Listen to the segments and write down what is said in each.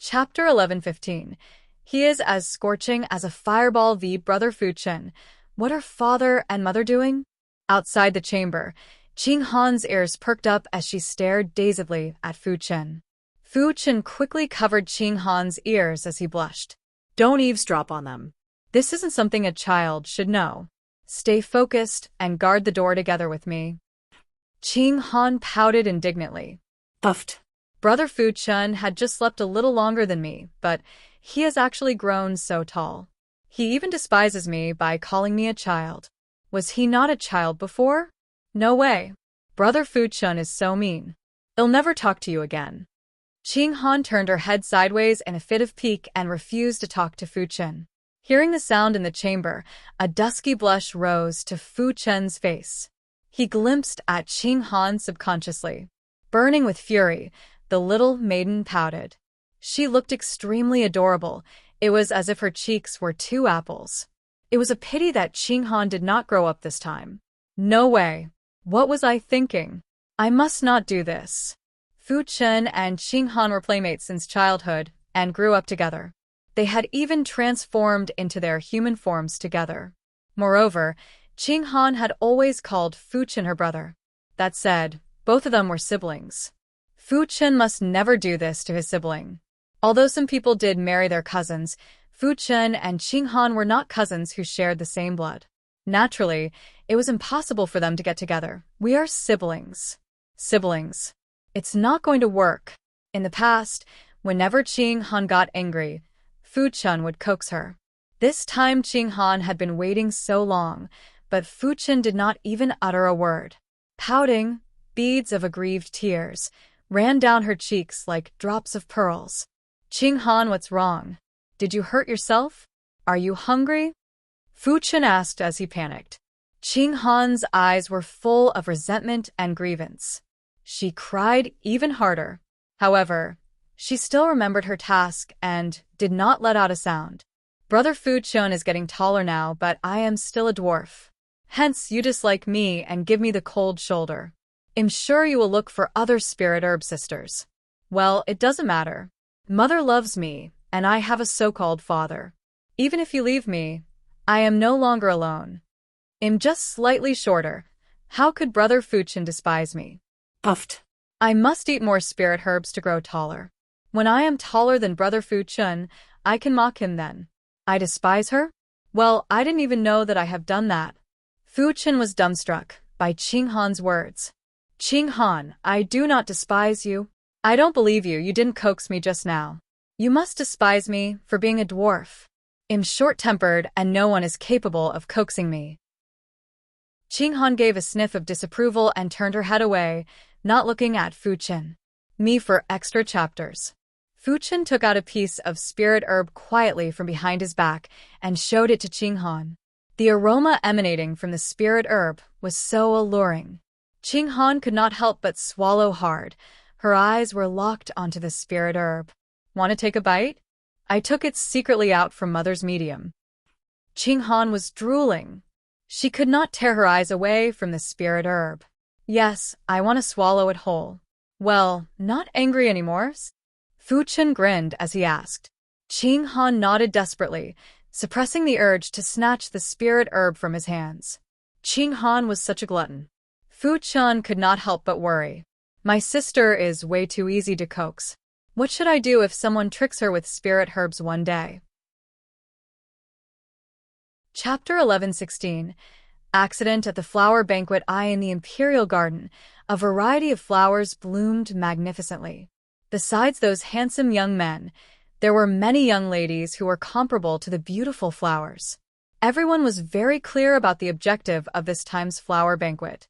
Chapter 11:15. He is as scorching as a fireball v. Brother Fuchen. What are father and mother doing? Outside the chamber, Qing Han's ears perked up as she stared dazedly at Fuchen. Fuchen quickly covered Qing Han's ears as he blushed. Don't eavesdrop on them. This isn't something a child should know. Stay focused and guard the door together with me. Qing Han pouted indignantly. Puffed. Brother Fuchen had just slept a little longer than me, but he has actually grown so tall. He even despises me by calling me a child. Was he not a child before? No way. Brother Fuchen is so mean. He'll never talk to you again. Qing Han turned her head sideways in a fit of pique and refused to talk to Fuchen. Hearing the sound in the chamber, a dusky blush rose to Fuchen's face. He glimpsed at Qing Han subconsciously. Burning with fury, the little maiden pouted. She looked extremely adorable. It was as if her cheeks were two apples. It was a pity that Qing Han did not grow up this time. No way. What was I thinking? I must not do this. Fuchen and Qing Han were playmates since childhood and grew up together. They had even transformed into their human forms together. Moreover, Qing Han had always called Fuchen her brother. That said, both of them were siblings. Fuchen must never do this to his sibling. Although some people did marry their cousins, Fuchen and Qing Han were not cousins who shared the same blood. Naturally, it was impossible for them to get together. We are siblings. Siblings. It's not going to work. In the past, whenever Qing Han got angry, Fuchen would coax her. This time Qing Han had been waiting so long, but Fuchen did not even utter a word. Pouting, beads of aggrieved tears ran down her cheeks like drops of pearls. Qing Han, what's wrong? Did you hurt yourself? Are you hungry? Fuchen asked as he panicked. Qing Han's eyes were full of resentment and grievance. She cried even harder. However, she still remembered her task and did not let out a sound. Brother Fuchen is getting taller now, but I am still a dwarf. Hence, you dislike me and give me the cold shoulder. I'm sure you will look for other spirit herb sisters. Well, it doesn't matter. Mother loves me, and I have a so-called father. Even if you leave me, I am no longer alone. I'm just slightly shorter. How could Brother Fuchen despise me? Puffed. I must eat more spirit herbs to grow taller. When I am taller than Brother Fuchen, I can mock him then. I despise her? Well, I didn't even know that I have done that. Fuchen was dumbstruck by Qing Han's words. Qing Han, I do not despise you. I don't believe you. You didn't coax me just now. You must despise me for being a dwarf. I'm short-tempered and no one is capable of coaxing me. Qing Han gave a sniff of disapproval and turned her head away, not looking at Fuchen. Me for extra chapters. Fuchen took out a piece of spirit herb quietly from behind his back and showed it to Qing Han. The aroma emanating from the spirit herb was so alluring. Qing Han could not help but swallow hard. Her eyes were locked onto the spirit herb. Want to take a bite? I took it secretly out from Mother's medium. Qing Han was drooling. She could not tear her eyes away from the spirit herb. Yes, I want to swallow it whole. Well, not angry anymore? Fuchen grinned as he asked. Qing Han nodded desperately, suppressing the urge to snatch the spirit herb from his hands. Qing Han was such a glutton. Fuchen could not help but worry. My sister is way too easy to coax. What should I do if someone tricks her with spirit herbs one day? Chapter 11:16. Accident at the flower banquet. In the imperial garden, a variety of flowers bloomed magnificently. Besides those handsome young men, there were many young ladies who were comparable to the beautiful flowers. Everyone was very clear about the objective of this time's flower banquet.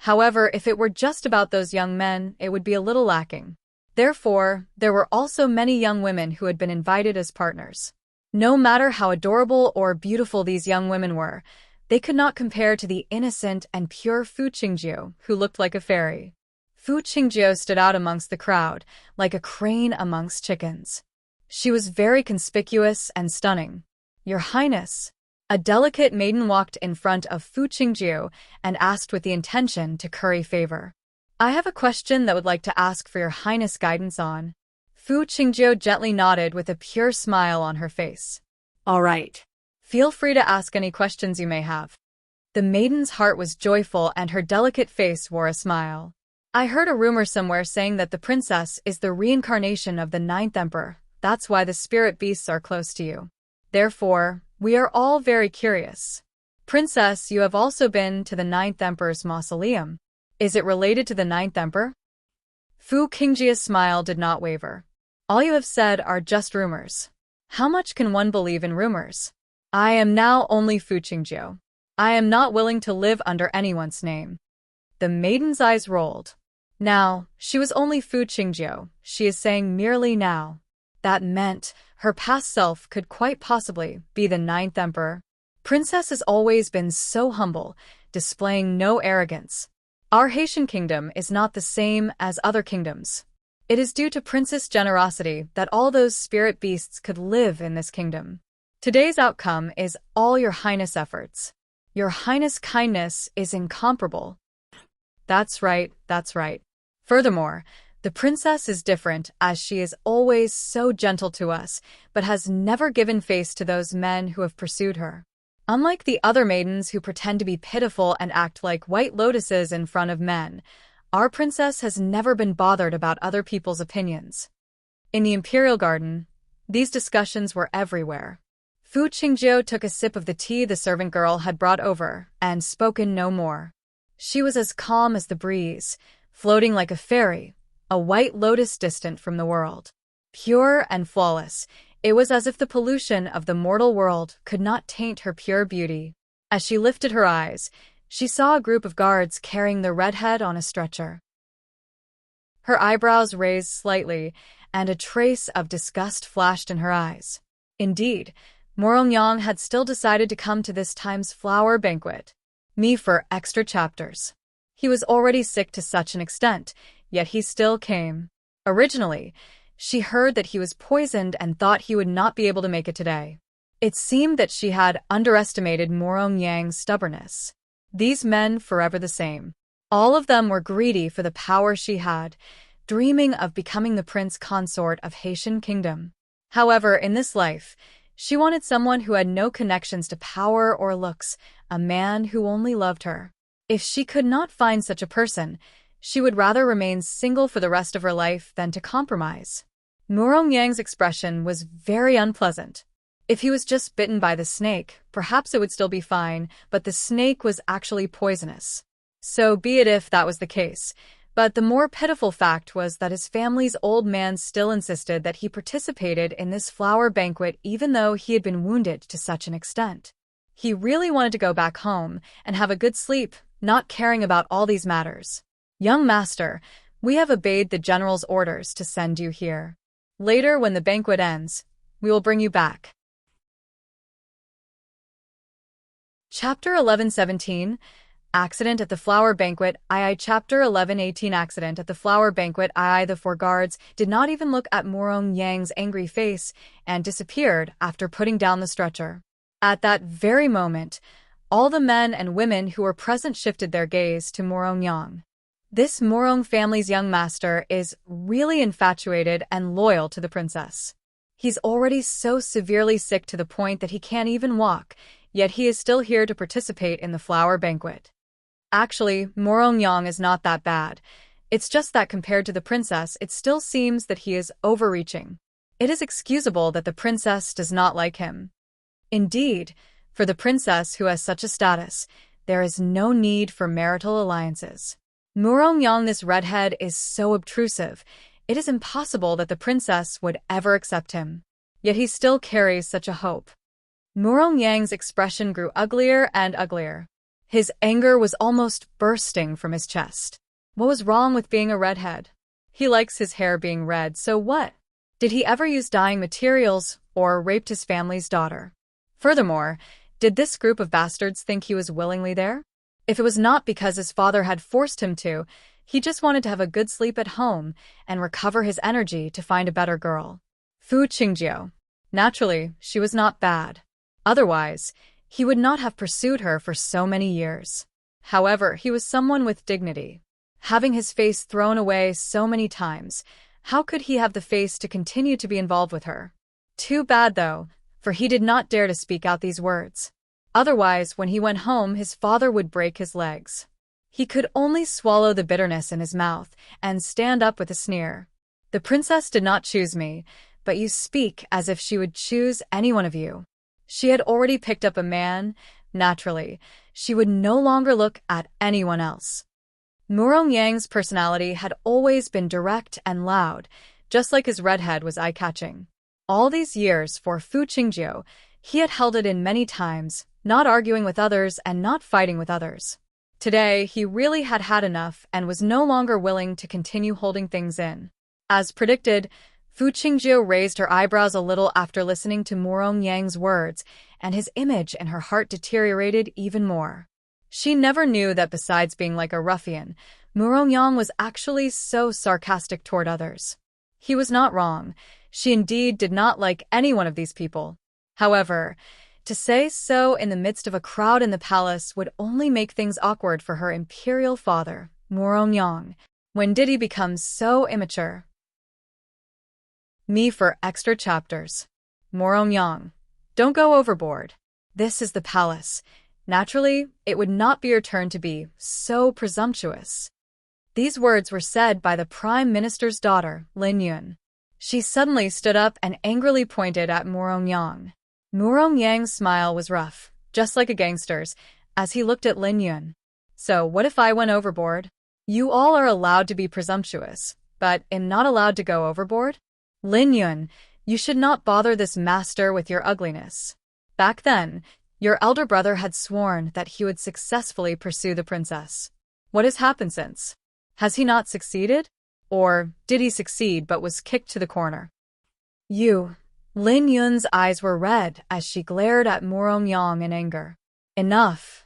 However, if it were just about those young men, it would be a little lacking. Therefore, there were also many young women who had been invited as partners. No matter how adorable or beautiful these young women were, they could not compare to the innocent and pure Fu Qingjiu, who looked like a fairy. Fu Qingjiu stood out amongst the crowd, like a crane amongst chickens. She was very conspicuous and stunning. Your Highness. A delicate maiden walked in front of Fu Qingjiu and asked with the intention to curry favor. I have a question that would like to ask for your Highness guidance on. Fu Qingjiu gently nodded with a pure smile on her face. All right. Feel free to ask any questions you may have. The maiden's heart was joyful and her delicate face wore a smile. I heard a rumor somewhere saying that the princess is the reincarnation of the 9th emperor. That's why the spirit beasts are close to you. Therefore, we are all very curious. Princess, you have also been to the 9th emperor's mausoleum. Is it related to the 9th emperor? Fu Qingjia's smile did not waver. All you have said are just rumors. How much can one believe in rumors? I am now only Fu Qingjiu. I am not willing to live under anyone's name. The maiden's eyes rolled. Now, she was only Fu Qingjiu. She is saying merely now. That meant her past self could quite possibly be the 9th emperor. Princess has always been so humble, displaying no arrogance. Our Haitian kingdom is not the same as other kingdoms. It is due to Princess' generosity that all those spirit beasts could live in this kingdom. Today's outcome is all Your Highness' efforts. Your Highness' kindness is incomparable. That's right, that's right. Furthermore, the princess is different as she is always so gentle to us, but has never given face to those men who have pursued her. Unlike the other maidens who pretend to be pitiful and act like white lotuses in front of men, our princess has never been bothered about other people's opinions. In the Imperial Garden, these discussions were everywhere. Fu Qingjiu took a sip of the tea the servant girl had brought over and spoken no more. She was as calm as the breeze, floating like a fairy, a white lotus distant from the world. Pure and flawless, it was as if the pollution of the mortal world could not taint her pure beauty. As she lifted her eyes, she saw a group of guards carrying the redhead on a stretcher. Her eyebrows raised slightly, and a trace of disgust flashed in her eyes. Indeed, Morongyang had still decided to come to this time's flower banquet. Me for extra chapters. He was already sick to such an extent, yet he still came. Originally, she heard that he was poisoned and thought he would not be able to make it today. It seemed that she had underestimated Morongyang's stubbornness. These men forever the same. All of them were greedy for the power she had, dreaming of becoming the prince consort of Haitian kingdom. However, in this life, she wanted someone who had no connections to power or looks, a man who only loved her. If she could not find such a person, she would rather remain single for the rest of her life than to compromise. Morongyang's expression was very unpleasant. If he was just bitten by the snake, perhaps it would still be fine, but the snake was actually poisonous. So be it if that was the case. But the more pitiful fact was that his family's old man still insisted that he participated in this flower banquet even though he had been wounded to such an extent. He really wanted to go back home and have a good sleep, not caring about all these matters. Young master, we have obeyed the general's orders to send you here. Later, when the banquet ends, we will bring you back. Chapter 11:17 Accident at the Flower Banquet II Chapter 11:18 Accident at the Flower Banquet II The four guards did not even look at Morongyang's angry face and disappeared after putting down the stretcher. At that very moment, all the men and women who were present shifted their gaze to Morongyang. This Morong family's young master is really infatuated and loyal to the princess. He's already so severely sick to the point that he can't even walk, yet he is still here to participate in the flower banquet. Actually, Morongyang is not that bad. It's just that compared to the princess, it still seems that he is overreaching. It is excusable that the princess does not like him. Indeed, for the princess who has such a status, there is no need for marital alliances. Morongyang, this redhead, is so obtrusive, it is impossible that the princess would ever accept him. Yet he still carries such a hope. Morongyang's expression grew uglier and uglier. His anger was almost bursting from his chest. What was wrong with being a redhead? He likes his hair being red, so what? Did he ever use dyeing materials or raped his family's daughter? Furthermore, did this group of bastards think he was willingly there? If it was not because his father had forced him to, he just wanted to have a good sleep at home and recover his energy to find a better girl. Fu Qingjiu. Naturally, she was not bad. Otherwise, he would not have pursued her for so many years. However, he was someone with dignity. Having his face thrown away so many times, How could he have the face to continue to be involved with her? Too bad, though, for he did not dare to speak out these words. Otherwise, when he went home, his father would break his legs. He could only swallow the bitterness in his mouth and stand up with a sneer. The princess did not choose me, but you speak as if she would choose any one of you. She had already picked up a man. Naturally, she would no longer look at anyone else. Murong Yang's personality had always been direct and loud, just like his redhead was eye-catching. All these years for Fu Qingjiu, he had held it in many times, not arguing with others and not fighting with others. Today, he really had had enough and was no longer willing to continue holding things in. As predicted, Fu Qingjiu raised her eyebrows a little after listening to Murong Yang's words, and his image in her heart deteriorated even more. She never knew that besides being like a ruffian, Murong Yang was actually so sarcastic toward others. He was not wrong. She indeed did not like any one of these people. However, to say so in the midst of a crowd in the palace would only make things awkward for her imperial father, Murong Yang. When did he become so immature? Me for extra chapters. Murong Yang. Don't go overboard. This is the palace. Naturally, it would not be your turn to be so presumptuous. These words were said by the Prime Minister's daughter, Lin Yun. She suddenly stood up and angrily pointed at Murong Yang. Murong Yang's smile was rough, just like a gangster's, as he looked at Lin Yun. So what if I went overboard? You all are allowed to be presumptuous, but am not allowed to go overboard? Lin Yun, you should not bother this master with your ugliness. Back then, your elder brother had sworn that he would successfully pursue the princess. What has happened since? Has he not succeeded? Or did he succeed but was kicked to the corner? You. Lin Yun's eyes were red as she glared at Murong Yang in anger. Enough.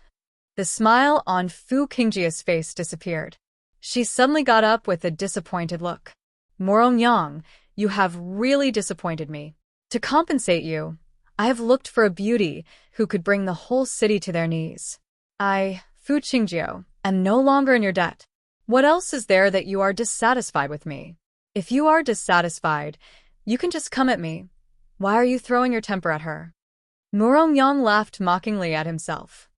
The smile on Fu Qingjia's face disappeared. She suddenly got up with a disappointed look. Murong Yang, you have really disappointed me. To compensate you, I have looked for a beauty who could bring the whole city to their knees. I, Fu Qingjiu, am no longer in your debt. What else is there that you are dissatisfied with me? If you are dissatisfied, you can just come at me. Why are you throwing your temper at her? Murong Yang laughed mockingly at himself.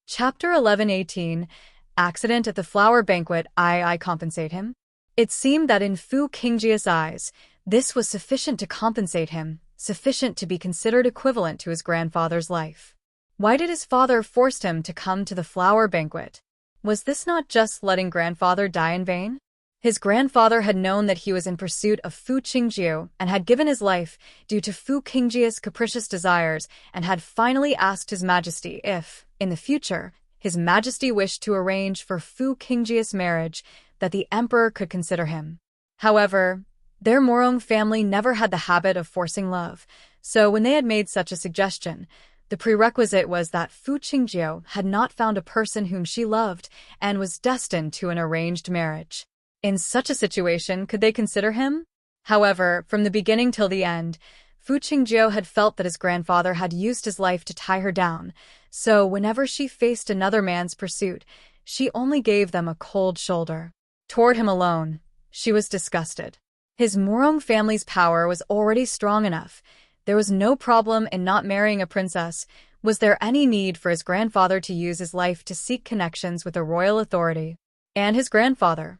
Chapter 11:18 Accident at the flower banquet. I compensate him? It seemed that in Fu Qingjia's eyes, this was sufficient to compensate him, sufficient to be considered equivalent to his grandfather's life. Why did his father force him to come to the flower banquet? Was this not just letting grandfather die in vain? His grandfather had known that he was in pursuit of Fu Qingjiu and had given his life due to Fu Qingjia's capricious desires and had finally asked His Majesty if, in the future, His Majesty wished to arrange for Fu Qingjia's marriage, that the emperor could consider him. However, their Murong family never had the habit of forcing love, so when they had made such a suggestion, the prerequisite was that Fu Qingjiu had not found a person whom she loved and was destined to an arranged marriage. In such a situation, could they consider him? However, from the beginning till the end, Fu Qingjiu had felt that his grandfather had used his life to tie her down, so whenever she faced another man's pursuit, she only gave them a cold shoulder. Toward him alone, she was disgusted. His Murong family's power was already strong enough. There was no problem in not marrying a princess. Was there any need for his grandfather to use his life to seek connections with a royal authority? And his grandfather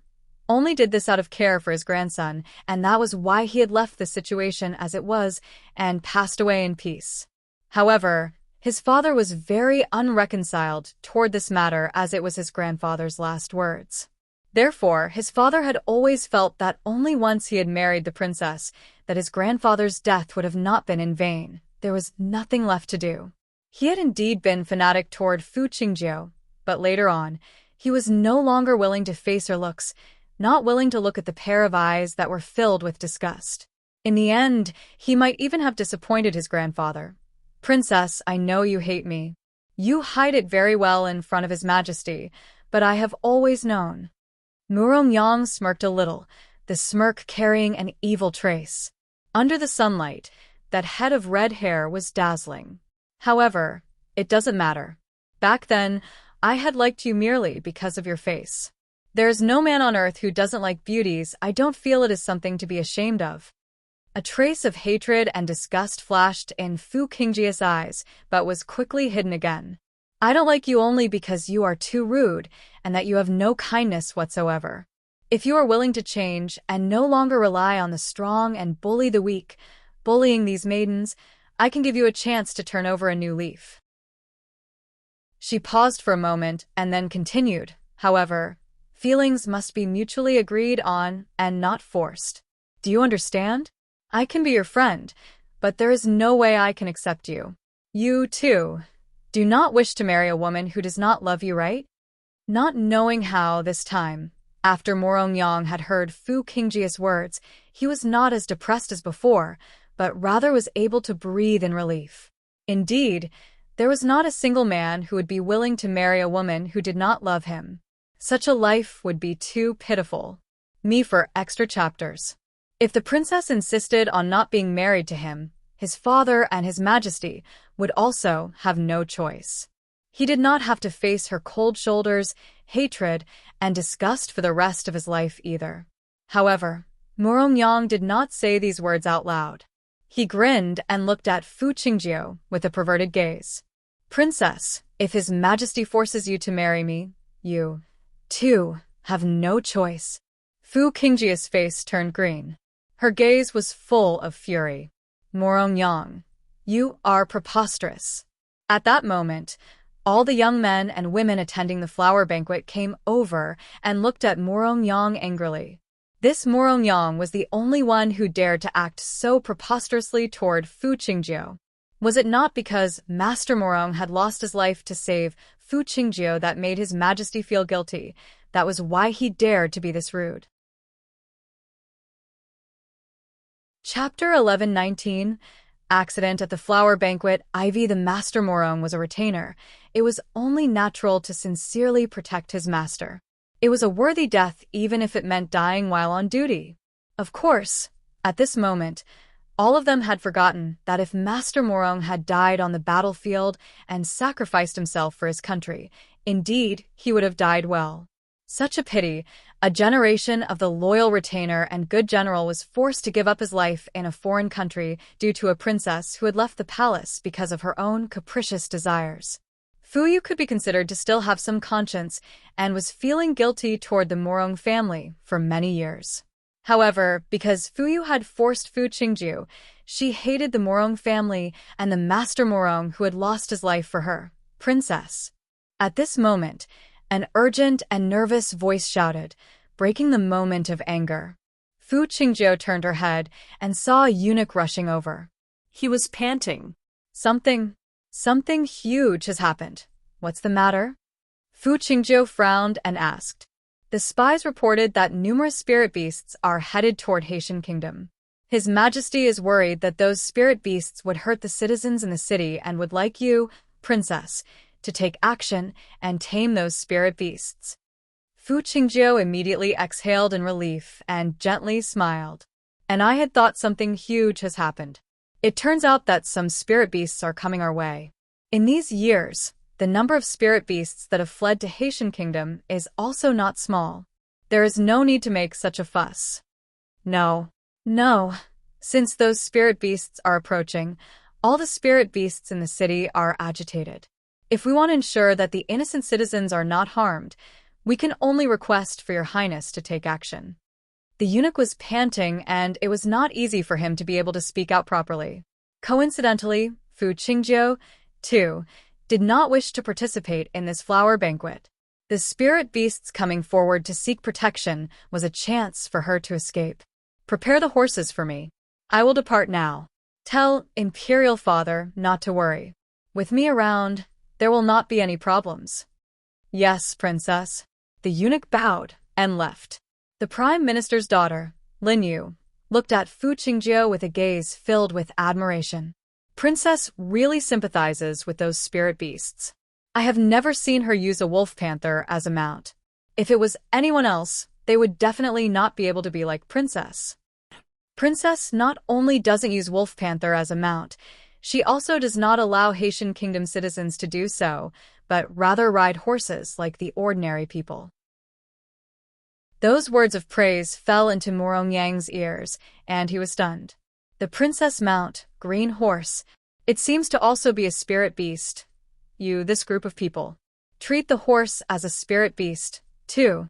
only did this out of care for his grandson, and that was why he had left the situation as it was and passed away in peace. However, his father was very unreconciled toward this matter, as it was his grandfather's last words. Therefore, his father had always felt that only once he had married the princess, that his grandfather's death would have not been in vain. There was nothing left to do. He had indeed been fanatic toward Fu Qingjiu, but later on, he was no longer willing to face her looks, not willing to look at the pair of eyes that were filled with disgust. In the end, he might even have disappointed his grandfather. Princess, I know you hate me. You hide it very well in front of His Majesty, but I have always known. Murong Yang smirked a little, the smirk carrying an evil trace. Under the sunlight, that head of red hair was dazzling. However, it doesn't matter. Back then, I had liked you merely because of your face. There's no man on earth who doesn't like beauties. I don't feel it is something to be ashamed of. A trace of hatred and disgust flashed in Fu Qingjia's eyes, but was quickly hidden again. I don't like you only because you are too rude and that you have no kindness whatsoever. If you are willing to change and no longer rely on the strong and bully the weak, bullying these maidens, I can give you a chance to turn over a new leaf. She paused for a moment and then continued, however, feelings must be mutually agreed on and not forced. Do you understand? I can be your friend, but there is no way I can accept you. You, too, do not wish to marry a woman who does not love you, right? Not knowing how, this time, after Morongyang had heard Fu Qingjia's words, he was not as depressed as before, but rather was able to breathe in relief. Indeed, there was not a single man who would be willing to marry a woman who did not love him. Such a life would be too pitiful. Me for extra chapters. If the princess insisted on not being married to him, his father and his majesty would also have no choice. He did not have to face her cold shoulders, hatred, and disgust for the rest of his life either. However, Morongyang did not say these words out loud. He grinned and looked at Fu Qingjiu with a perverted gaze. Princess, if his majesty forces you to marry me, you, too, have no choice. Fu Qingjia's face turned green. Her gaze was full of fury. Morongyang, you are preposterous. At that moment, all the young men and women attending the flower banquet came over and looked at Morongyang angrily. This Morongyang was the only one who dared to act so preposterously toward Fu Qingjiu. Was it not because Master Morong had lost his life to save Fu Qingjiu that made his majesty feel guilty? That was why he dared to be this rude. Chapter 11:19 Accident at the flower banquet. Ivy, the Master Morong, was a retainer. It was only natural to sincerely protect his master. It was a worthy death even if it meant dying while on duty. Of course, at this moment, all of them had forgotten that if Master Morong had died on the battlefield and sacrificed himself for his country, indeed, he would have died well. Such a pity, a generation of the loyal retainer and good general was forced to give up his life in a foreign country due to a princess who had left the palace because of her own capricious desires. Fuyu could be considered to still have some conscience and was feeling guilty toward the Morong family for many years. However, because Fuyu had forced Fu Qingjiu, she hated the Morong family and the Master Morong who had lost his life for her, princess. At this moment, an urgent and nervous voice shouted, breaking the moment of anger. Fu Qingjiu turned her head and saw a eunuch rushing over. He was panting. Something huge has happened. What's the matter? Fu Qingjiu frowned and asked. The spies reported that numerous spirit beasts are headed toward Haitian Kingdom. His Majesty is worried that those spirit beasts would hurt the citizens in the city and would like you, princess, to take action and tame those spirit beasts. Fu Qingjiu immediately exhaled in relief and gently smiled. And I had thought something huge has happened. It turns out that some spirit beasts are coming our way. In these years, the number of spirit beasts that have fled to Haitian Kingdom is also not small. There is no need to make such a fuss. No. Since those spirit beasts are approaching, all the spirit beasts in the city are agitated. If we want to ensure that the innocent citizens are not harmed, we can only request for your highness to take action. The eunuch was panting and it was not easy for him to be able to speak out properly. Coincidentally, Fu Qingjiu, too, did not wish to participate in this flower banquet. The spirit beasts coming forward to seek protection was a chance for her to escape. Prepare the horses for me. I will depart now. Tell Imperial Father not to worry. With me around, there will not be any problems. Yes, princess. The eunuch bowed and left. The Prime Minister's daughter, Lin Yu, looked at Fu Qingjiu with a gaze filled with admiration. Princess really sympathizes with those spirit beasts. I have never seen her use a wolf panther as a mount. If it was anyone else, they would definitely not be able to be like Princess. Princess not only doesn't use wolf panther as a mount, she also does not allow Haitian Kingdom citizens to do so, but rather ride horses like the ordinary people. Those words of praise fell into Morongyang's ears, and he was stunned. The princess mount, green horse. It seems to also be a spirit beast. This group of people. Treat the horse as a spirit beast, too.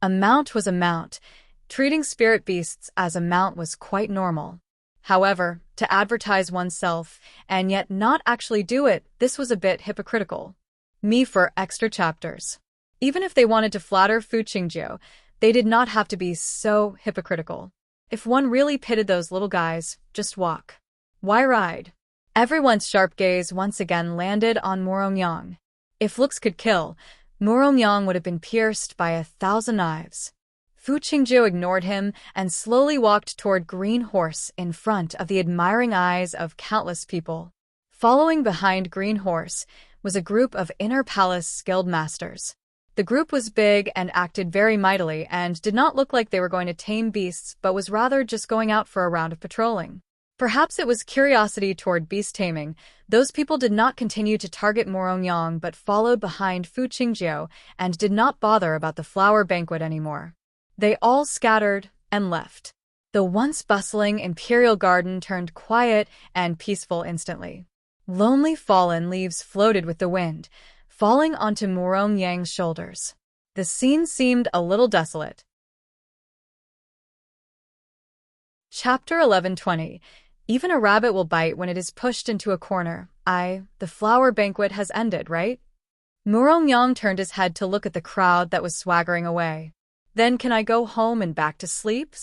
A mount was a mount. Treating spirit beasts as a mount was quite normal. However, to advertise oneself and yet not actually do it, this was a bit hypocritical. Me for extra chapters. Even if they wanted to flatter Fu Qingjiu, they did not have to be so hypocritical. If one really pitted those little guys, just walk. Why ride? Everyone's sharp gaze once again landed on Morongyang. If looks could kill, Morongyang would have been pierced by 1,000 knives. Fu Qingjiu ignored him and slowly walked toward Green Horse in front of the admiring eyes of countless people. Following behind Green Horse was a group of inner palace guild masters. The group was big and acted very mightily and did not look like they were going to tame beasts but was rather just going out for a round of patrolling. Perhaps it was curiosity toward beast taming. Those people did not continue to target Morongyang but followed behind Fu Qingjiu and did not bother about the flower banquet anymore. They all scattered and left. The once bustling imperial garden turned quiet and peaceful instantly. Lonely fallen leaves floated with the wind, falling onto Morongyang's shoulders. The scene seemed a little desolate. Chapter 1120. Even a rabbit will bite when it is pushed into a corner. The flower banquet has ended, right? Morongyang turned his head to look at the crowd that was swaggering away. Then can I go home and back to sleep?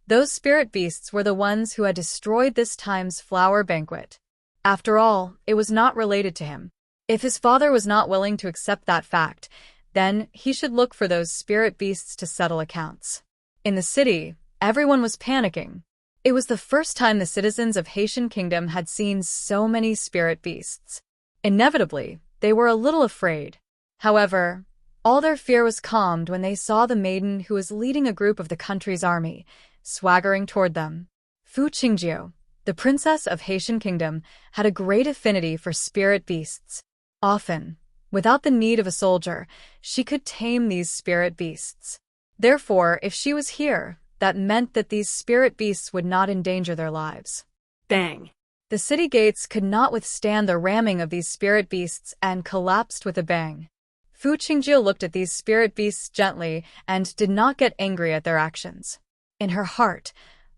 Those spirit beasts were the ones who had destroyed this time's flower banquet. After all, it was not related to him. If his father was not willing to accept that fact, then he should look for those spirit beasts to settle accounts. In the city, everyone was panicking. It was the first time the citizens of Haitian Kingdom had seen so many spirit beasts. Inevitably, they were a little afraid. However, all their fear was calmed when they saw the maiden who was leading a group of the country's army, swaggering toward them. Fu Qingjiu, the princess of Haitian Kingdom, had a great affinity for spirit beasts. Often, without the need of a soldier, she could tame these spirit beasts. Therefore, if she was here, that meant that these spirit beasts would not endanger their lives. Bang! The city gates could not withstand the ramming of these spirit beasts and collapsed with a bang. Fu Qingjiu looked at these spirit beasts gently and did not get angry at their actions. In her heart,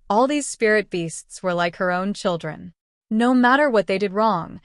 all these spirit beasts were like her own children. No matter what they did wrong,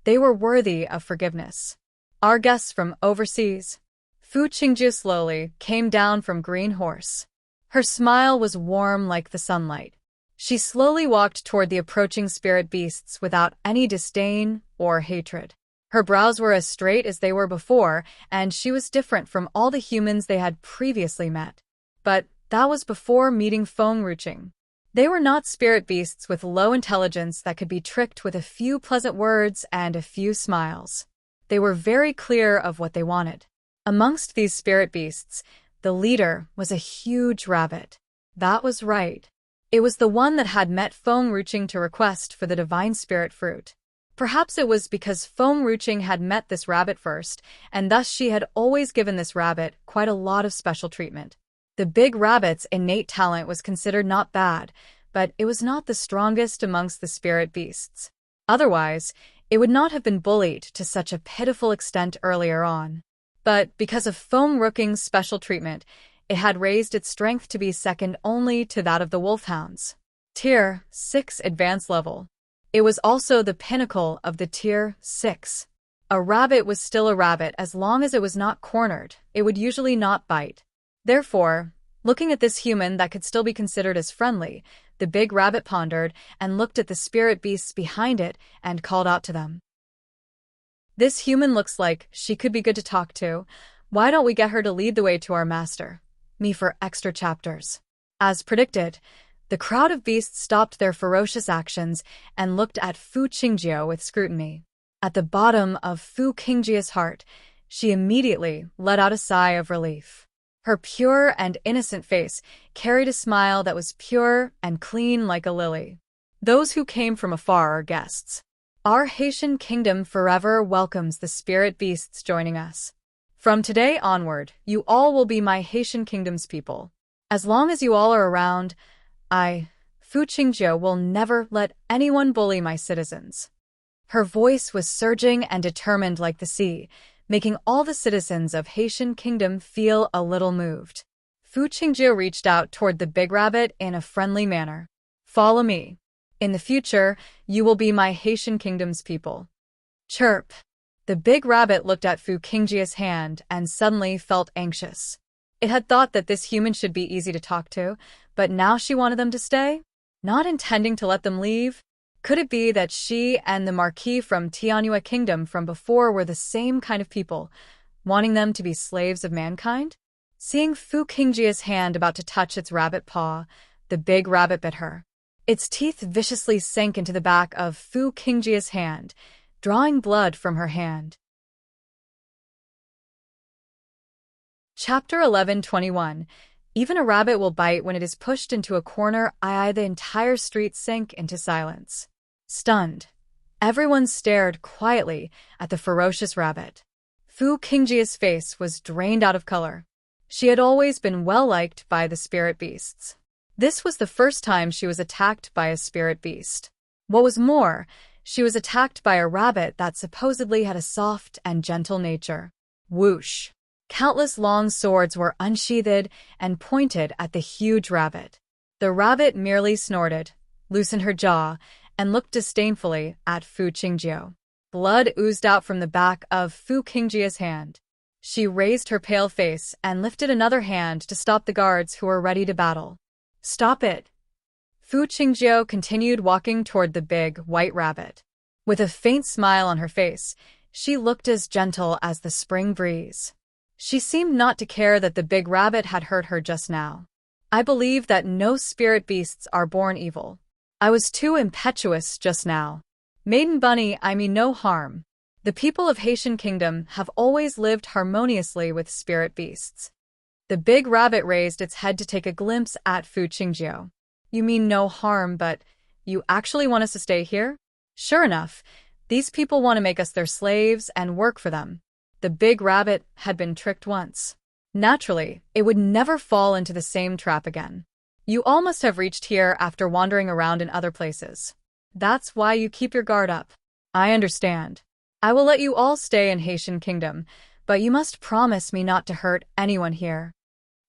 they were worthy of forgiveness. Our guests from overseas. Fu Qingjiu slowly came down from Green Horse. Her smile was warm like the sunlight. She slowly walked toward the approaching spirit beasts without any disdain or hatred. Her brows were as straight as they were before, and she was different from all the humans they had previously met. But that was before meeting Fengruching. They were not spirit beasts with low intelligence that could be tricked with a few pleasant words and a few smiles. They were very clear of what they wanted. Amongst these spirit beasts, the leader was a huge rabbit. That was right. It was the one that had met Fengruching to request for the divine spirit fruit. Perhaps it was because Fengruching had met this rabbit first, and thus she had always given this rabbit quite a lot of special treatment. The big rabbit's innate talent was considered not bad, but it was not the strongest amongst the spirit beasts. Otherwise, it would not have been bullied to such a pitiful extent earlier on. But because of Fengruching's special treatment, it had raised its strength to be second only to that of the wolfhounds. Tier 6 advanced level. It was also the pinnacle of the Tier 6. A rabbit was still a rabbit as long as it was not cornered. It would usually not bite. Therefore, looking at this human that could still be considered as friendly, the big rabbit pondered and looked at the spirit beasts behind it and called out to them. This human looks like she could be good to talk to. Why don't we get her to lead the way to our master? Me for extra chapters. As predicted, the crowd of beasts stopped their ferocious actions and looked at Fu Qingjiu with scrutiny. At the bottom of Fu Qingjiu's heart, she immediately let out a sigh of relief. Her pure and innocent face carried a smile that was pure and clean like a lily. Those who came from afar are guests. Our Haitian Kingdom forever welcomes the spirit beasts joining us. From today onward, you all will be my Haitian Kingdom's people. As long as you all are around, Fu Qingjiu, will never let anyone bully my citizens." Her voice was surging and determined like the sea, making all the citizens of Haitian Kingdom feel a little moved. Fu Qingjiu reached out toward the big rabbit in a friendly manner. "Follow me. In the future, you will be my Haitian Kingdom's people." Chirp. The big rabbit looked at Fu Qingjiu's hand and suddenly felt anxious. It had thought that this human should be easy to talk to, but now she wanted them to stay, not intending to let them leave. Could it be that she and the Marquis from Tianhua Kingdom from before were the same kind of people, wanting them to be slaves of mankind? Seeing Fu Qingjiu's hand about to touch its rabbit paw, the big rabbit bit her. Its teeth viciously sank into the back of Fu Qingjiu's hand, drawing blood from her hand. Chapter 11:21. Even a rabbit will bite when it is pushed into a corner. The entire street sank into silence. Stunned, everyone stared quietly at the ferocious rabbit. Fu Qingjiu's face was drained out of color. She had always been well-liked by the spirit beasts. This was the first time she was attacked by a spirit beast. What was more, she was attacked by a rabbit that supposedly had a soft and gentle nature. Whoosh! Countless long swords were unsheathed and pointed at the huge rabbit. The rabbit merely snorted, loosened her jaw, and looked disdainfully at Fu Qingjiu. Blood oozed out from the back of Fu Qingjiu's hand. She raised her pale face and lifted another hand to stop the guards who were ready to battle. "Stop it!" Fu Qingjiu continued walking toward the big, white rabbit. With a faint smile on her face, she looked as gentle as the spring breeze. She seemed not to care that the big rabbit had hurt her just now. "I believe that no spirit beasts are born evil. I was too impetuous just now. Maiden Bunny, I mean no harm. The people of Haitian Kingdom have always lived harmoniously with spirit beasts." The big rabbit raised its head to take a glimpse at Fu Qingjiu. "You mean no harm, but you actually want us to stay here?" Sure enough, these people want to make us their slaves and work for them. The big rabbit had been tricked once. Naturally, it would never fall into the same trap again. "You all must have reached here after wandering around in other places. That's why you keep your guard up. I understand. I will let you all stay in Haitian Kingdom, but you must promise me not to hurt anyone here."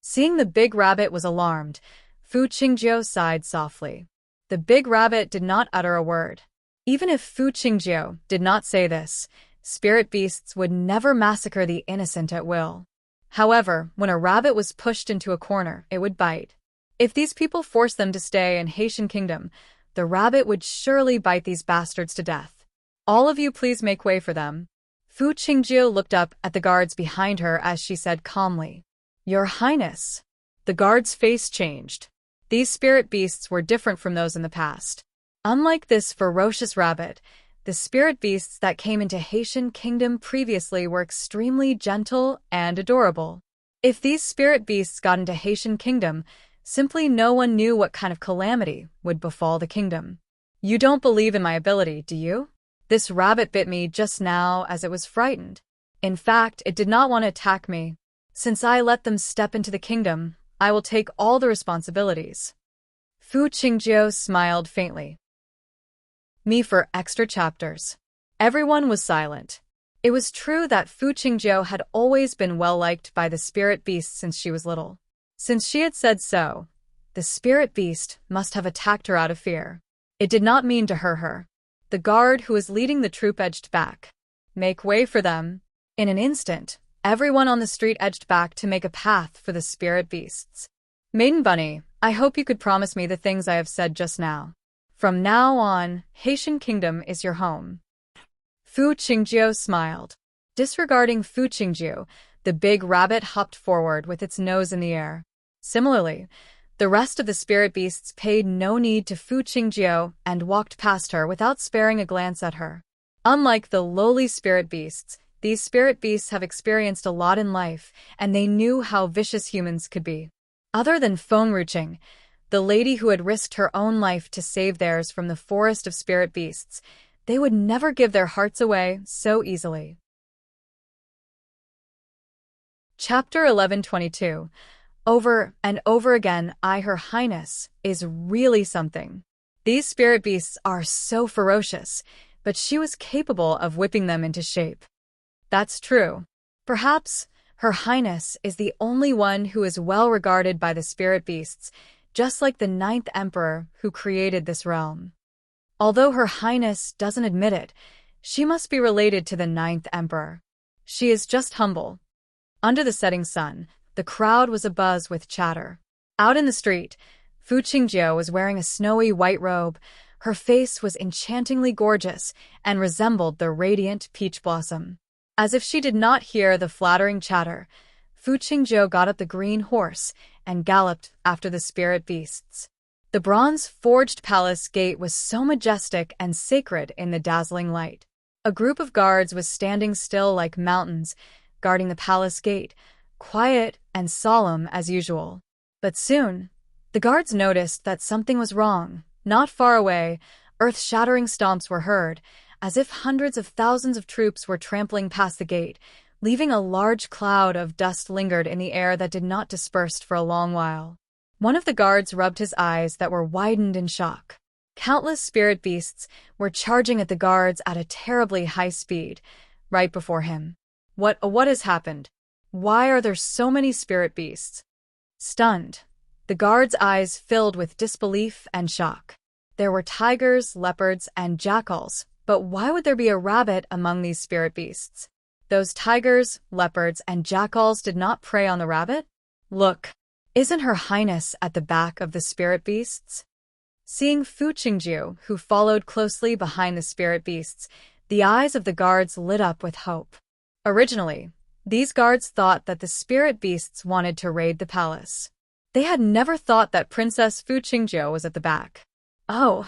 Seeing the big rabbit was alarmed, Fu Qingjiu sighed softly. The big rabbit did not utter a word. Even if Fu Qingjiu did not say this, spirit beasts would never massacre the innocent at will. However, when a rabbit was pushed into a corner, it would bite. If these people forced them to stay in Haitian Kingdom, the rabbit would surely bite these bastards to death. "All of you please make way for them." Fu Qingjiu looked up at the guards behind her as she said calmly, "Your Highness." The guard's face changed. These spirit beasts were different from those in the past. Unlike this ferocious rabbit, the spirit beasts that came into Haitian Kingdom previously were extremely gentle and adorable. If these spirit beasts got into Haitian Kingdom, simply no one knew what kind of calamity would befall the kingdom. "You don't believe in my ability, do you? This rabbit bit me just now as it was frightened. In fact, it did not want to attack me. Since I let them step into the kingdom, I will take all the responsibilities." Fu Qingjiu smiled faintly. Me for extra chapters. Everyone was silent. It was true that Fu Qingjiu had always been well-liked by the spirit beast since she was little. Since she had said so, the spirit beast must have attacked her out of fear. It did not mean to hurt her. The guard who was leading the troop edged back. "Make way for them." In an instant, everyone on the street edged back to make a path for the spirit beasts. "Maiden Bunny, I hope you could promise me the things I have said just now. From now on, Haitian Kingdom is your home." Fu Qingjiu smiled. Disregarding Fu Qingjiu, the big rabbit hopped forward with its nose in the air. Similarly, the rest of the spirit beasts paid no heed to Fu Qingjiu and walked past her without sparing a glance at her. Unlike the lowly spirit beasts, these spirit beasts have experienced a lot in life, and they knew how vicious humans could be. Other than Feng Ruqing, the lady who had risked her own life to save theirs from the forest of spirit beasts, they would never give their hearts away so easily. Chapter 11:22. Over and over again, Her Highness is really something. These spirit beasts are so ferocious, but she was capable of whipping them into shape. That's true. Perhaps Her Highness is the only one who is well regarded by the spirit beasts, just like the 9th Emperor who created this realm. Although Her Highness doesn't admit it, she must be related to the 9th Emperor. She is just humble. Under the setting sun, the crowd was abuzz with chatter. Out in the street, Fu Qingjiu was wearing a snowy white robe. Her face was enchantingly gorgeous and resembled the radiant peach blossom. As if she did not hear the flattering chatter, Fu Qingjiu got up the green horse and galloped after the spirit beasts. The bronze-forged palace gate was so majestic and sacred in the dazzling light. A group of guards was standing still like mountains, guarding the palace gate, quiet and solemn as usual. But soon, the guards noticed that something was wrong. Not far away, earth-shattering stomps were heard, as if hundreds of thousands of troops were trampling past the gate, leaving a large cloud of dust lingered in the air that did not disperse for a long while. One of the guards rubbed his eyes that were widened in shock. Countless spirit beasts were charging at the guards at a terribly high speed, right before him. What has happened? Why are there so many spirit beasts? Stunned, the guards' eyes filled with disbelief and shock. There were tigers, leopards, and jackals, but why would there be a rabbit among these spirit beasts? Those tigers, leopards, and jackals did not prey on the rabbit? Look, isn't Her Highness at the back of the spirit beasts? Seeing Fu Qingjiu, who followed closely behind the spirit beasts, the eyes of the guards lit up with hope. Originally, these guards thought that the spirit beasts wanted to raid the palace. They had never thought that Princess Fu Qingjiu was at the back. Oh,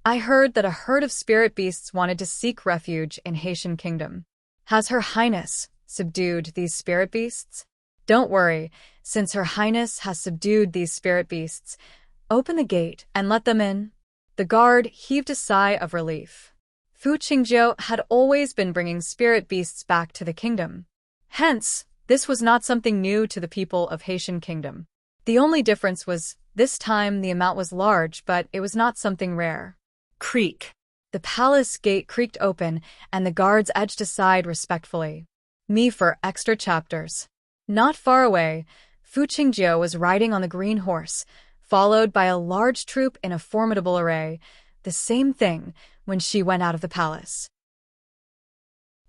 I heard that a herd of spirit beasts wanted to seek refuge in Haitian Kingdom. Has Her Highness subdued these spirit beasts? Don't worry, since Her Highness has subdued these spirit beasts, open the gate and let them in. The guard heaved a sigh of relief. Fu Qingjiu had always been bringing spirit beasts back to the kingdom. Hence, this was not something new to the people of Haitian Kingdom. The only difference was, this time the amount was large, but it was not something rare. Creak. The palace gate creaked open, and the guards edged aside respectfully. Me for extra chapters. Not far away, Fu Qingjiu was riding on the green horse, followed by a large troop in a formidable array, the same thing when she went out of the palace.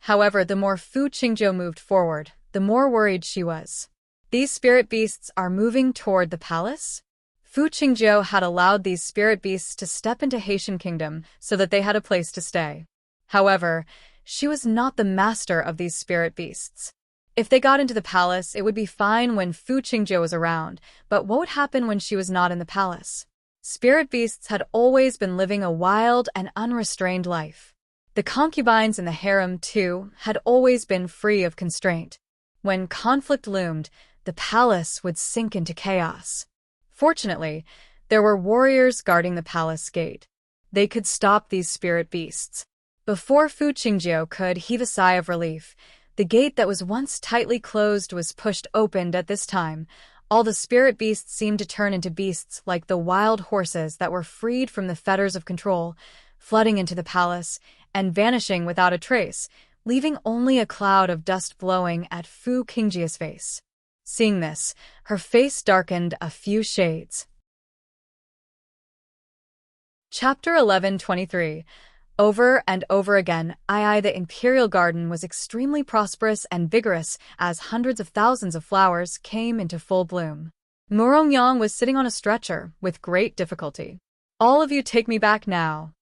However, the more Fu Qingjiu moved forward, the more worried she was. These spirit beasts are moving toward the palace? Fu Qingjiu had allowed these spirit beasts to step into Haitian Kingdom so that they had a place to stay. However, she was not the master of these spirit beasts. If they got into the palace, it would be fine when Fu Qingjiu was around, but what would happen when she was not in the palace? Spirit beasts had always been living a wild and unrestrained life. The concubines in the harem, too, had always been free of constraint. When conflict loomed, the palace would sink into chaos. Fortunately, there were warriors guarding the palace gate. They could stop these spirit beasts. Before Fu Qingjiu could heave a sigh of relief, the gate that was once tightly closed was pushed open at this time. All the spirit beasts seemed to turn into beasts like the wild horses that were freed from the fetters of control, flooding into the palace and vanishing without a trace, leaving only a cloud of dust blowing at Fu Qingjiu's face. Seeing this, her face darkened a few shades. Chapter 11:23. Over and over again, the imperial garden was extremely prosperous and vigorous as hundreds of thousands of flowers came into full bloom. Murongyang was sitting on a stretcher with great difficulty. All of you take me back now.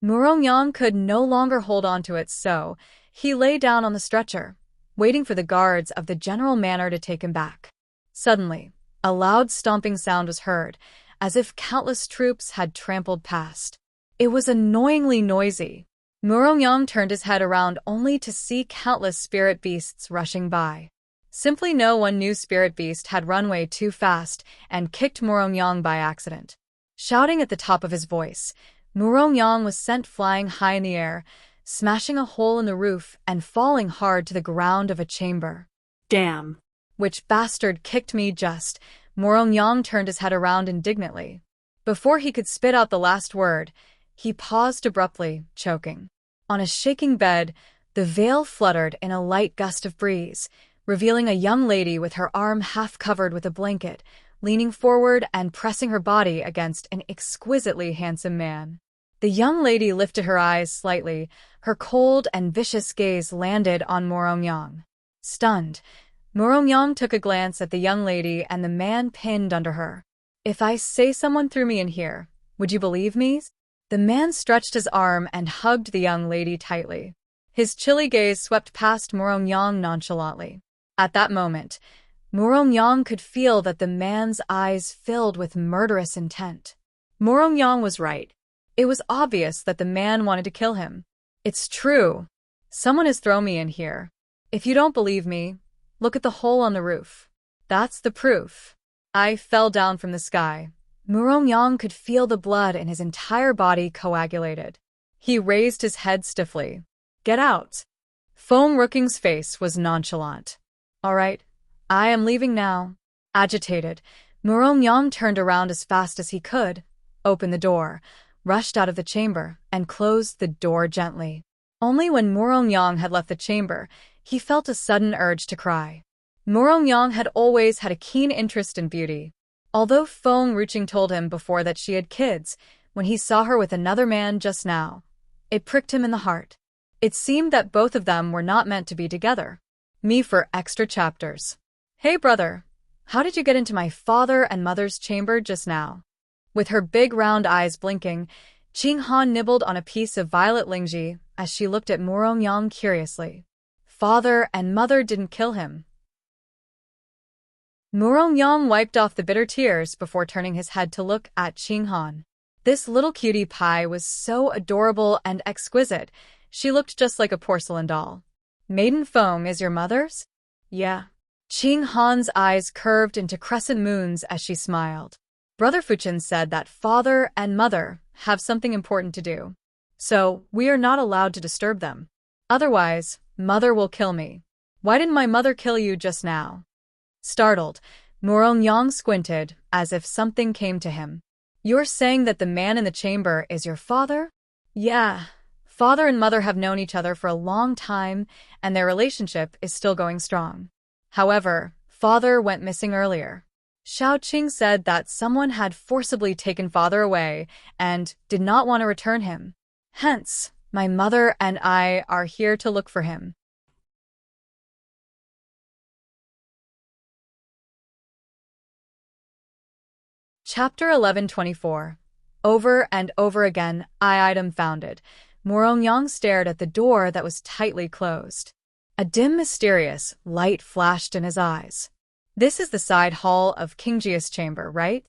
Murongyang could no longer hold on to it, so he lay down on the stretcher, waiting for the guards of the general manor to take him back. Suddenly, a loud stomping sound was heard, as if countless troops had trampled past. It was annoyingly noisy. Murongyang turned his head around only to see countless spirit beasts rushing by. Simply no one new spirit beast had run way too fast and kicked Murongyang by accident. Shouting at the top of his voice, Murongyang was sent flying high in the air, smashing a hole in the roof and falling hard to the ground of a chamber. Damn. Which bastard kicked me just? Morong turned his head around indignantly. Before he could spit out the last word, he paused abruptly, choking. On a shaking bed, the veil fluttered in a light gust of breeze, revealing a young lady with her arm half covered with a blanket, leaning forward and pressing her body against an exquisitely handsome man. The young lady lifted her eyes slightly, her cold and vicious gaze landed on Morong. Stunned, Morong took a glance at the young lady and the man pinned under her. "If I say someone threw me in here, would you believe me?" The man stretched his arm and hugged the young lady tightly. His chilly gaze swept past Morong nonchalantly. At that moment, Morong could feel that the man's eyes filled with murderous intent. Morong was right. It was obvious that the man wanted to kill him. "It's true. Someone has thrown me in here. If you don't believe me, look at the hole on the roof. That's the proof. I fell down from the sky." Morong could feel the blood in his entire body coagulated. He raised his head stiffly. "Get out." Foam Rooking's face was nonchalant. "All right, I am leaving now." Agitated, Morong turned around as fast as he could, opened the door, rushed out of the chamber, and closed the door gently. Only when Morong had left the chamber, he felt a sudden urge to cry. Morong had always had a keen interest in beauty. Although Foam Rooking told him before that she had kids, when he saw her with another man just now, it pricked him in the heart. It seemed that both of them were not meant to be together. Me for extra chapters. "Hey brother, how did you get into my father and mother's chamber just now?" With her big round eyes blinking, Qinghan nibbled on a piece of violet lingji as she looked at Morong curiously. "Father and mother didn't kill him." Morong wiped off the bitter tears before turning his head to look at Qinghan. This little cutie pie was so adorable and exquisite, she looked just like a porcelain doll. "Maiden Foam is your mother's?" "Yeah." Qinghan's eyes curved into crescent moons as she smiled. "Brother Fuchen said that father and mother have something important to do. So we are not allowed to disturb them. Otherwise, mother will kill me. Why didn't my mother kill you just now?" Startled, Morong squinted as if something came to him. "You're saying that the man in the chamber is your father?" "Yeah. Father and mother have known each other for a long time, and their relationship is still going strong. However, father went missing earlier. Xiaoqing said that someone had forcibly taken father away and did not want to return him. Hence, my mother and I are here to look for him." Chapter 1124. Over and over again, item founded. Morong stared at the door that was tightly closed. A dim, mysterious light flashed in his eyes. "This is the side hall of Qingjia's chamber, right?"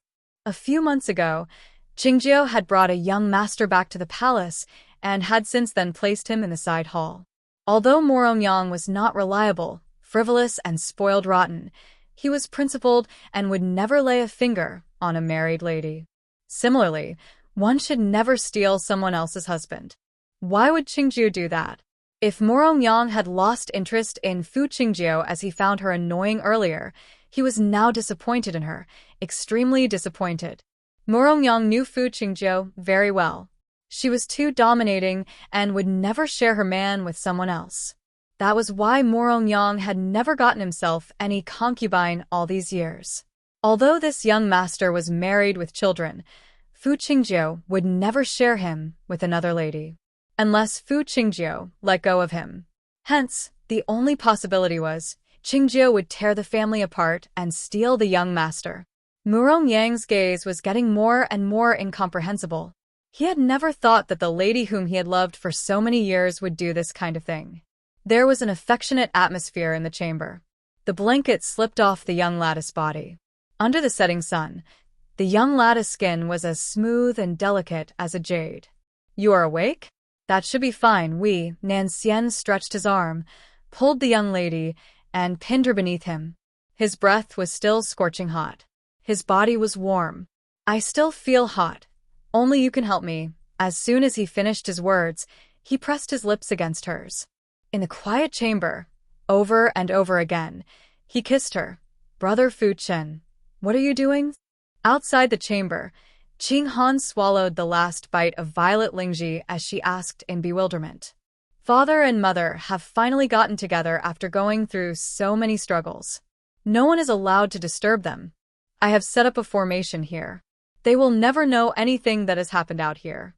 A few months ago, Qingjio had brought a young master back to the palace and had since then placed him in the side hall. Although Morong was not reliable, frivolous, and spoiled rotten, he was principled and would never lay a finger on a married lady. Similarly, one should never steal someone else's husband. Why would Qingjio do that? If Morong had lost interest in Fu Qingjio as he found her annoying earlier, he was now disappointed in her, extremely disappointed. Morong knew Fu Qingjio very well. She was too dominating and would never share her man with someone else. That was why Morong had never gotten himself any concubine all these years. Although this young master was married with children, Fu Qingjio would never share him with another lady. Unless Fu Qingjio let go of him. Hence, the only possibility was Qingjio would tear the family apart and steal the young master. Morong's gaze was getting more and more incomprehensible. He had never thought that the lady whom he had loved for so many years would do this kind of thing. There was an affectionate atmosphere in the chamber. The blanket slipped off the young lad's body. Under the setting sun, the young lad's skin was as smooth and delicate as a jade. "You are awake? That should be fine." Nansien stretched his arm, pulled the young lady, and pinned her beneath him. His breath was still scorching hot. His body was warm. "I still feel hot. Only you can help me." As soon as he finished his words, he pressed his lips against hers. In the quiet chamber, over and over again, he kissed her. "Brother Fu Chen, What are you doing? Outside the chamber, Qing Han swallowed the last bite of Violet Lingji as she asked in bewilderment. Father and mother have finally gotten together after going through so many struggles. No one is allowed to disturb them. I have set up a formation here. They will never know anything that has happened out here.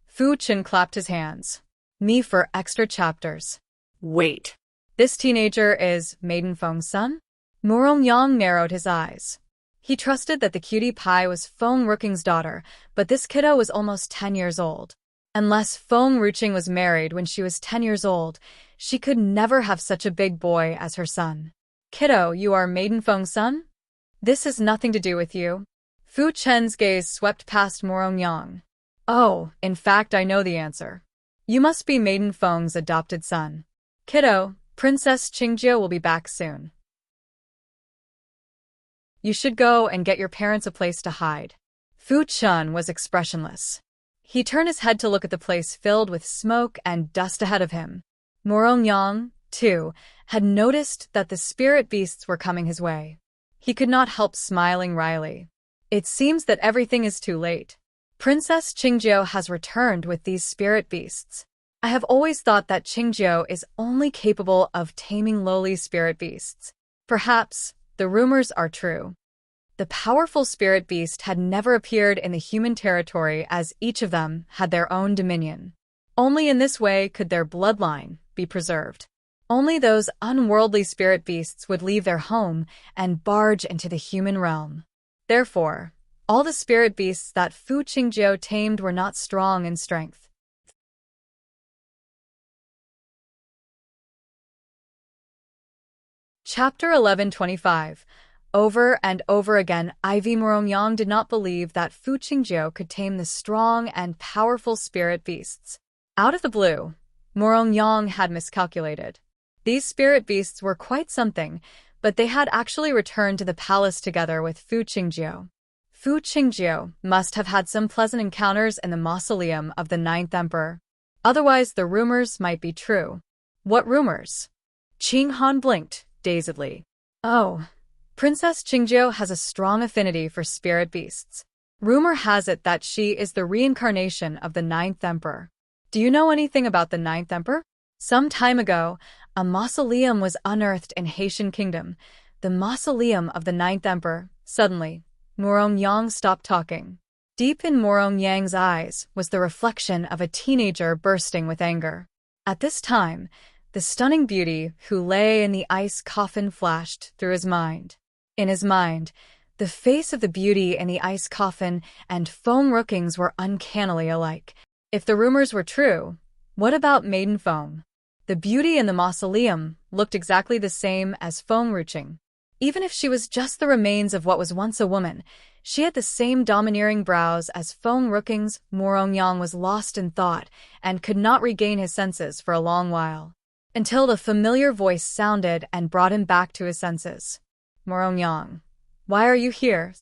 Fu Chen clapped his hands. Me for extra chapters. Wait. This teenager is Maiden Feng's son? Morongyang narrowed his eyes. He trusted that the cutie pie was Feng Ruqing's daughter, but this kiddo was almost 10 years old. Unless Feng Ruqing was married when she was 10 years old, she could never have such a big boy as her son. Kiddo, you are Maiden Feng's son? This has nothing to do with you. Fu Chen's gaze swept past Morongyang. Oh, in fact I know the answer. You must be Maiden Feng's adopted son. Kiddo, Princess Qingjie will be back soon. You should go and get your parents a place to hide. Fu Chen was expressionless. He turned his head to look at the place filled with smoke and dust ahead of him. Morongyang, too, had noticed that the spirit beasts were coming his way. He could not help smiling wryly. It seems that everything is too late. Princess Qingjie has returned with these spirit beasts. I have always thought that Qingjie is only capable of taming lowly spirit beasts. Perhaps the rumors are true. The powerful spirit beast had never appeared in the human territory as each of them had their own dominion. Only in this way could their bloodline be preserved. Only those unworldly spirit beasts would leave their home and barge into the human realm. Therefore, all the spirit beasts that Fu Qingjie tamed were not strong in strength. Chapter 1125. Over and over again, Ivy Morongyang did not believe that Fu Qingjie could tame the strong and powerful spirit beasts. Out of the blue, Morongyang had miscalculated. These spirit beasts were quite something, but they had actually returned to the palace together with Fu Qingjie. Fu Qingjie must have had some pleasant encounters in the mausoleum of the 9th Emperor. Otherwise, the rumors might be true. What rumors? Qing Han blinked, dazedly. Oh, Princess Qingjie has a strong affinity for spirit beasts. Rumor has it that she is the reincarnation of the 9th Emperor. Do you know anything about the 9th Emperor? Some time ago, a mausoleum was unearthed in Haitian Kingdom, the mausoleum of the 9th Emperor. Suddenly, Morongyang stopped talking. Deep in Morongyang's eyes was the reflection of a teenager bursting with anger. At this time, the stunning beauty who lay in the ice coffin flashed through his mind. In his mind, the face of the beauty in the ice coffin and Feng Ruqing's were uncannily alike. If the rumors were true, what about Maiden Feng? The beauty in the mausoleum looked exactly the same as Feng Ruqing. Even if she was just the remains of what was once a woman, she had the same domineering brows as Feng Ruqing's. Morongyang was lost in thought and could not regain his senses for a long while, until the familiar voice sounded and brought him back to his senses. Morongyang, why are you here?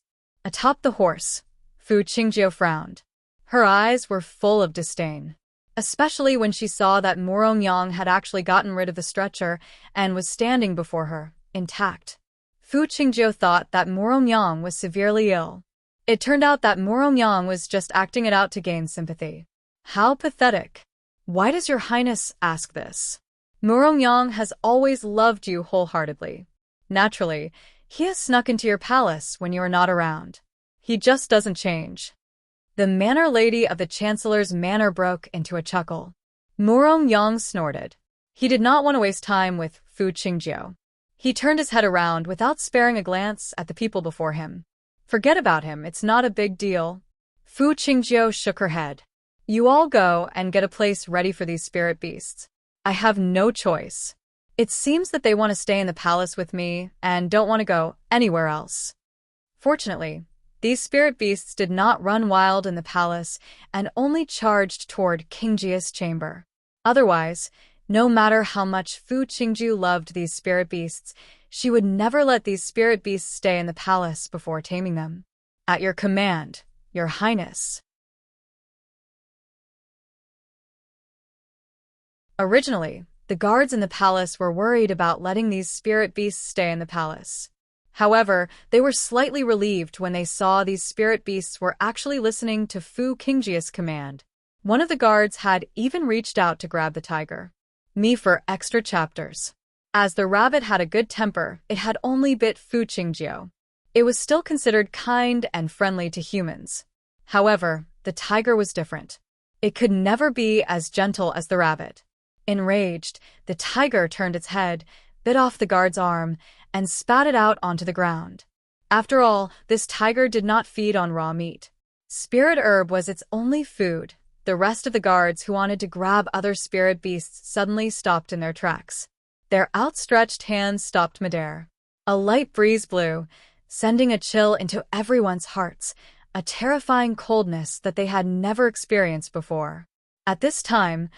Atop the horse, Fu Qingjie frowned. Her eyes were full of disdain, especially when she saw that Morongyang had actually gotten rid of the stretcher and was standing before her, intact. Fu Qingjie thought that Morongyang was severely ill. It turned out that Morongyang was just acting it out to gain sympathy. How pathetic. Why does your highness ask this? Morongyang has always loved you wholeheartedly. Naturally, he has snuck into your palace when you are not around. He just doesn't change. The manor lady of the chancellor's manor broke into a chuckle. Morongyang snorted. He did not want to waste time with Fu Qingjie. He turned his head around without sparing a glance at the people before him. Forget about him, it's not a big deal. Fu Qingjie shook her head. You all go and get a place ready for these spirit beasts. I have no choice. It seems that they want to stay in the palace with me and don't want to go anywhere else. Fortunately, these spirit beasts did not run wild in the palace and only charged toward Qingjie's chamber. Otherwise, no matter how much Fu Qingjie loved these spirit beasts, she would never let these spirit beasts stay in the palace before taming them. At your command, your highness. Originally, the guards in the palace were worried about letting these spirit beasts stay in the palace. However, they were slightly relieved when they saw these spirit beasts were actually listening to Fu Qingjia's command. One of the guards had even reached out to grab the tiger. Me for extra chapters. As the rabbit had a good temper, it had only bit Fu Qingjie. It was still considered kind and friendly to humans. However, the tiger was different. It could never be as gentle as the rabbit. Enraged, the tiger turned its head, bit off the guard's arm, and spat it out onto the ground. After all, this tiger did not feed on raw meat. Spirit herb was its only food. The rest of the guards who wanted to grab other spirit beasts suddenly stopped in their tracks. Their outstretched hands stopped midair. A light breeze blew, sending a chill into everyone's hearts, a terrifying coldness that they had never experienced before. At this time,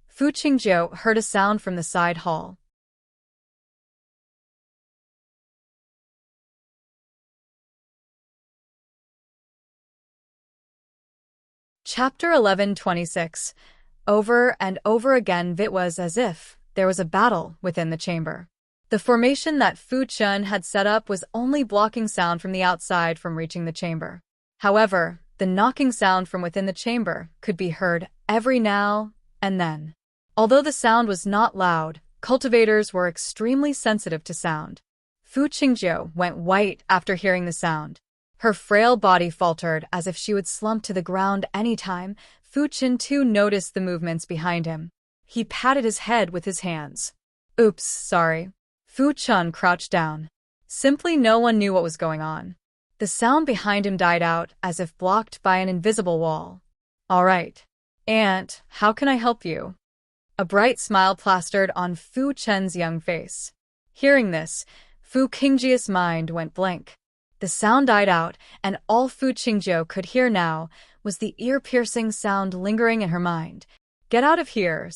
Fu Qingjie heard a sound from the side hall. Chapter 11:26. Over and over again it was as if there was a battle within the chamber. The formation that Fu Chun had set up was only blocking sound from the outside from reaching the chamber. However, the knocking sound from within the chamber could be heard every now and then. Although the sound was not loud, cultivators were extremely sensitive to sound. Fu Qingjie went white after hearing the sound. Her frail body faltered as if she would slump to the ground any time. Fu Qin too noticed the movements behind him. He patted his head with his hands. Oops, sorry. Fu Chun crouched down. Simply no one knew what was going on. The sound behind him died out as if blocked by an invisible wall. All right. Aunt, how can I help you? A bright smile plastered on Fu Chen's young face. Hearing this, Fu Qingjie's mind went blank. The sound died out, and all Fu Qingjie could hear now was the ear-piercing sound lingering in her mind. Get out of here!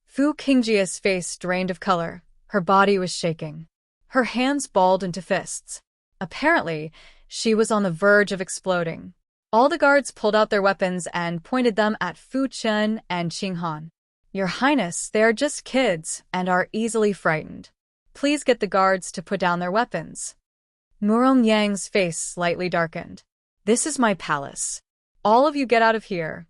Fu Qingjie's face drained of color. Her body was shaking. Her hands balled into fists. Apparently, she was on the verge of exploding. All the guards pulled out their weapons and pointed them at Fu Chen and Qinghan. Your Highness, they are just kids and are easily frightened. Please get the guards to put down their weapons. Murong Yang's face slightly darkened. This is my palace. All of you get out of here.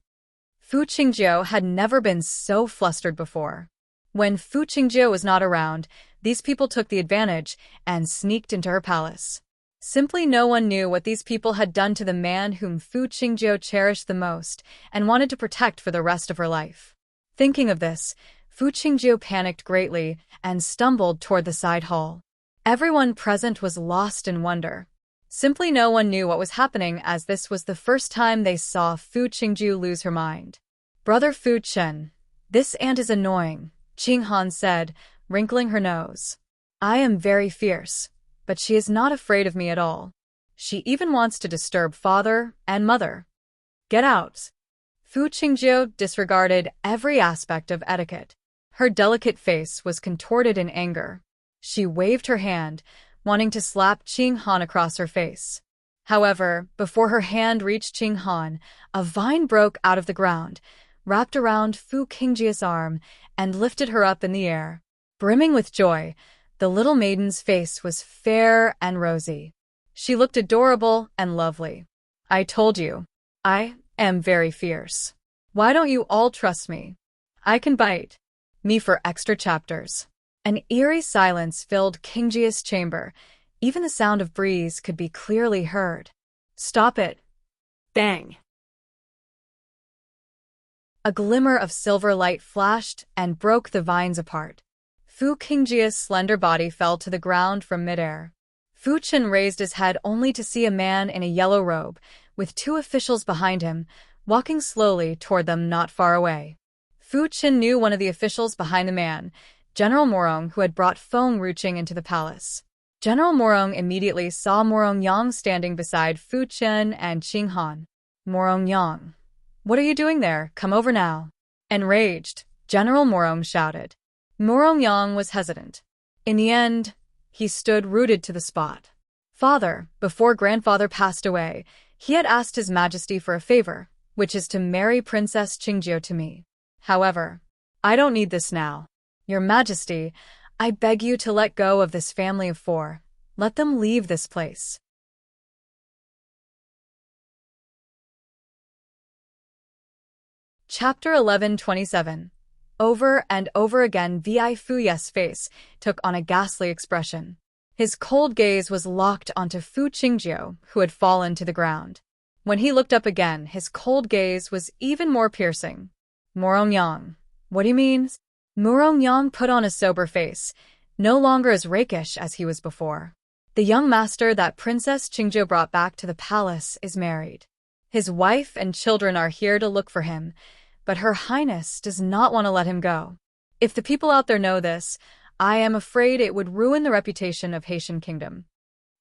Fu Qingjie had never been so flustered before. When Fu Qingjie was not around, these people took the advantage and sneaked into her palace. Simply no one knew what these people had done to the man whom Fu Qingjie cherished the most and wanted to protect for the rest of her life. Thinking of this, Fu Qingjie panicked greatly and stumbled toward the side hall. Everyone present was lost in wonder. Simply no one knew what was happening as this was the first time they saw Fu Qingjie lose her mind. Brother Fu Chen, this aunt is annoying, Qinghan said, wrinkling her nose. I am very fierce, but she is not afraid of me at all. She even wants to disturb father and mother. Get out. Fu Qingjie disregarded every aspect of etiquette. Her delicate face was contorted in anger. She waved her hand, wanting to slap Qinghan across her face. However, before her hand reached Qinghan, a vine broke out of the ground, wrapped around Fu Qingjie's arm, and lifted her up in the air. Brimming with joy, the little maiden's face was fair and rosy. She looked adorable and lovely. I told you, I am very fierce. Why don't you all trust me? I can bite. Me for extra chapters. An eerie silence filled Qingjie's chamber. Even the sound of breeze could be clearly heard. Stop it. Bang. A glimmer of silver light flashed and broke the vines apart. Fu Qingjie's slender body fell to the ground from midair. Fu Chen raised his head only to see a man in a yellow robe, with two officials behind him, walking slowly toward them not far away. Fu Chen knew one of the officials behind the man, General Morong, who had brought Feng Ruqing into the palace. General Morong immediately saw Morong Yang standing beside Fu Chen and Qinghan. Morong Yang, what are you doing there? Come over now. Enraged, General Morong shouted. Morong Yang was hesitant. In the end, he stood rooted to the spot. Father, before grandfather passed away, he had asked His Majesty for a favor, which is to marry Princess Qingjie to me. However, I don't need this now. Your Majesty, I beg you to let go of this family of four. Let them leave this place. Chapter 11:27. Over and over again Vi Fuye's face took on a ghastly expression. His cold gaze was locked onto Fu Qingjiu, who had fallen to the ground. When he looked up again, his cold gaze was even more piercing. Morongyang. What do you mean? Morongyang put on a sober face, no longer as rakish as he was before. The young master that Princess Qingjiu brought back to the palace is married. His wife and children are here to look for him, but Her Highness does not want to let him go. If the people out there know this, I am afraid it would ruin the reputation of Haitian Kingdom.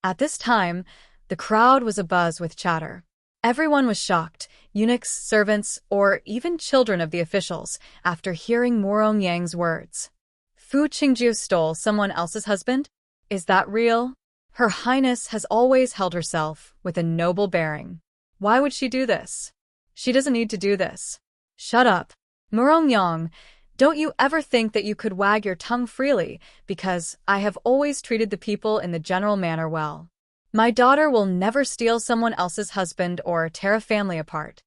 At this time, the crowd was abuzz with chatter. Everyone was shocked, eunuchs, servants, or even children of the officials, after hearing Morongyang's words. Fu Qingjiu stole someone else's husband? Is that real? Her Highness has always held herself with a noble bearing. Why would she do this? She doesn't need to do this. Shut up. Morongyang, don't you ever think that you could wag your tongue freely, because I have always treated the people in the general manner well. My daughter will never steal someone else's husband or tear a family apart.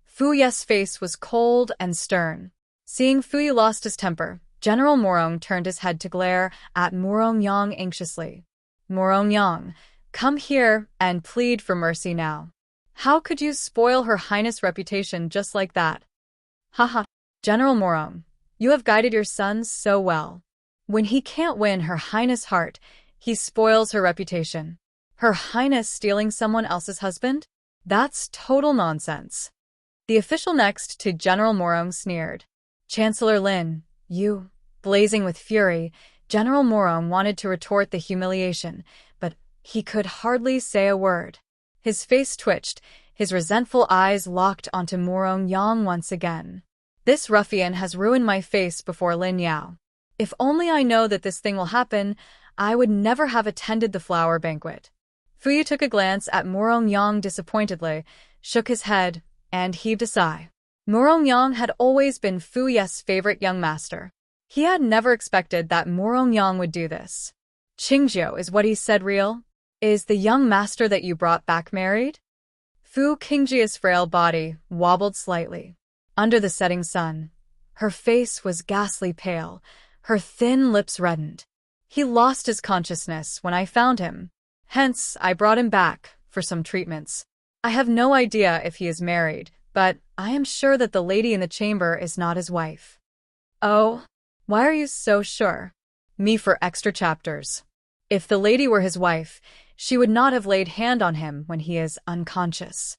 Fu Ye's face was cold and stern. Seeing Fu Ye lost his temper, General Morong turned his head to glare at Morongyang anxiously. Morongyang, come here and plead for mercy now. How could you spoil Her Highness' reputation just like that? Haha, General Morong, you have guided your son so well. When he can't win Her Highness' heart, he spoils her reputation. Her Highness stealing someone else's husband? That's total nonsense. The official next to General Morong sneered. Chancellor Lin, you. Blazing with fury, General Morong wanted to retort the humiliation, but he could hardly say a word. His face twitched, his resentful eyes locked onto Morongyang once again. This ruffian has ruined my face before Lin Yao. If only I know that this thing will happen, I would never have attended the flower banquet. Fu Ye took a glance at Morongyang disappointedly, shook his head, and heaved a sigh. Morongyang had always been Fu Ye's favorite young master. He had never expected that Morongyang would do this. Qingjiu, is what he said real? Is the young master that you brought back married? Fu Qingjiu's frail body wobbled slightly. Under the setting sun, her face was ghastly pale, her thin lips reddened. He lost his consciousness when I found him. Hence, I brought him back for some treatments. I have no idea if he is married, but I am sure that the lady in the chamber is not his wife. Oh, why are you so sure? Me for extra chapters. If the lady were his wife, she would not have laid hand on him when he is unconscious.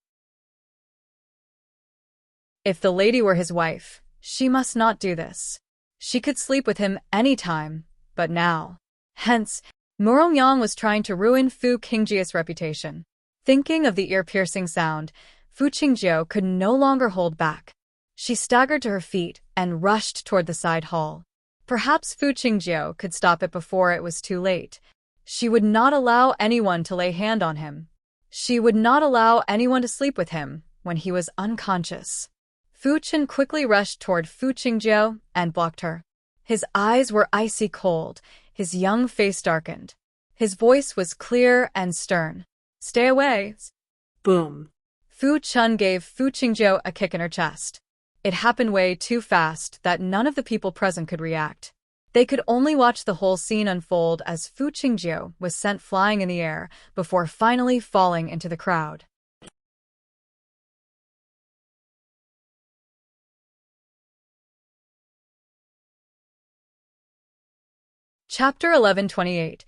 If the lady were his wife, she must not do this. She could sleep with him any time, but now. Hence, Morongyang was trying to ruin Fu Qingjiu's reputation. Thinking of the ear-piercing sound, Fu Qingjiu could no longer hold back. She staggered to her feet and rushed toward the side hall. Perhaps Fu Qingjiu could stop it before it was too late. She would not allow anyone to lay hand on him. She would not allow anyone to sleep with him when he was unconscious. Fu Qin quickly rushed toward Fu Qingjiu and blocked her. His eyes were icy cold, his young face darkened. His voice was clear and stern. Stay away. Boom. Fu Chun gave Fu Qingjiu a kick in her chest. It happened way too fast that none of the people present could react. They could only watch the whole scene unfold as Fu Qingjiu was sent flying in the air before finally falling into the crowd. Chapter 11:28.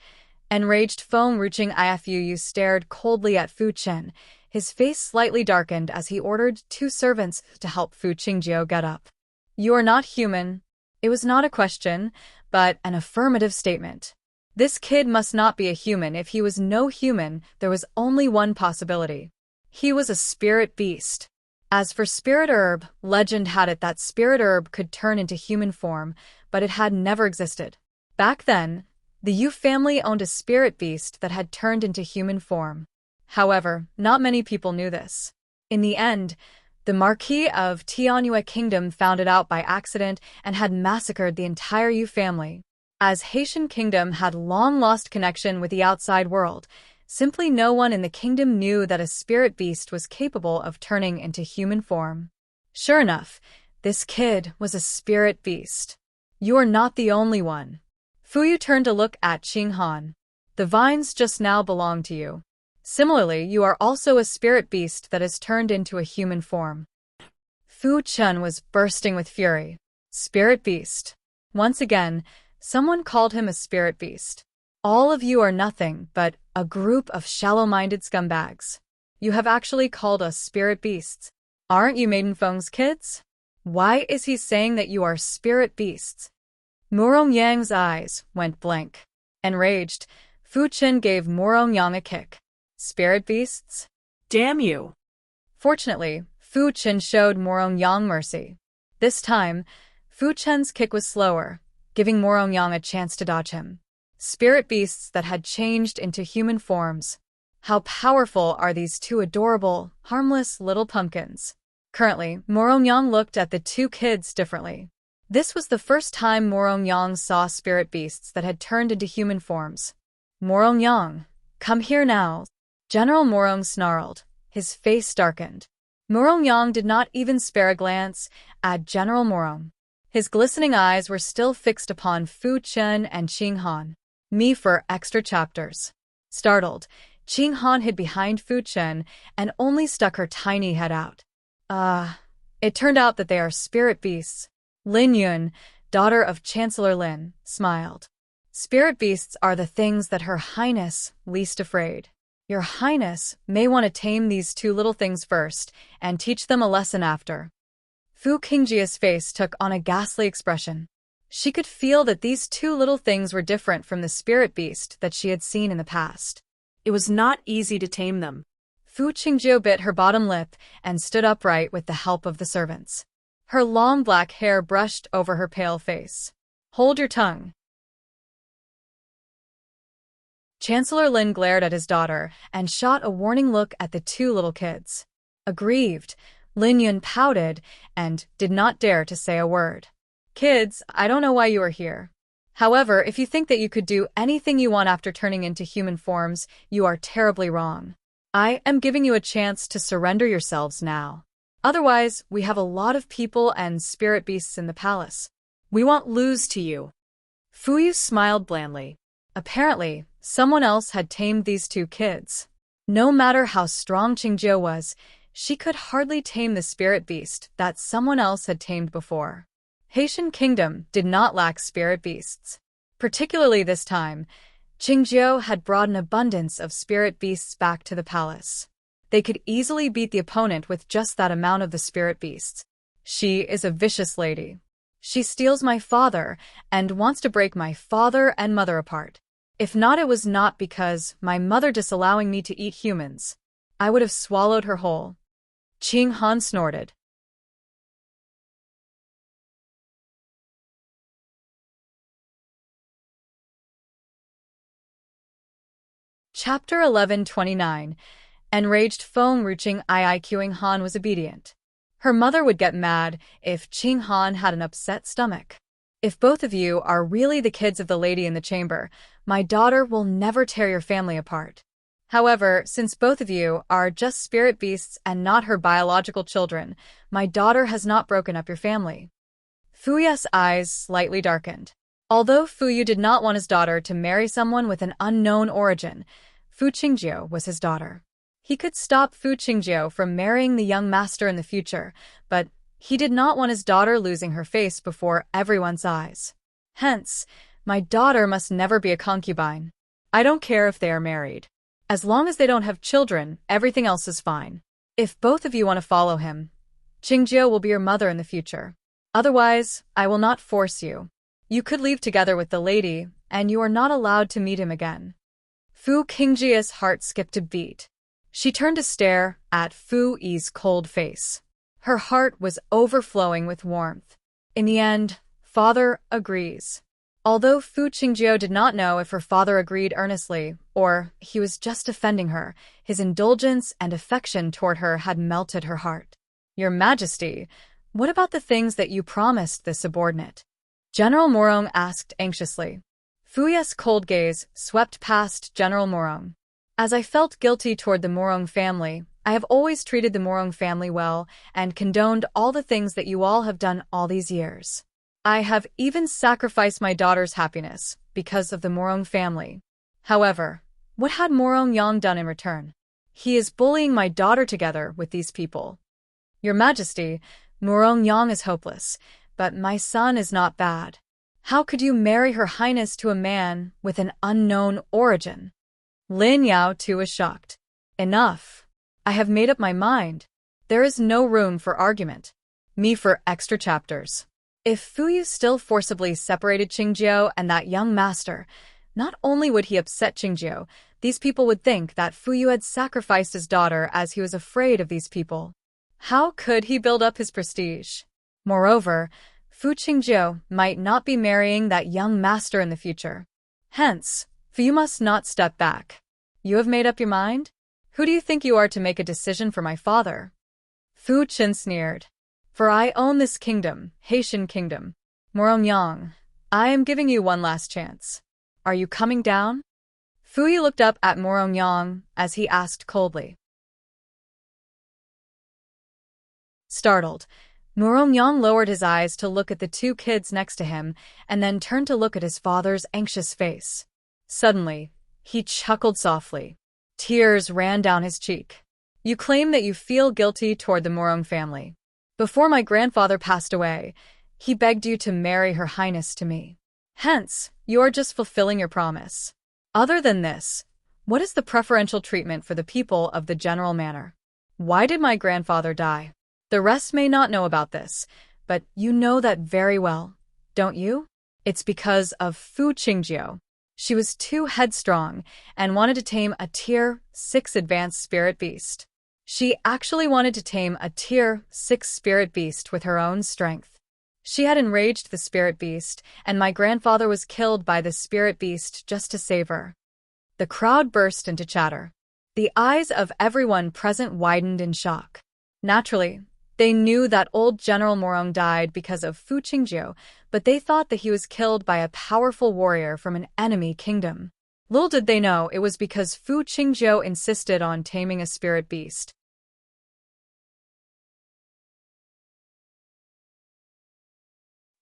Enraged foam-reaching Ifu stared coldly at Fu Chen, his face slightly darkened as he ordered two servants to help Fu Qingjiu get up. You are not human. It was not a question, but an affirmative statement. This kid must not be a human. If he was no human, there was only one possibility. He was a spirit beast. As for spirit herb, legend had it that spirit herb could turn into human form, but it had never existed. Back then, the Yu family owned a spirit beast that had turned into human form. However, not many people knew this. In the end, the Marquis of Tianyue Kingdom found it out by accident and had massacred the entire Yu family. As Haitian kingdom had long lost connection with the outside world, simply no one in the kingdom knew that a spirit beast was capable of turning into human form. Sure enough, this kid was a spirit beast. You're not the only one. Fuyu turned to look at Qinghan. The vines just now belong to you. Similarly, you are also a spirit beast that has turned into a human form. Fu Chun was bursting with fury. Spirit beast. Once again, someone called him a spirit beast. All of you are nothing but a group of shallow-minded scumbags. You have actually called us spirit beasts. Aren't you Maiden Feng's kids? Why is he saying that you are spirit beasts? Murong Yang's eyes went blank. Enraged, Fu Qin gave Murong Yang a kick. Spirit beasts? Damn you! Fortunately, Fu Qin showed Murong Yang mercy. This time, Fu Chen's kick was slower, giving Murong Yang a chance to dodge him. Spirit beasts that had changed into human forms. How powerful are these two adorable, harmless little pumpkins? Currently, Murong Yang looked at the two kids differently. This was the first time Murong Yang saw spirit beasts that had turned into human forms. Murong Yang, come here now. General Murong snarled. His face darkened. Murong Yang did not even spare a glance at General Murong. His glistening eyes were still fixed upon Fu Chen and Qinghan. Me for extra chapters. Startled, Qinghan hid behind Fu Chen and only stuck her tiny head out. It turned out that they are spirit beasts. Lin Yun, daughter of Chancellor Lin, smiled. Spirit beasts are the things that Her Highness least afraid. Your Highness may want to tame these two little things first and teach them a lesson after. Fu Qingjia's face took on a ghastly expression. She could feel that these two little things were different from the spirit beast that she had seen in the past. It was not easy to tame them. Fu Qingjiu bit her bottom lip and stood upright with the help of the servants. Her long black hair brushed over her pale face. Hold your tongue. Chancellor Lin glared at his daughter and shot a warning look at the two little kids. Aggrieved, Lin Yun pouted and did not dare to say a word. Kids, I don't know why you are here. However, if you think that you could do anything you want after turning into human forms, you are terribly wrong. I am giving you a chance to surrender yourselves now. Otherwise, we have a lot of people and spirit beasts in the palace. We won't lose to you. Fuyu smiled blandly. Apparently, someone else had tamed these two kids. No matter how strong Qingjiu was, she could hardly tame the spirit beast that someone else had tamed before. Haitian kingdom did not lack spirit beasts. Particularly this time, Qingjiu had brought an abundance of spirit beasts back to the palace. They could easily beat the opponent with just that amount of the spirit beasts. She is a vicious lady. She steals my father and wants to break my father and mother apart. If not, it was not because my mother disallowing me to eat humans. I would have swallowed her whole. Qinghan snorted. Chapter 1129. Enraged Feng Ruching Quing Han was obedient. Her mother would get mad if Qinghan had an upset stomach. If both of you are really the kids of the lady in the chamber, my daughter will never tear your family apart. However, since both of you are just spirit beasts and not her biological children, my daughter has not broken up your family. Fuyu's eyes slightly darkened. Although Fuyu did not want his daughter to marry someone with an unknown origin, Fu Qingjiu was his daughter. He could stop Fu Qingjiu from marrying the young master in the future, but he did not want his daughter losing her face before everyone's eyes. Hence, my daughter must never be a concubine. I don't care if they are married. As long as they don't have children, everything else is fine. If both of you want to follow him, Qingjiu will be your mother in the future. Otherwise, I will not force you. You could leave together with the lady, and you are not allowed to meet him again. Fu Qingjia's heart skipped a beat. She turned to stare at Fu Yi's cold face. Her heart was overflowing with warmth. In the end, father agrees. Although Fu Qingjiu did not know if her father agreed earnestly, or he was just offending her, his indulgence and affection toward her had melted her heart. Your Majesty, what about the things that you promised the subordinate? General Morong asked anxiously. Fuya's cold gaze swept past General Morong. As I felt guilty toward the Morong family, I have always treated the Morong family well and condoned all the things that you all have done all these years. I have even sacrificed my daughter's happiness because of the Morong family. However, what had Morong Yang done in return? He is bullying my daughter together with these people. Your Majesty, Morong Yang is hopeless, but my son is not bad. How could you marry Her Highness to a man with an unknown origin? Lin Yao too was shocked. Enough. I have made up my mind. There is no room for argument. Me for extra chapters. If Fuyu still forcibly separated Qingjiu and that young master, not only would he upset Qingjiu, these people would think that Fuyu had sacrificed his daughter as he was afraid of these people. How could he build up his prestige? Moreover, Fu Qingjiu might not be marrying that young master in the future. Hence, Fuyu must not step back. You have made up your mind? Who do you think you are to make a decision for my father? Fu Qin sneered. For I own this kingdom, Haitian kingdom. Morong Yang, I am giving you one last chance. Are you coming down? Fuyu looked up at Morong Yang as he asked coldly. Startled, Morong Yang lowered his eyes to look at the two kids next to him and then turned to look at his father's anxious face. Suddenly, he chuckled softly. Tears ran down his cheek. You claim that you feel guilty toward the Morong family. Before my grandfather passed away, he begged you to marry Her Highness to me. Hence, you are just fulfilling your promise. Other than this, what is the preferential treatment for the people of the general manor? Why did my grandfather die? The rest may not know about this, but you know that very well, don't you? It's because of Fu Qingjiu. She was too headstrong and wanted to tame a Tier 6 advanced spirit beast. She actually wanted to tame a Tier 6 spirit beast with her own strength. She had enraged the spirit beast, and my grandfather was killed by the spirit beast just to save her. The crowd burst into chatter. The eyes of everyone present widened in shock. Naturally, they knew that old General Morong died because of Fu Qingjiu, but they thought that he was killed by a powerful warrior from an enemy kingdom. Little did they know it was because Fu Qingjiu insisted on taming a spirit beast.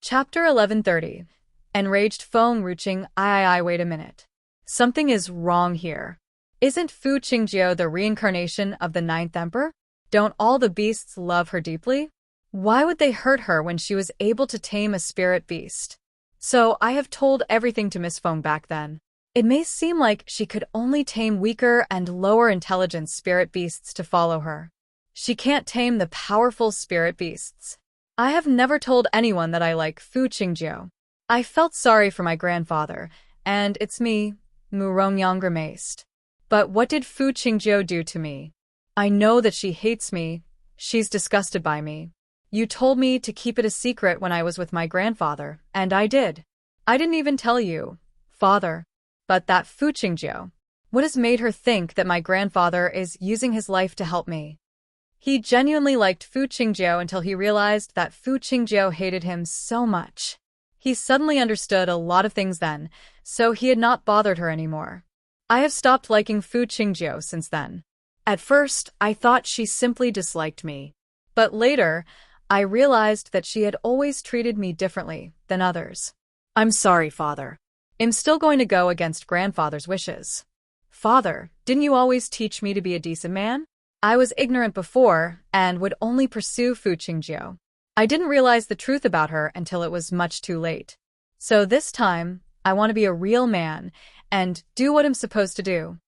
Chapter 1130. Enraged Feng Ruqing. Wait a minute. Something is wrong here. Isn't Fu Qingjiu the reincarnation of the 9th Emperor? Don't all the beasts love her deeply? Why would they hurt her when she was able to tame a spirit beast? So I have told everything to Miss Feng back then. It may seem like she could only tame weaker and lower intelligence spirit beasts to follow her. She can't tame the powerful spirit beasts. I have never told anyone that I like Fu Qingjiu. I felt sorry for my grandfather, and it's me, Morong Yang grimaced. But what did Fu Qingjiu do to me? I know that she hates me. She's disgusted by me. You told me to keep it a secret when I was with my grandfather, and I did. I didn't even tell you, father. But that Fu Qingjiu, what has made her think that my grandfather is using his life to help me? He genuinely liked Fu Qingjiu until he realized that Fu Qingjiu hated him so much. He suddenly understood a lot of things then, so he had not bothered her anymore. I have stopped liking Fu Qingjiu since then. At first, I thought she simply disliked me. But later, I realized that she had always treated me differently than others. I'm sorry, father. I'm still going to go against grandfather's wishes. Father, didn't you always teach me to be a decent man? I was ignorant before and would only pursue Fu Qingjiu. I didn't realize the truth about her until it was much too late. So this time, I want to be a real man and do what I'm supposed to do.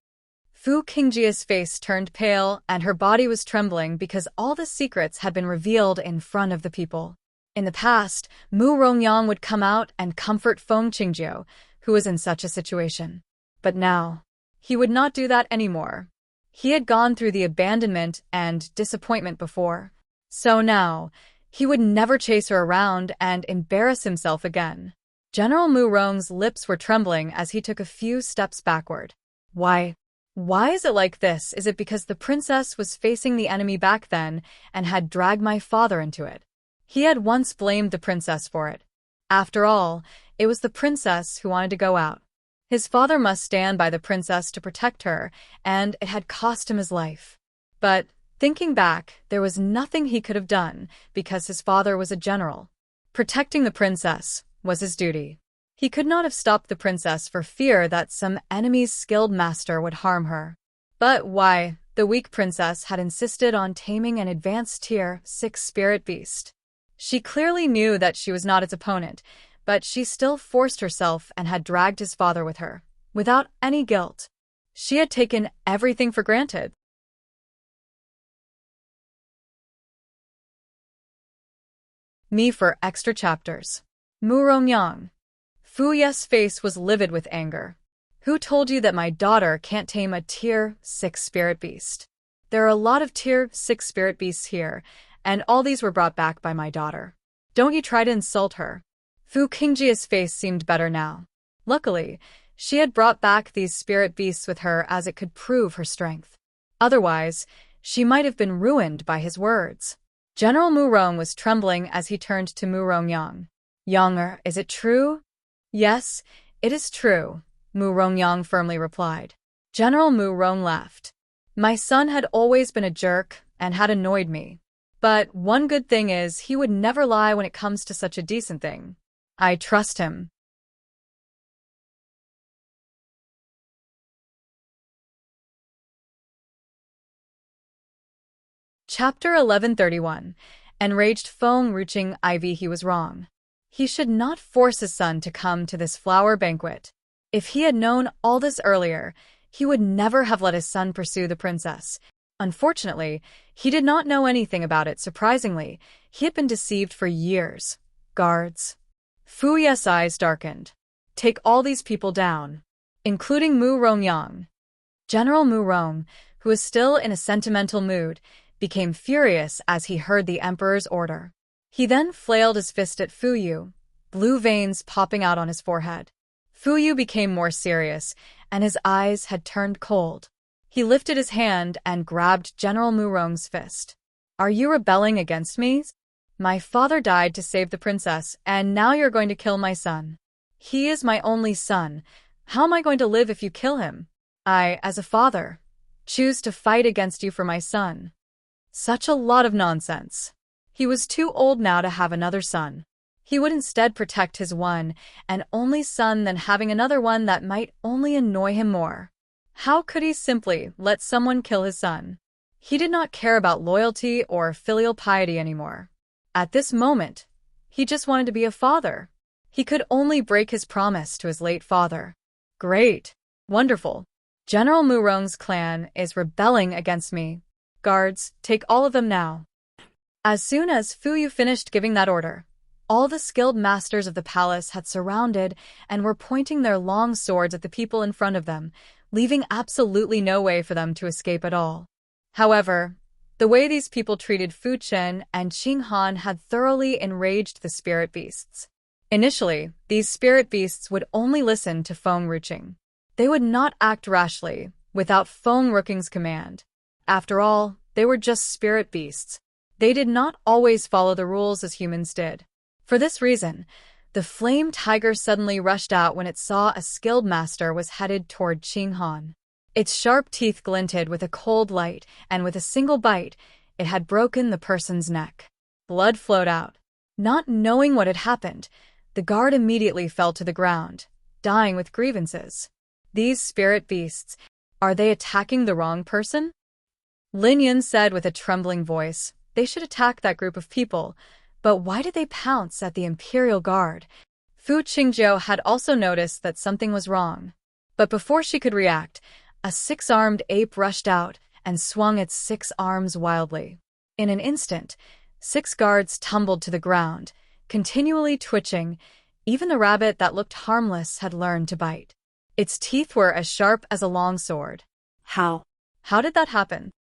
Fu Qingjiu's face turned pale and her body was trembling because all the secrets had been revealed in front of the people. In the past, Morong Yang would come out and comfort Feng Qingjiu, who was in such a situation. But now, he would not do that anymore. He had gone through the abandonment and disappointment before. So now, he would never chase her around and embarrass himself again. General Morong's lips were trembling as he took a few steps backward. Why is it like this? Is it because the princess was facing the enemy back then and had dragged my father into it? He had once blamed the princess for it. After all, it was the princess who wanted to go out. His father must stand by the princess to protect her, and it had cost him his life. But, thinking back, there was nothing he could have done because his father was a general. Protecting the princess was his duty. He could not have stopped the princess for fear that some enemy's skilled master would harm her. But why? The weak princess had insisted on taming an advanced tier 6 spirit beast. She clearly knew that she was not its opponent, but she still forced herself and had dragged his father with her, without any guilt. She had taken everything for granted. Me for extra chapters. Murongyang. Fu Ye's face was livid with anger. Who told you that my daughter can't tame a tier 6 spirit beast? There are a lot of tier 6 spirit beasts here, and all these were brought back by my daughter. Don't you try to insult her. Fu Qingjia's face seemed better now. Luckily, she had brought back these spirit beasts with her as it could prove her strength. Otherwise, she might have been ruined by his words. General Murong was trembling as he turned to Murongyang. Younger, is it true? Yes, it is true, Murongyang firmly replied. General Murong laughed. My son had always been a jerk and had annoyed me. But one good thing is he would never lie when it comes to such a decent thing. I trust him. Chapter 1131. Enraged Feng Ruching Ivy. He was wrong. He should not force his son to come to this flower banquet. If he had known all this earlier, he would never have let his son pursue the princess. Unfortunately, he did not know anything about it. Surprisingly, he had been deceived for years. Guards. Fu Ye's eyes darkened. Take all these people down, including Murongyang. General Murong, who was still in a sentimental mood, became furious as he heard the emperor's order. He then flailed his fist at Fu Yu, blue veins popping out on his forehead. Fu Yu became more serious, and his eyes had turned cold. He lifted his hand and grabbed General Murong's fist. Are you rebelling against me? My father died to save the princess, and now you're going to kill my son. He is my only son. How am I going to live if you kill him? I, as a father, choose to fight against you for my son. Such a lot of nonsense. He was too old now to have another son. He would instead protect his one and only son than having another one that might only annoy him more. How could he simply let someone kill his son? He did not care about loyalty or filial piety anymore. At this moment, he just wanted to be a father. He could only break his promise to his late father. Great. Wonderful. General Murong's clan is rebelling against me. Guards, take all of them now. As soon as Fu Yu finished giving that order, all the skilled masters of the palace had surrounded and were pointing their long swords at the people in front of them, leaving absolutely no way for them to escape at all. However, the way these people treated Fu Chen and Qing Han had thoroughly enraged the spirit beasts. Initially, these spirit beasts would only listen to Feng Ruching. They would not act rashly, without Feng Ruching's command. After all, they were just spirit beasts. They did not always follow the rules as humans did. For this reason, the flame tiger suddenly rushed out when it saw a skilled master was headed toward Qing Han. Its sharp teeth glinted with a cold light, and with a single bite, it had broken the person's neck. Blood flowed out. Not knowing what had happened, the guard immediately fell to the ground, dying with grievances. These spirit beasts, are they attacking the wrong person? Lin Yun said with a trembling voice, they should attack that group of people, but why did they pounce at the Imperial Guard? Fu Qingjiu had also noticed that something was wrong. But before she could react, a 6-armed ape rushed out and swung its 6 arms wildly. In an instant, 6 guards tumbled to the ground, continually twitching. Even the rabbit that looked harmless had learned to bite. Its teeth were as sharp as a long sword. How did that happen?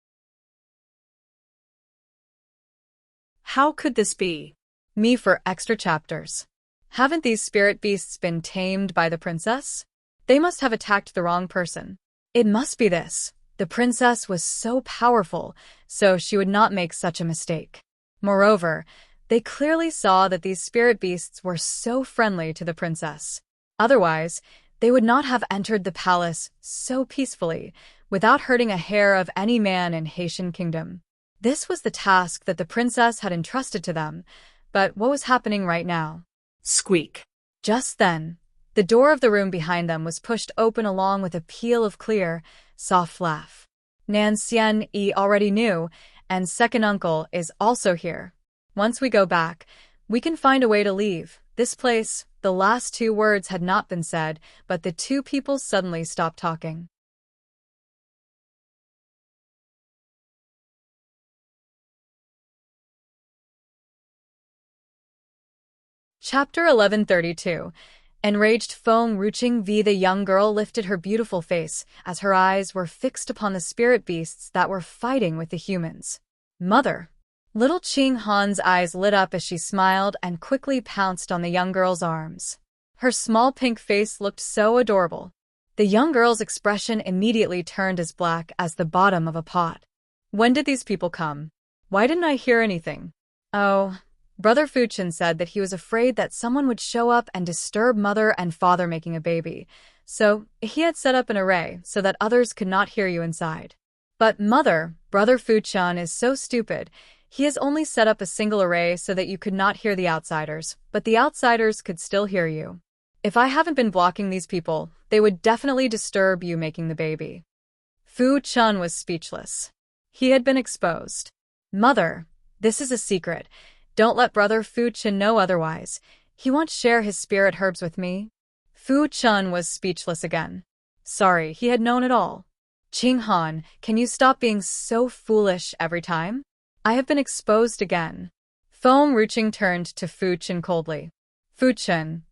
How could this be? Me for extra chapters. Haven't these spirit beasts been tamed by the princess? They must have attacked the wrong person. It must be this. The princess was so powerful, so she would not make such a mistake. Moreover, They clearly saw that these spirit beasts were so friendly to the princess. Otherwise, they would not have entered the palace so peacefully, without hurting a hair of any man in Haitian kingdom. This was the task that the princess had entrusted to them, but what was happening right now? Squeak. Just then, the door of the room behind them was pushed open along with a peal of clear, soft laugh. Nansien already knew, and second uncle is also here. Once we go back, we can find a way to leave this place. The last two words had not been said, but the two people suddenly stopped talking. Chapter 1132. Enraged Feng Ruching v. The young girl lifted her beautiful face as her eyes were fixed upon the spirit beasts that were fighting with the humans. Mother! Little Qing Han's eyes lit up as she smiled and quickly pounced on the young girl's arms. Her small pink face looked so adorable. The young girl's expression immediately turned as black as the bottom of a pot. When did these people come? Why didn't I hear anything? Oh, Brother Fuchen said that he was afraid that someone would show up and disturb mother and father making a baby, so he had set up an array so that others could not hear you inside. But mother, Brother Fuchen is so stupid. He has only set up a single array so that you could not hear the outsiders, but the outsiders could still hear you. If I haven't been blocking these people, they would definitely disturb you making the baby. Fu Chun was speechless. He had been exposed. Mother, this is a secret. Don't let Brother Fu Chun know otherwise. He won't share his spirit herbs with me. Fu Chun was speechless again. Sorry, he had known it all. Qing Han, can you stop being so foolish every time? I have been exposed again. Feng Ruching turned to Fu Chun coldly. Fu Chun.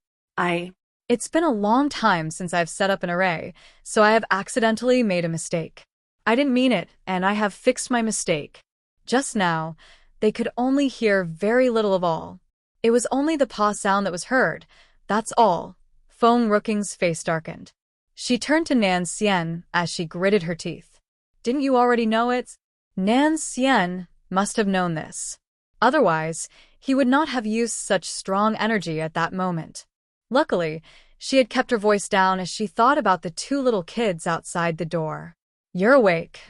It's been a long time since I've set up an array, so I have accidentally made a mistake. I didn't mean it, and I have fixed my mistake. Just now, they could only hear very little of all. It was only the paw sound that was heard. That's all. Feng Ruching's face darkened. She turned to Nan Xian as she gritted her teeth. Didn't you already know it? Nan Xian must have known this. Otherwise, he would not have used such strong energy at that moment. Luckily, she had kept her voice down as she thought about the two little kids outside the door. You're awake.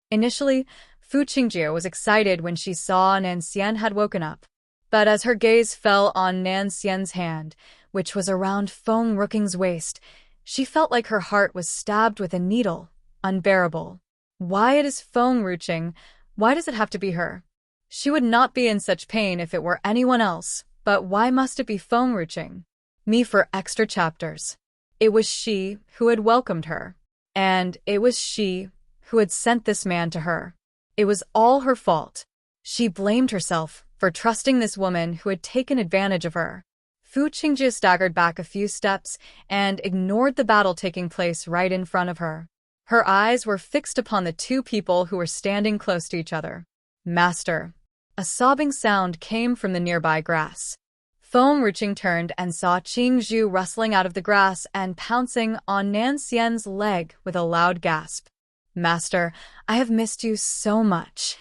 Initially, Fu Qingjiu was excited when she saw Nan Xian had woken up. But as her gaze fell on Nan Xian's hand, which was around Feng Ruching's waist, she felt like her heart was stabbed with a needle. Unbearable. Why it is Feng Ruching? Why does it have to be her? She would not be in such pain if it were anyone else, but why must it be Feng Ruching? Me for extra chapters. It was she who had welcomed her. And it was she who had sent this man to her. It was all her fault. She blamed herself for trusting this woman who had taken advantage of her. Fu Qingji staggered back a few steps and ignored the battle taking place right in front of her. Her eyes were fixed upon the two people who were standing close to each other. Master. A sobbing sound came from the nearby grass. Feng Ruching turned and saw Qing Zhu rustling out of the grass and pouncing on Nan Xian's leg with a loud gasp. Master, I have missed you so much.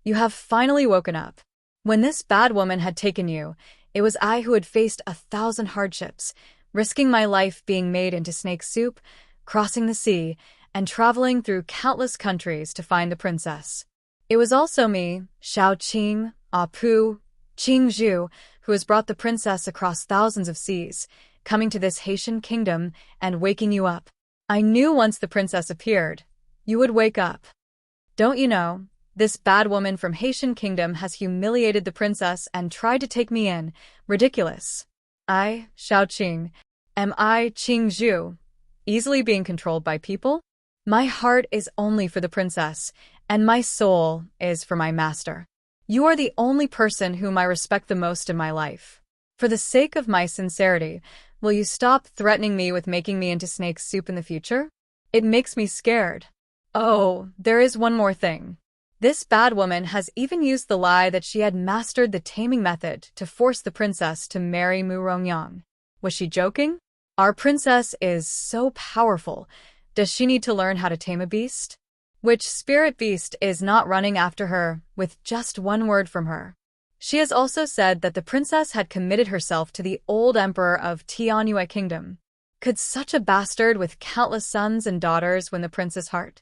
You have finally woken up. When this bad woman had taken you, it was I who had faced 1,000 hardships, risking my life being made into snake soup, crossing the sea, and traveling through countless countries to find the princess. It was also me, Xiao Qing, Apu, Qing Zhu, who has brought the princess across thousands of seas, coming to this Haitian kingdom and waking you up. I knew once the princess appeared, you would wake up. Don't you know, this bad woman from Haitian kingdom has humiliated the princess and tried to take me in. Ridiculous. I, Xiao Qing, am I Qing Zhu, easily being controlled by people? My heart is only for the princess, and my soul is for my master. You are the only person whom I respect the most in my life. For the sake of my sincerity, will you stop threatening me with making me into snake soup in the future? It makes me scared. Oh, there is one more thing. This bad woman has even used the lie that she had mastered the taming method to force the princess to marry Mu Rongyang. Was she joking? Our princess is so powerful. Does she need to learn how to tame a beast? Which spirit beast is not running after her with just one word from her? She has also said that the princess had committed herself to the old emperor of Tianyu Kingdom. Could such a bastard with countless sons and daughters win the prince's heart?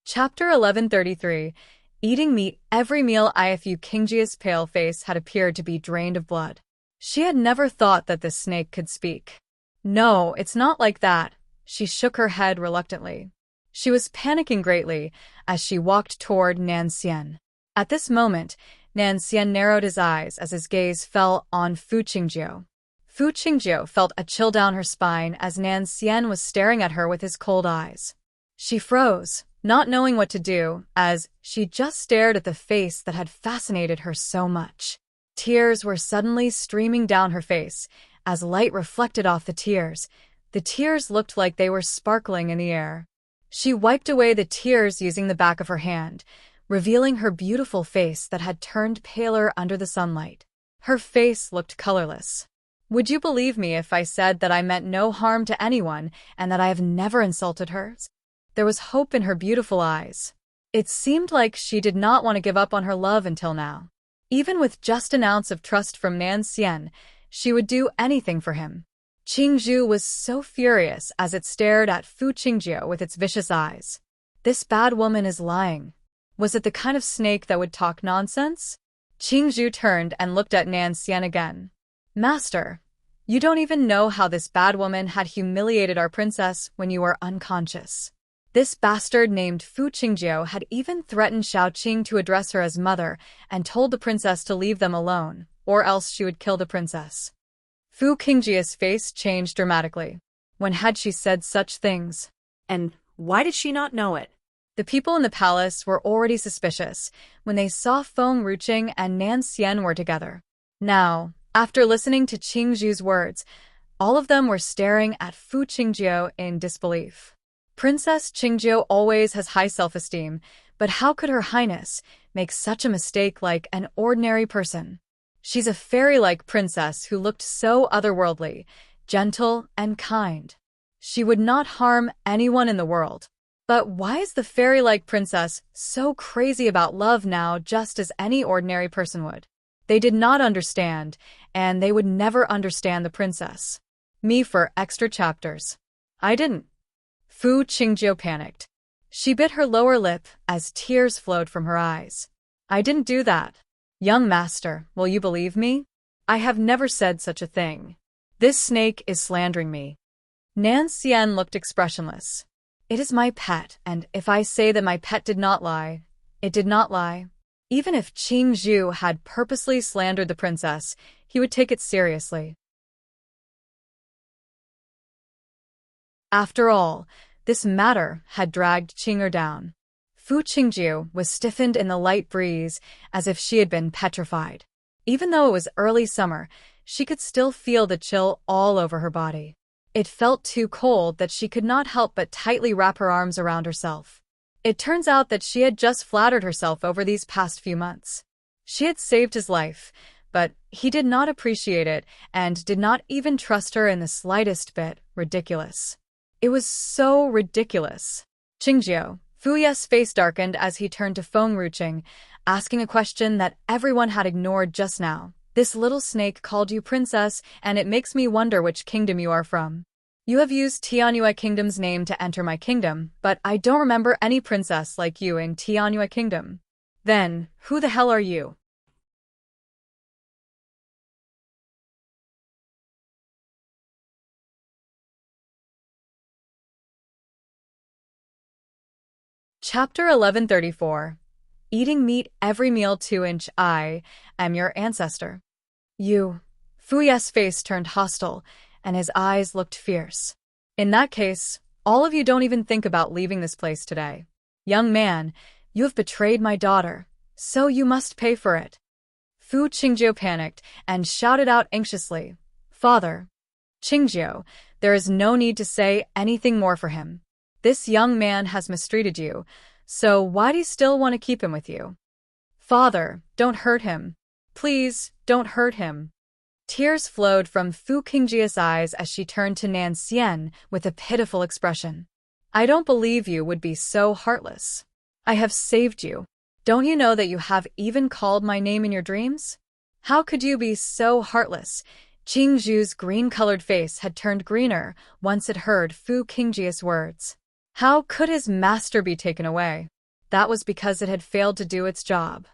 Chapter 1133. Eating meat every meal. Ifu Kingjia's pale face had appeared to be drained of blood. She had never thought that this snake could speak. No, it's not like that. She shook her head reluctantly. She was panicking greatly as she walked toward Nanxian. At this moment, Nanxian narrowed his eyes as his gaze fell on Fu Qingjiu. Fu Qingjiu felt a chill down her spine as Nanxian was staring at her with his cold eyes. She froze, not knowing what to do, as she just stared at the face that had fascinated her so much. Tears were suddenly streaming down her face. As light reflected off the tears looked like they were sparkling in the air. She wiped away the tears using the back of her hand, revealing her beautiful face that had turned paler under the sunlight. Her face looked colorless. Would you believe me if I said that I meant no harm to anyone and that I have never insulted her? There was hope in her beautiful eyes. It seemed like she did not want to give up on her love until now. Even with just an ounce of trust from Nanxian, she would do anything for him. Qingzhu was so furious as it stared at Fu Qingjiu with its vicious eyes. This bad woman is lying. Was it the kind of snake that would talk nonsense? Qingzhu turned and looked at Nanxian again. Master, you don't even know how this bad woman had humiliated our princess when you were unconscious. This bastard named Fu Qingjiu had even threatened Xiaoqing to address her as mother and told the princess to leave them alone, or else she would kill the princess. Fu Qingjia's face changed dramatically. When had she said such things? And why did she not know it? The people in the palace were already suspicious when they saw Feng Ruqing and Nanxian were together. Now, after listening to Qingzhu's words, all of them were staring at Fu Qingjiu in disbelief. Princess Qingjiu always has high self-esteem, but how could Her Highness make such a mistake like an ordinary person? She's a fairy-like princess who looked so otherworldly, gentle, and kind. She would not harm anyone in the world. But why is the fairy-like princess so crazy about love now, just as any ordinary person would? They did not understand, and they would never understand the princess. Me for extra chapters. I didn't. Fu Qingjiu panicked. She bit her lower lip as tears flowed from her eyes. I didn't do that. Young master, will you believe me? I have never said such a thing. This snake is slandering me. Nanxian looked expressionless. It is my pet, and if I say that my pet did not lie, it did not lie. Even if Qingzhu had purposely slandered the princess, he would take it seriously. After all, this matter had dragged Qinger down. Fu Qingjiu was stiffened in the light breeze as if she had been petrified. Even though it was early summer, she could still feel the chill all over her body. It felt too cold that she could not help but tightly wrap her arms around herself. It turns out that she had just flattered herself over these past few months. She had saved his life, but he did not appreciate it and did not even trust her in the slightest bit. Ridiculous. It was so ridiculous. Qingjiu, Fuya's face darkened as he turned to Feng Ruqing, asking a question that everyone had ignored just now. This little snake called you princess, and it makes me wonder which kingdom you are from. You have used Tianyu Kingdom's name to enter my kingdom, but I don't remember any princess like you in Tianyu Kingdom. Then, who the hell are you? Chapter 1134. Eating meat every meal 2-inch. I am your ancestor. You. Fuya's face turned hostile, and his eyes looked fierce. In that case, all of you don't even think about leaving this place today. Young man, you have betrayed my daughter, so you must pay for it. Fu Qingjiu panicked and shouted out anxiously, Father. Qingjiu, there is no need to say anything more for him. This young man has mistreated you, so why do you still want to keep him with you? Father, don't hurt him. Please, don't hurt him. Tears flowed from Fu Qingjia's eyes as she turned to Nan Xian with a pitiful expression. I don't believe you would be so heartless. I have saved you. Don't you know that you have even called my name in your dreams? How could you be so heartless? Qingju's green-colored face had turned greener once it heard Fu Qingjia's words. How could his master be taken away? That was because it had failed to do its job.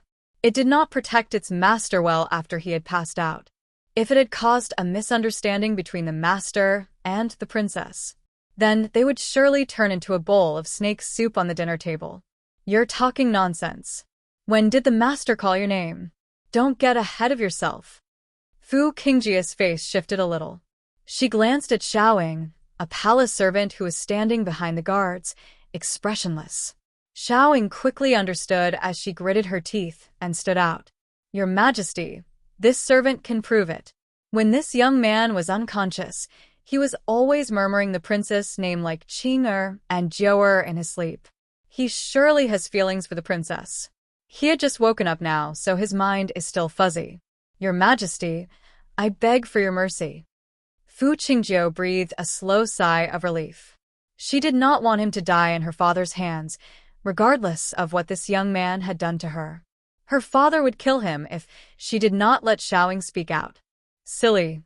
It did not protect its master well after he had passed out. If it had caused a misunderstanding between the master and the princess, then they would surely turn into a bowl of snake soup on the dinner table. You're talking nonsense. When did the master call your name? Don't get ahead of yourself. Fu Qingjia's face shifted a little. She glanced at Xiaoying, a palace servant who was standing behind the guards, expressionless. Xiaoying quickly understood as she gritted her teeth and stood out. Your Majesty, this servant can prove it. When this young man was unconscious, he was always murmuring the princess' name like Qing'er and Jiu'er in his sleep. He surely has feelings for the princess. He had just woken up now, so his mind is still fuzzy. Your Majesty, I beg for your mercy. Fu Qingjiu breathed a slow sigh of relief. She did not want him to die in her father's hands, regardless of what this young man had done to her. Her father would kill him if she did not let Xiaoying speak out. Silly.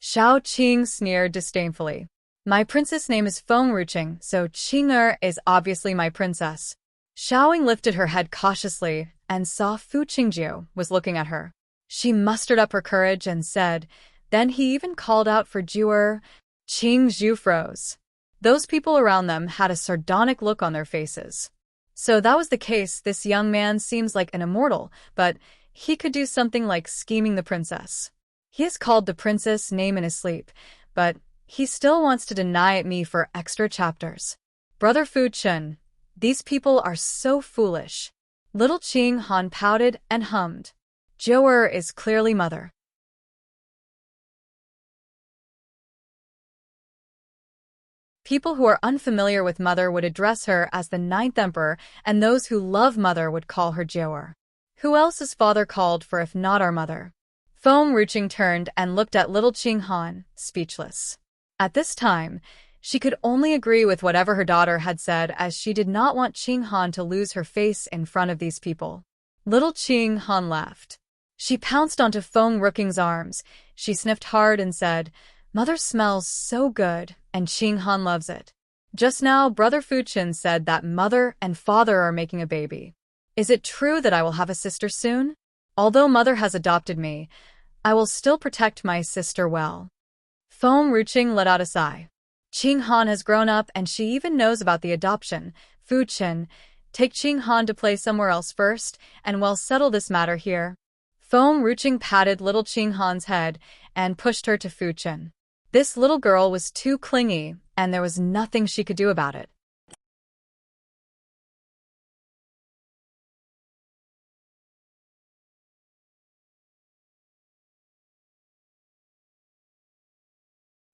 Xiao Qing sneered disdainfully. My princess' name is Fengruching, so Qing'er is obviously my princess. Xiaoying lifted her head cautiously and saw Fu Qingjiu was looking at her. She mustered up her courage and said, then he even called out for Jiu'er. Qingjiu froze. Those people around them had a sardonic look on their faces. So that was the case. This young man seems like an immortal, but he could do something like scheming the princess. He has called the princess' name in his sleep, but he still wants to deny it me for extra chapters. Brother Fu Chun, these people are so foolish. Little Qing Han pouted and hummed. Jiu'er is clearly mother. People who are unfamiliar with Mother would address her as the Ninth Emperor, and those who love Mother would call her Jiu'er. Who else is father called for if not our mother? Fengruching turned and looked at little Qing Han, speechless. At this time, she could only agree with whatever her daughter had said, as she did not want Qing Han to lose her face in front of these people. Little Qing Han laughed. She pounced onto Fengruching's arms. She sniffed hard and said, Mother smells so good, and Qing Han loves it. Just now, Brother Fu Chun said that Mother and Father are making a baby. Is it true that I will have a sister soon? Although Mother has adopted me, I will still protect my sister well. Fengruching let out a sigh. Qing Han has grown up and she even knows about the adoption. Fu Chun, take Qing Han to play somewhere else first, and we'll settle this matter here. Fengruching patted little Qing Han's head and pushed her to Fu Chun. This little girl was too clingy, and there was nothing she could do about it.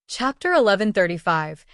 Chapter 1135.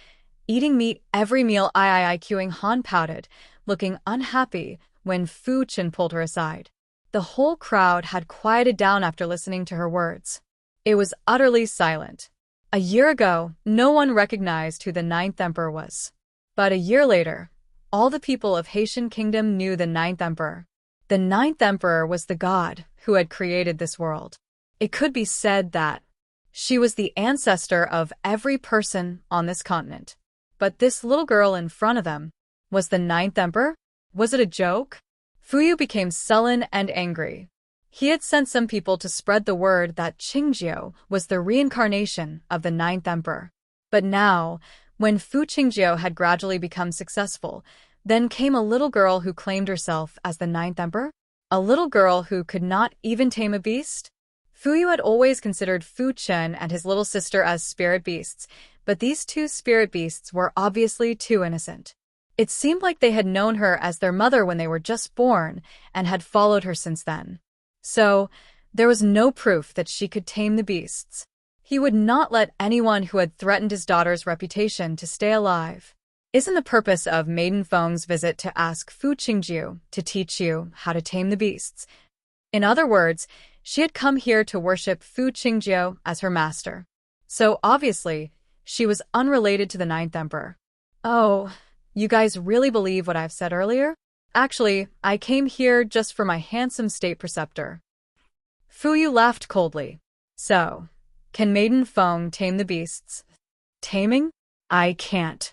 Eating meat every meal. Queuing Han pouted, looking unhappy when Fu Chun pulled her aside. The whole crowd had quieted down after listening to her words. It was utterly silent. A year ago, no one recognized who the Ninth Emperor was. But a year later, all the people of Haitian Kingdom knew the Ninth Emperor. The Ninth Emperor was the god who had created this world. It could be said that she was the ancestor of every person on this continent. But this little girl in front of them was the Ninth Emperor? Was it a joke? Fuyu became sullen and angry. He had sent some people to spread the word that Qingjiu was the reincarnation of the Ninth Emperor. But now, when Fu Qingjiu had gradually become successful, then came a little girl who claimed herself as the Ninth Emperor? A little girl who could not even tame a beast? Fuyu had always considered Fu Chun and his little sister as spirit beasts, but these two spirit beasts were obviously too innocent. It seemed like they had known her as their mother when they were just born and had followed her since then. So, there was no proof that she could tame the beasts. He would not let anyone who had threatened his daughter's reputation to stay alive. Isn't the purpose of Maiden Feng's visit to ask Fu Qingjiu to teach you how to tame the beasts? In other words, she had come here to worship Fu Qingjiu as her master. So obviously, she was unrelated to the Ninth Emperor. Oh, you guys really believe what I've said earlier? Actually, I came here just for my handsome state preceptor. Fu Yu laughed coldly. So, can Maiden Feng tame the beasts? Taming? I can't.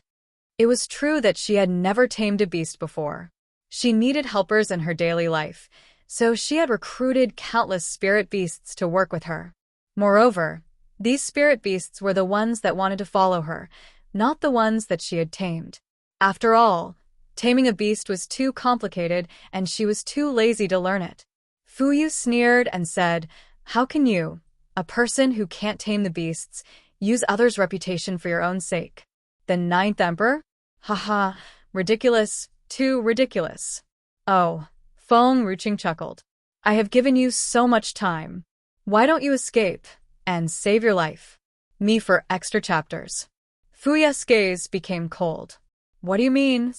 It was true that she had never tamed a beast before. She needed helpers in her daily life, so she had recruited countless spirit beasts to work with her. Moreover, these spirit beasts were the ones that wanted to follow her, not the ones that she had tamed. After all, taming a beast was too complicated and she was too lazy to learn it. Fu Yu sneered and said, "How can you, a person who can't tame the beasts, use others' reputation for your own sake? The Ninth Emperor? Haha, ridiculous, too ridiculous." Oh, Feng Ruqing chuckled. "I have given you so much time. Why don't you escape and save your life? Me for extra chapters." Fu Yu's gaze became cold. "What do you mean?"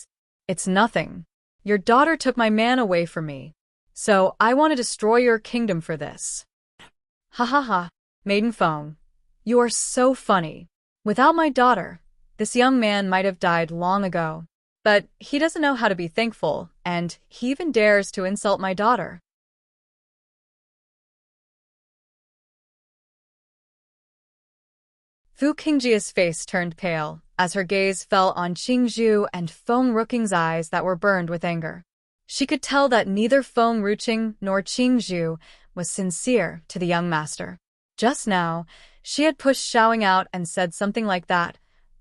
"It's nothing. Your daughter took my man away from me. So I want to destroy your kingdom for this." "Ha ha ha, Maiden Feng. You are so funny. Without my daughter, this young man might have died long ago. But he doesn't know how to be thankful, and he even dares to insult my daughter." Fu Qingjia's face turned pale as her gaze fell on Qingzhu and Feng Ruqing's eyes that were burned with anger. She could tell that neither Feng Ruqing nor Qingzhu was sincere to the young master. Just now, she had pushed Xiaoing out and said something like that,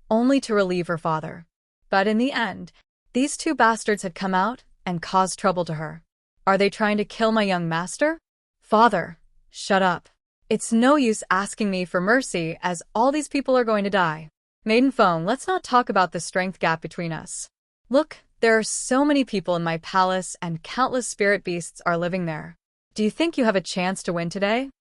only to relieve her father. But in the end, these two bastards had come out and caused trouble to her. Are they trying to kill my young master? Father, shut up. It's no use asking me for mercy as all these people are going to die. Maiden Feng, let's not talk about the strength gap between us. Look, there are so many people in my palace and countless spirit beasts are living there. Do you think you have a chance to win today?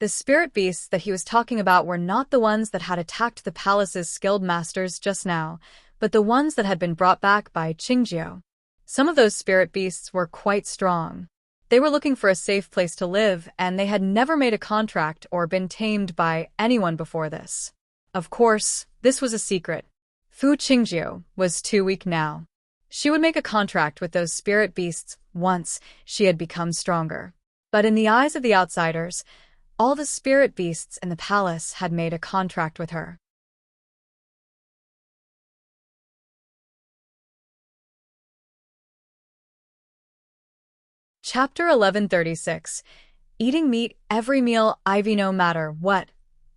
The spirit beasts that he was talking about were not the ones that had attacked the palace's skilled masters just now, but the ones that had been brought back by Qingjiu. Some of those spirit beasts were quite strong. They were looking for a safe place to live, and they had never made a contract or been tamed by anyone before this. Of course, this was a secret. Fu Qingjiu was too weak now. She would make a contract with those spirit beasts once she had become stronger. But in the eyes of the outsiders, all the spirit beasts in the palace had made a contract with her. Chapter 1136. Eating meat every meal, Ivy. No matter what,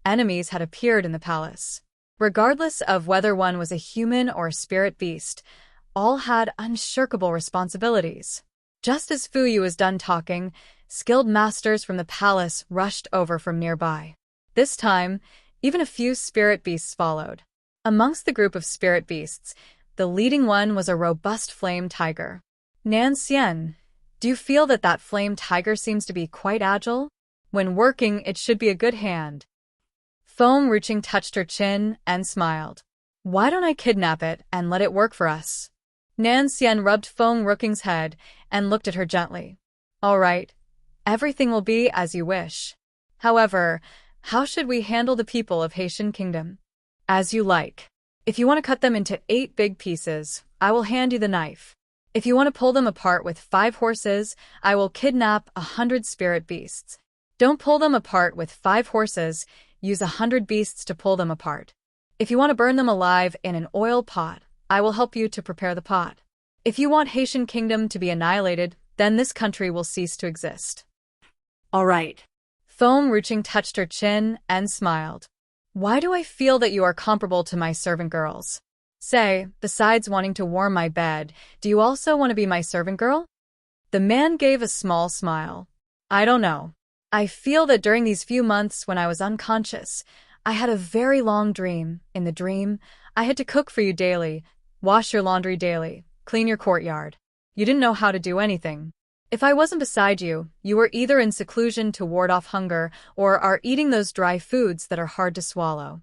enemies had appeared in the palace. Regardless of whether one was a human or a spirit beast, all had unshirkable responsibilities. Just as Fu Yu was done talking, skilled masters from the palace rushed over from nearby. This time, even a few spirit beasts followed. Amongst the group of spirit beasts, the leading one was a robust flame tiger. Nan Xian, do you feel that that flame tiger seems to be quite agile? When working, it should be a good hand. Feng Ruqing touched her chin and smiled. Why don't I kidnap it and let it work for us? Nan Xian rubbed Feng Ruqing's head and looked at her gently. All right, everything will be as you wish. However, how should we handle the people of Haitian Kingdom? As you like. If you want to cut them into 8 big pieces, I will hand you the knife. If you want to pull them apart with 5 horses, I will kidnap 100 spirit beasts. Don't pull them apart with 5 horses, use 100 beasts to pull them apart. If you want to burn them alive in an oil pot, I will help you to prepare the pot. If you want Haitian Kingdom to be annihilated, then this country will cease to exist. All right. Feng Ruqing touched her chin and smiled. Why do I feel that you are comparable to my servant girls? Say, besides wanting to warm my bed, do you also want to be my servant girl? The man gave a small smile. I don't know. I feel that during these few months when I was unconscious, I had a very long dream. In the dream, I had to cook for you daily, wash your laundry daily, clean your courtyard. You didn't know how to do anything. If I wasn't beside you, you were either in seclusion to ward off hunger or are eating those dry foods that are hard to swallow.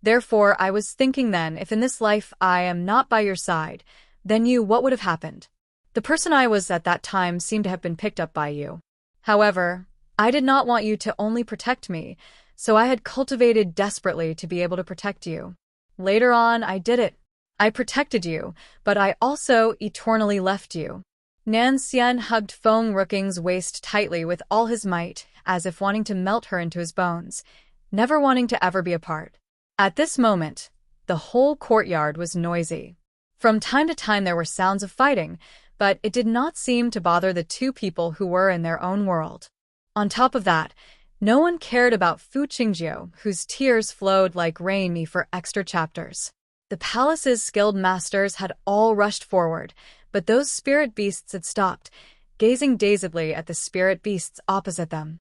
Therefore, I was thinking then, if in this life I am not by your side, then what would have happened? The person I was at that time seemed to have been picked up by you. However, I did not want you to only protect me, so I had cultivated desperately to be able to protect you. Later on, I did it. I protected you, but I also eternally left you. Nan Xian hugged Feng Rooking's waist tightly with all his might, as if wanting to melt her into his bones, never wanting to ever be apart. At this moment, the whole courtyard was noisy. From time to time there were sounds of fighting, but it did not seem to bother the two people who were in their own world. On top of that, no one cared about Fu Qingjiu, whose tears flowed like rain for extra chapters. The palace's skilled masters had all rushed forward, but those spirit beasts had stopped, gazing dazedly at the spirit beasts opposite them.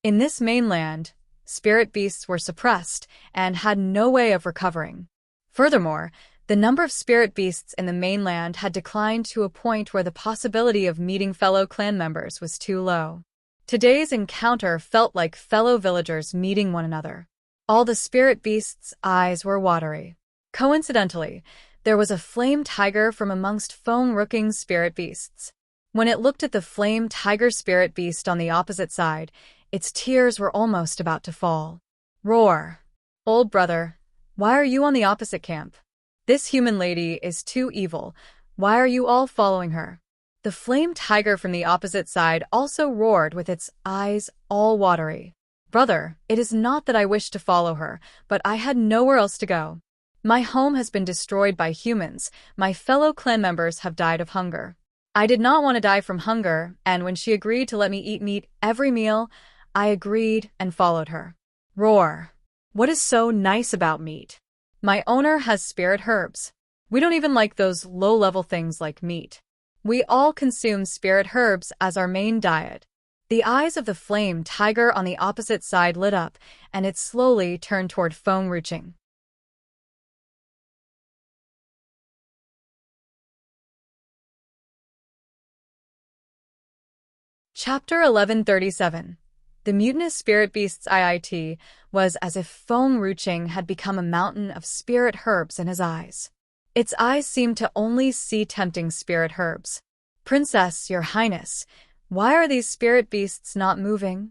In this mainland, spirit beasts were suppressed and had no way of recovering. Furthermore, the number of spirit beasts in the mainland had declined to a point where the possibility of meeting fellow clan members was too low. Today's encounter felt like fellow villagers meeting one another. All the spirit beasts' eyes were watery. Coincidentally, there was a flame tiger from amongst Feng Rooking's spirit beasts. When it looked at the flame tiger spirit beast on the opposite side, its tears were almost about to fall. Roar! Old brother, why are you on the opposite camp? This human lady is too evil. Why are you all following her? The flame tiger from the opposite side also roared with its eyes all watery. Brother, it is not that I wish to follow her, but I had nowhere else to go. My home has been destroyed by humans. My fellow clan members have died of hunger. I did not want to die from hunger, and when she agreed to let me eat meat every meal, I agreed and followed her. Roar! What is so nice about meat? My owner has spirit herbs. We don't even like those low-level things like meat. We all consume spirit herbs as our main diet. The eyes of the flame tiger on the opposite side lit up, and it slowly turned toward Feng Ruching. Chapter 1137. The mutinous spirit beast's IIT was as if Feng Ruching had become a mountain of spirit herbs in his eyes. Its eyes seemed to only see tempting spirit herbs. Princess, your highness, why are these spirit beasts not moving?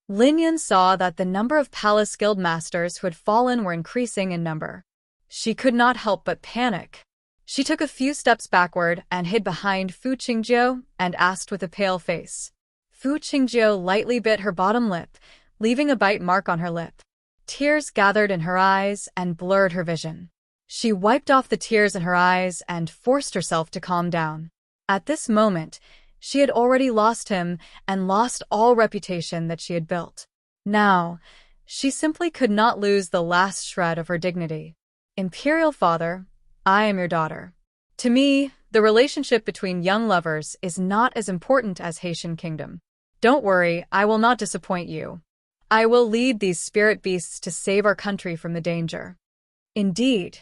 Lin Yan saw that the number of palace guild masters who had fallen were increasing in number. She could not help but panic. She took a few steps backward and hid behind Fu Qingjiu and asked with a pale face. Fu Qingjiu lightly bit her bottom lip, leaving a bite mark on her lip. Tears gathered in her eyes and blurred her vision. She wiped off the tears in her eyes and forced herself to calm down. At this moment, she had already lost him and lost all reputation that she had built. Now, she simply could not lose the last shred of her dignity. Imperial father, I am your daughter. To me, the relationship between young lovers is not as important as Haitian kingdom. Don't worry, I will not disappoint you. I will lead these spirit beasts to save our country from the danger. Indeed,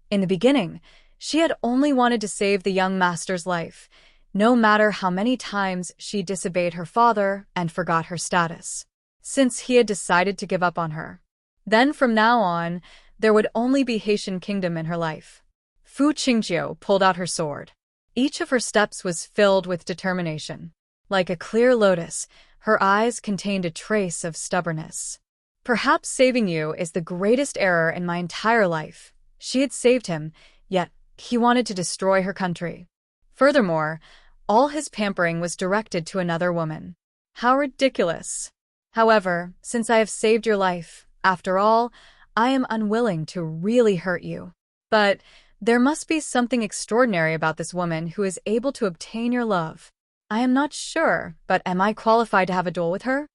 in the beginning, she had only wanted to save the young master's life, no matter how many times she disobeyed her father and forgot her status, since he had decided to give up on her. Then from now on, there would only be Haitian kingdom in her life. Fu Qingjiu pulled out her sword. Each of her steps was filled with determination. Like a clear lotus, her eyes contained a trace of stubbornness. Perhaps saving you is the greatest error in my entire life. She had saved him, yet he wanted to destroy her country. Furthermore, all his pampering was directed to another woman. How ridiculous. However, since I have saved your life, after all, I am unwilling to really hurt you. But there must be something extraordinary about this woman who is able to obtain your love. I am not sure, but am I qualified to have a duel with her?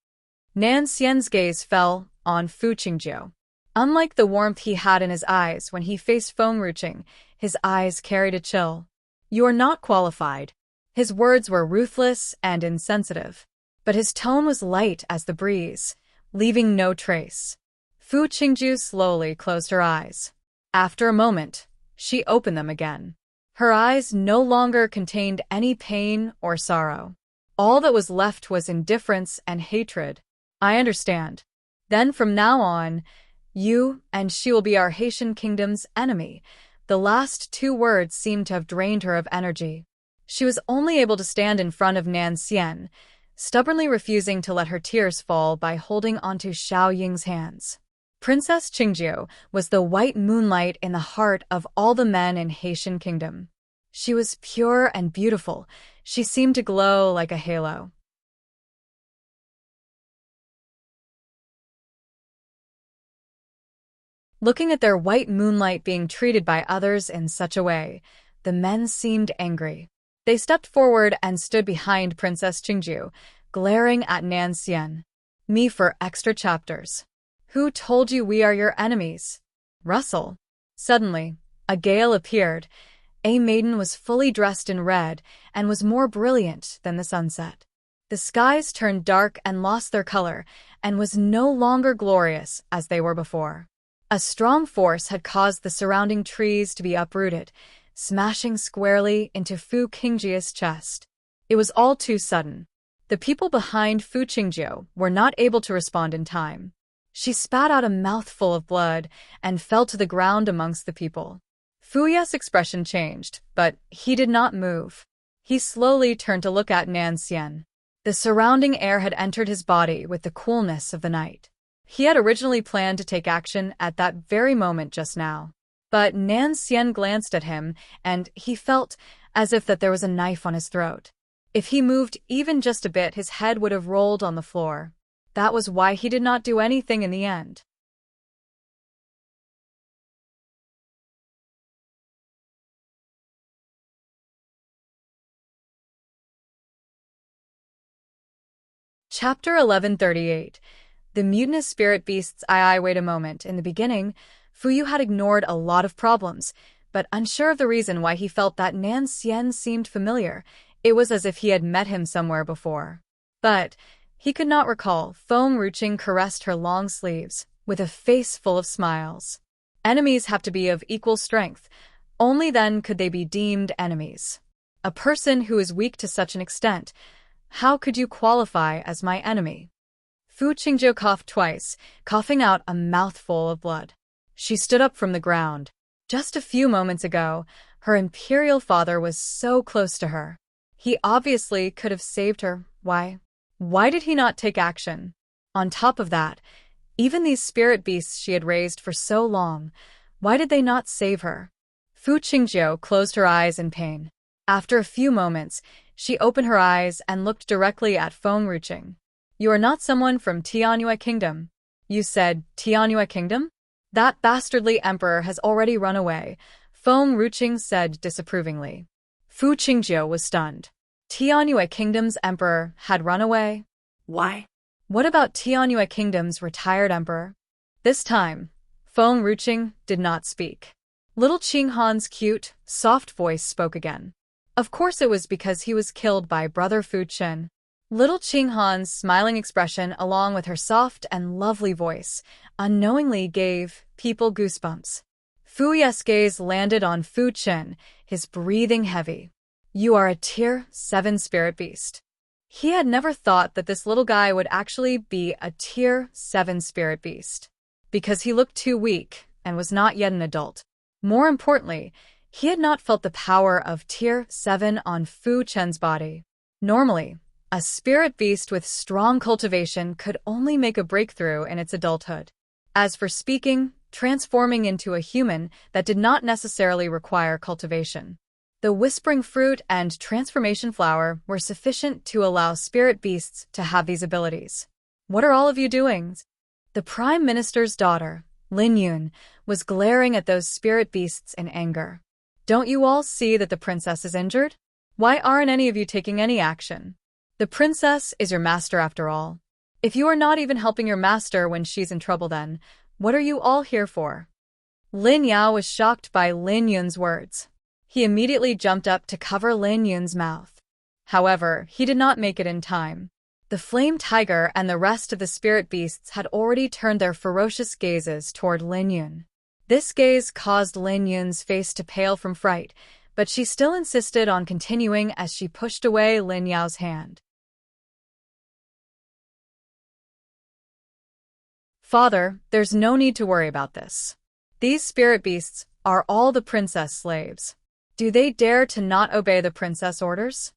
Nan Xian's gaze fell on Fu Qingjiu. Unlike the warmth he had in his eyes when he faced Feng Ruching, his eyes carried a chill. You are not qualified. His words were ruthless and insensitive, but his tone was light as the breeze, leaving no trace. Fu Qingjiu slowly closed her eyes. After a moment, she opened them again. Her eyes no longer contained any pain or sorrow. All that was left was indifference and hatred. I understand. Then from now on, you and she will be our Haitian kingdom's enemy. The last two words seemed to have drained her of energy. She was only able to stand in front of Nan Xian, stubbornly refusing to let her tears fall by holding onto Xiao Ying's hands. Princess Qingjiu was the white moonlight in the heart of all the men in Haitian kingdom. She was pure and beautiful. She seemed to glow like a halo. Looking at their white moonlight being treated by others in such a way, the men seemed angry. They stepped forward and stood behind Princess Qingjiu, glaring at Nan Xian. Me for extra chapters. Who told you we are your enemies? Russell. Suddenly, a gale appeared. A maiden was fully dressed in red and was more brilliant than the sunset. The skies turned dark and lost their color and was no longer glorious as they were before. A strong force had caused the surrounding trees to be uprooted, smashing squarely into Fu Qingjiu's chest. It was all too sudden. The people behind Fu Qingjiu were not able to respond in time. She spat out a mouthful of blood and fell to the ground amongst the people. Fu Ye's expression changed, but he did not move. He slowly turned to look at Nan Xian. The surrounding air had entered his body with the coolness of the night. He had originally planned to take action at that very moment just now. But Nan Xian glanced at him, and he felt as if that there was a knife on his throat. If he moved even just a bit, his head would have rolled on the floor. That was why he did not do anything in the end. Chapter 1138. The mutinous spirit beasts. Wait a moment. In the beginning, Fuyu had ignored a lot of problems, but unsure of the reason why he felt that Nan Xian seemed familiar. It was as if he had met him somewhere before. But he could not recall. Feng Ruqing caressed her long sleeves, with a face full of smiles. Enemies have to be of equal strength. Only then could they be deemed enemies. A person who is weak to such an extent, how could you qualify as my enemy? Fu Qingjiu coughed twice, coughing out a mouthful of blood. She stood up from the ground. Just a few moments ago, her imperial father was so close to her. He obviously could have saved her. Why? Why did he not take action? On top of that, even these spirit beasts she had raised for so long, why did they not save her? Fu Qingjiu closed her eyes in pain. After a few moments, she opened her eyes and looked directly at Feng Ruqing. You are not someone from Tianyue Kingdom. You said Tianyue Kingdom? That bastardly emperor has already run away, Feng Ruqing said disapprovingly. Fu Qingjiu was stunned. Tianyue Kingdom's emperor had run away? Why? What about Tianyue Kingdom's retired emperor? This time, Feng Ruqing did not speak. Little Qinghan's cute, soft voice spoke again. Of course it was because he was killed by Brother Fu Chen. Little Qinghan's smiling expression along with her soft and lovely voice unknowingly gave people goosebumps. Fu Ye's gaze landed on Fu Chen, his breathing heavy. You are a Tier 7 spirit beast. He had never thought that this little guy would actually be a Tier 7 spirit beast, because he looked too weak and was not yet an adult. More importantly, he had not felt the power of Tier 7 on Fu Chen's body. Normally, a spirit beast with strong cultivation could only make a breakthrough in its adulthood. As for speaking, transforming into a human, that did not necessarily require cultivation. The whispering fruit and transformation flower were sufficient to allow spirit beasts to have these abilities. What are all of you doing? The Prime Minister's daughter, Lin Yun, was glaring at those spirit beasts in anger. Don't you all see that the princess is injured? Why aren't any of you taking any action? The princess is your master after all. If you are not even helping your master when she's in trouble, then what are you all here for? Lin Yao was shocked by Lin Yun's words. He immediately jumped up to cover Lin Yun's mouth. However, he did not make it in time. The flame tiger and the rest of the spirit beasts had already turned their ferocious gazes toward Lin Yun. This gaze caused Lin Yun's face to pale from fright, but she still insisted on continuing as she pushed away Lin Yao's hand. Father, there's no need to worry about this. These spirit beasts are all the princess slaves. Do they dare to not obey the princess orders?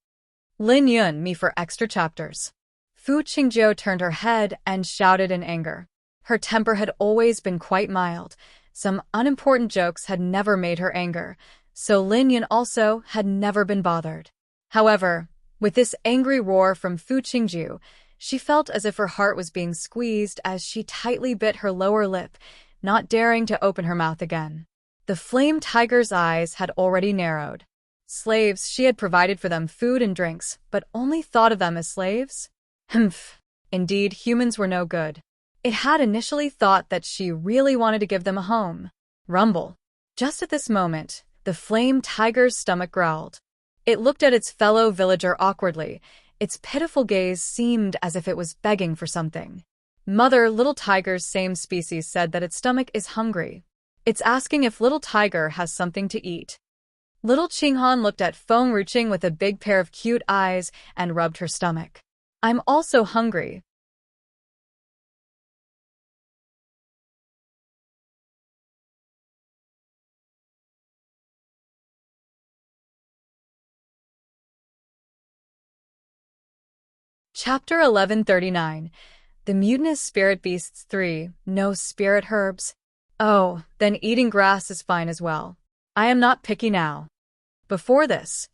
Lin Yun, me for extra chapters. Fu Qingjiu turned her head and shouted in anger. Her temper had always been quite mild. Some unimportant jokes had never made her anger, so Lin Yun also had never been bothered. However, with this angry roar from Fu Qingjiu, she felt as if her heart was being squeezed as she tightly bit her lower lip, not daring to open her mouth again. The flame tiger's eyes had already narrowed. Slaves, she had provided for them food and drinks, but only thought of them as slaves? Humph. Indeed, humans were no good. It had initially thought that she really wanted to give them a home. Rumble. Just at this moment, the flame tiger's stomach growled. It looked at its fellow villager awkwardly. Its pitiful gaze seemed as if it was begging for something. Mother, little tiger's same species said that its stomach is hungry. It's asking if little tiger has something to eat. Little Qinghan looked at Feng Ruqing with a big pair of cute eyes and rubbed her stomach. I'm also hungry. Chapter 1139. The Mutinous Spirit Beasts 3. No spirit herbs. Oh, then eating grass is fine as well. I am not picky now. Before this,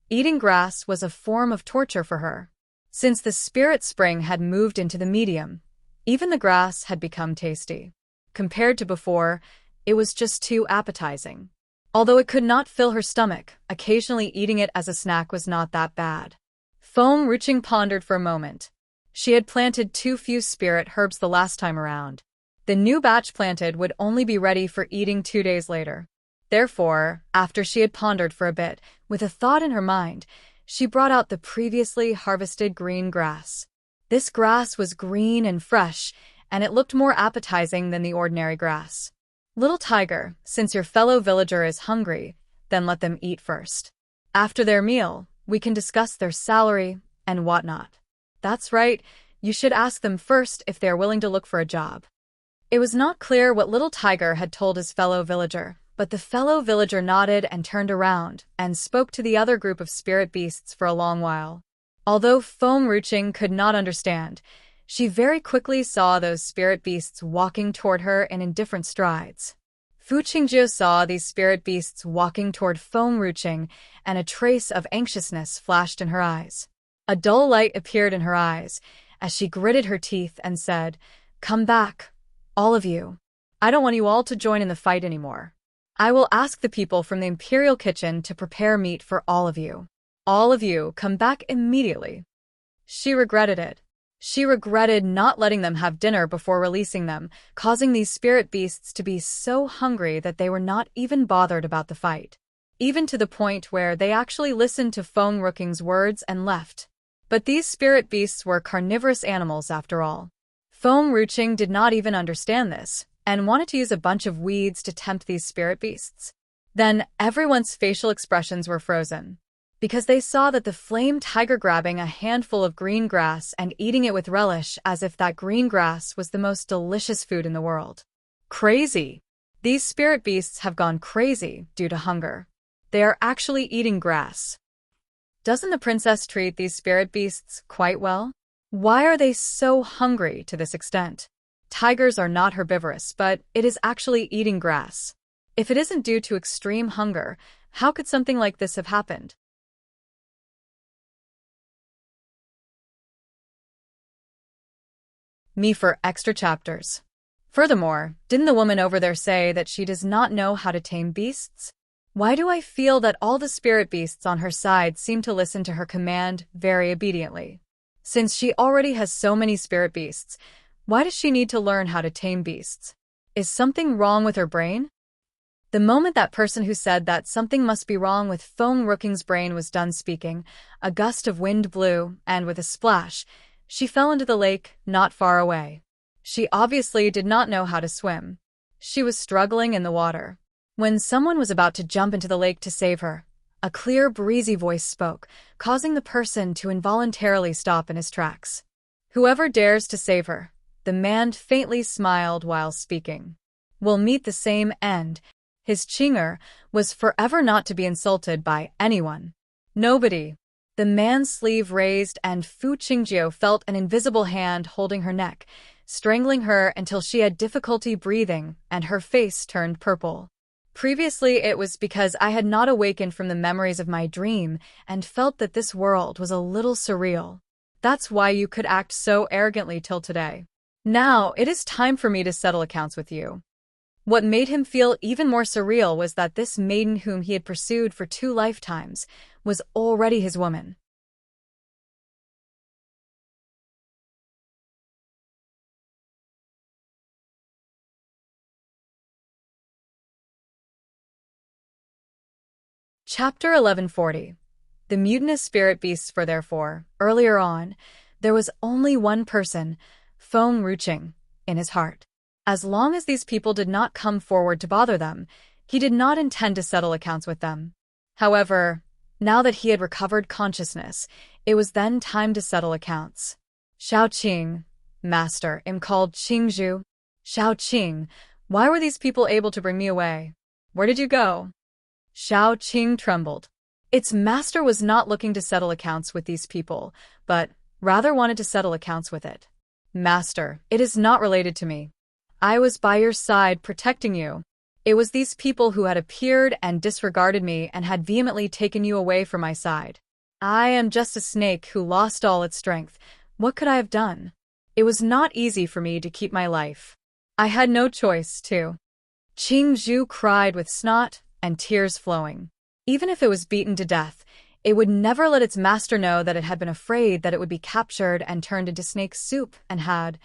eating grass was a form of torture for her. Since the spirit spring had moved into the medium, even the grass had become tasty. Compared to before, it was just too appetizing. Although it could not fill her stomach, occasionally eating it as a snack was not that bad. Feng Ruqing pondered for a moment. She had planted too few spirit herbs the last time around. The new batch planted would only be ready for eating 2 days later. Therefore, after she had pondered for a bit, with a thought in her mind, she brought out the previously harvested green grass. This grass was green and fresh, and it looked more appetizing than the ordinary grass. Little tiger, since your fellow villager is hungry, then let them eat first. After their meal, we can discuss their salary and whatnot. That's right, you should ask them first if they are willing to look for a job. It was not clear what little tiger had told his fellow villager, but the fellow villager nodded and turned around and spoke to the other group of spirit beasts for a long while. Although Feng Ruqing could not understand, she very quickly saw those spirit beasts walking toward her in indifferent strides. Fu Qingjiu saw these spirit beasts walking toward Feng Ruqing, and a trace of anxiousness flashed in her eyes. A dull light appeared in her eyes as she gritted her teeth and said, "Come back, all of you. I don't want you all to join in the fight anymore. I will ask the people from the Imperial Kitchen to prepare meat for all of you. All of you, come back immediately." She regretted it. She regretted not letting them have dinner before releasing them, causing these spirit beasts to be so hungry that they were not even bothered about the fight. Even to the point where they actually listened to Feng Ruqing's words and left. But these spirit beasts were carnivorous animals after all. Feng Ruqing did not even understand this, and wanted to use a bunch of weeds to tempt these spirit beasts. Then everyone's facial expressions were frozen, because they saw that the flame tiger grabbing a handful of green grass and eating it with relish as if that green grass was the most delicious food in the world. Crazy! These spirit beasts have gone crazy due to hunger. They are actually eating grass. Doesn't the princess treat these spirit beasts quite well? Why are they so hungry to this extent? Tigers are not herbivorous, but it is actually eating grass. If it isn't due to extreme hunger, how could something like this have happened? Me for extra chapters. Furthermore, didn't the woman over there say that she does not know how to tame beasts? Why do I feel that all the spirit beasts on her side seem to listen to her command very obediently? Since she already has so many spirit beasts, why does she need to learn how to tame beasts? Is something wrong with her brain? The moment that person who said that something must be wrong with Feng Ruqing's brain was done speaking, a gust of wind blew, and with a splash, she fell into the lake not far away. She obviously did not know how to swim. She was struggling in the water. When someone was about to jump into the lake to save her, a clear, breezy voice spoke, causing the person to involuntarily stop in his tracks. "Whoever dares to save her," the man faintly smiled while speaking, "will meet the same end." His Qing'er was forever not to be insulted by anyone. Nobody. The man's sleeve raised and Fu Qingjiu felt an invisible hand holding her neck, strangling her until she had difficulty breathing and her face turned purple. Previously, it was because I had not awakened from the memories of my dream and felt that this world was a little surreal. That's why you could act so arrogantly till today. Now, it is time for me to settle accounts with you. What made him feel even more surreal was that this maiden whom he had pursued for 2 lifetimes was already his woman. Chapter 1140. The mutinous spirit beasts. For therefore, earlier on, there was only one person, Feng Ruqing, in his heart. As long as these people did not come forward to bother them, he did not intend to settle accounts with them. However, now that he had recovered consciousness, it was then time to settle accounts. Shao Qing, Master, called Qingzhu. Shao Qing, why were these people able to bring me away? Where did you go? Shao Qing trembled. Its master was not looking to settle accounts with these people, but rather wanted to settle accounts with it. Master, it is not related to me. I was by your side protecting you. It was these people who had appeared and disregarded me and had vehemently taken you away from my side. I am just a snake who lost all its strength. What could I have done? It was not easy for me to keep my life. I had no choice, too. Qingzhu cried with snot and tears flowing. Even if it was beaten to death, it would never let its master know that it had been afraid that it would be captured and turned into snake soup and had,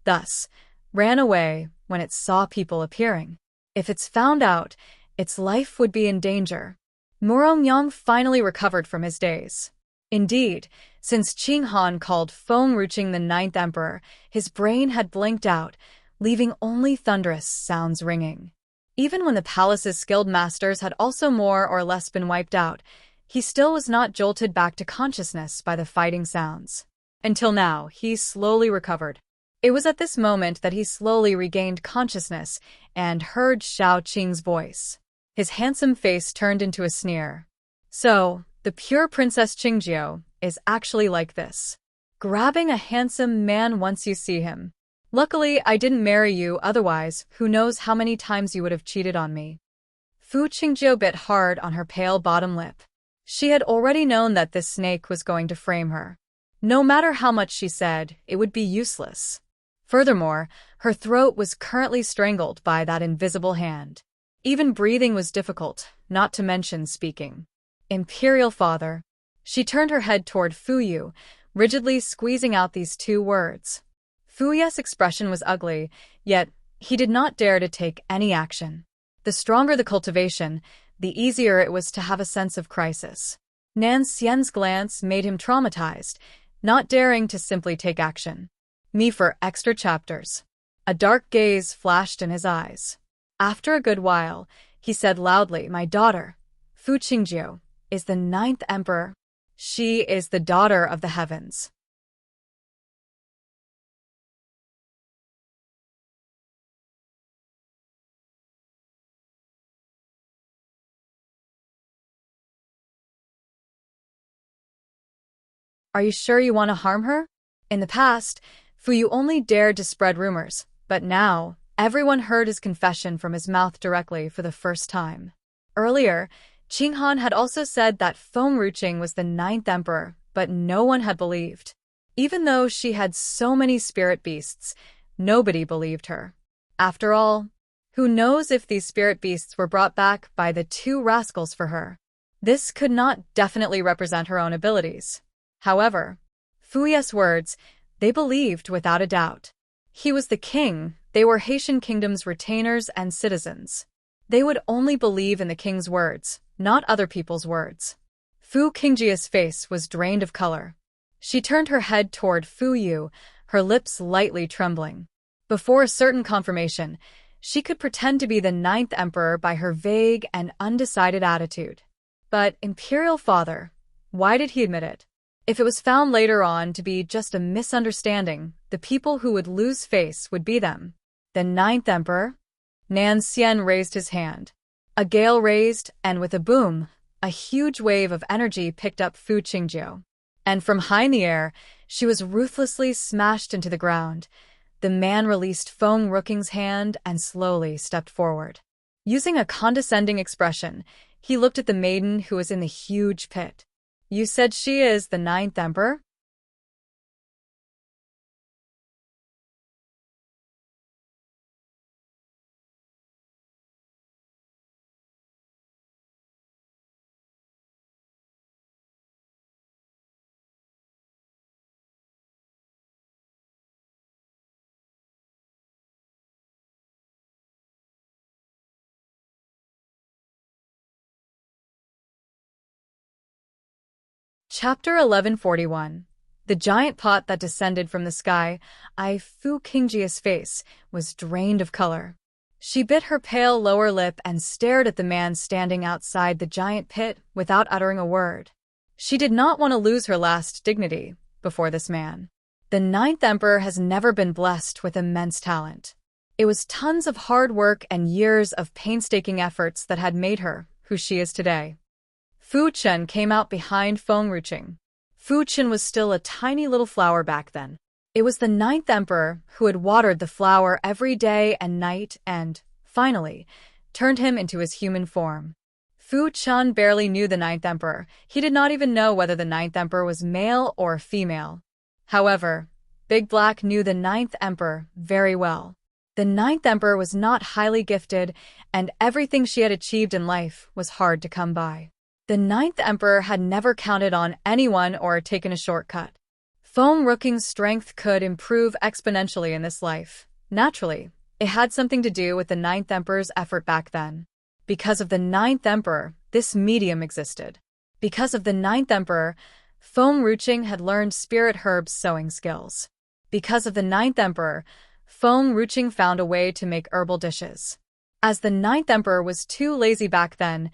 thus, ran away when it saw people appearing. If it's found out, its life would be in danger. Morongyang finally recovered from his daze. Indeed, since Qing Han called Feng Ruqing the 9th Emperor, his brain had blinked out, leaving only thunderous sounds ringing. Even when the palace's skilled masters had also more or less been wiped out, he still was not jolted back to consciousness by the fighting sounds. Until now, he slowly recovered. It was at this moment that he slowly regained consciousness and heard Shao Qing's voice. His handsome face turned into a sneer. So, the pure Princess Qingjiu is actually like this. Grabbing a handsome man once you see him. Luckily, I didn't marry you, otherwise, who knows how many times you would have cheated on me. Fu Qingjiu bit hard on her pale bottom lip. She had already known that this snake was going to frame her. No matter how much she said, it would be useless. Furthermore, her throat was currently strangled by that invisible hand. Even breathing was difficult, not to mention speaking. Imperial father. She turned her head toward Fu Yu, rigidly squeezing out these 2 words. Fu Yu's expression was ugly, yet he did not dare to take any action. The stronger the cultivation, the easier it was to have a sense of crisis. Nan Xian's glance made him traumatized, not daring to simply take action. Me for extra chapters. A dark gaze flashed in his eyes. After a good while, he said loudly, my daughter, Fu Qingjiu, is the 9th emperor. She is the daughter of the heavens. Are you sure you want to harm her? In the past, Fu Yu only dared to spread rumors, but now, everyone heard his confession from his mouth directly for the first time. Earlier, Qing Han had also said that Feng Ruqing was the 9th emperor, but no one had believed. Even though she had so many spirit beasts, nobody believed her. After all, who knows if these spirit beasts were brought back by the 2 rascals for her? This could not definitely represent her own abilities. However, Fu Yu's words, they believed without a doubt. He was the king, they were Haitian kingdom's retainers and citizens. They would only believe in the king's words, not other people's words. Fu Qingjiu's face was drained of color. She turned her head toward Fu Yu, her lips lightly trembling. Before a certain confirmation, she could pretend to be the 9th emperor by her vague and undecided attitude. But, Imperial Father, why did he admit it? If it was found later on to be just a misunderstanding, the people who would lose face would be them. The 9th emperor? Nan Xian raised his hand. A gale raised, and with a boom, a huge wave of energy picked up Fu Qingjiu. And from high in the air, she was ruthlessly smashed into the ground. The man released Feng Rooking's hand and slowly stepped forward. Using a condescending expression, he looked at the maiden who was in the huge pit. "You said she is the ninth emperor?" Chapter 1141. The giant pot that descended from the sky, Fu Qingjia's face, was drained of color. She bit her pale lower lip and stared at the man standing outside the giant pit without uttering a word. She did not want to lose her last dignity before this man. The ninth emperor has never been blessed with immense talent. It was tons of hard work and years of painstaking efforts that had made her who she is today. Fu Chen came out behind Feng Ruqing. Fu Chen was still a tiny little flower back then. It was the ninth emperor who had watered the flower every day and night and, finally, turned him into his human form. Fu Chen barely knew the ninth emperor. He did not even know whether the ninth emperor was male or female. However, Big Black knew the ninth emperor very well. The ninth emperor was not highly gifted, and everything she had achieved in life was hard to come by. The ninth emperor had never counted on anyone or taken a shortcut. Feng Rooking's strength could improve exponentially in this life. Naturally, it had something to do with the ninth emperor's effort back then. Because of the ninth emperor, this medium existed. Because of the ninth emperor, Feng Ruqing had learned spirit herbs sewing skills. Because of the ninth emperor, Feng Ruqing found a way to make herbal dishes. As the ninth emperor was too lazy back then,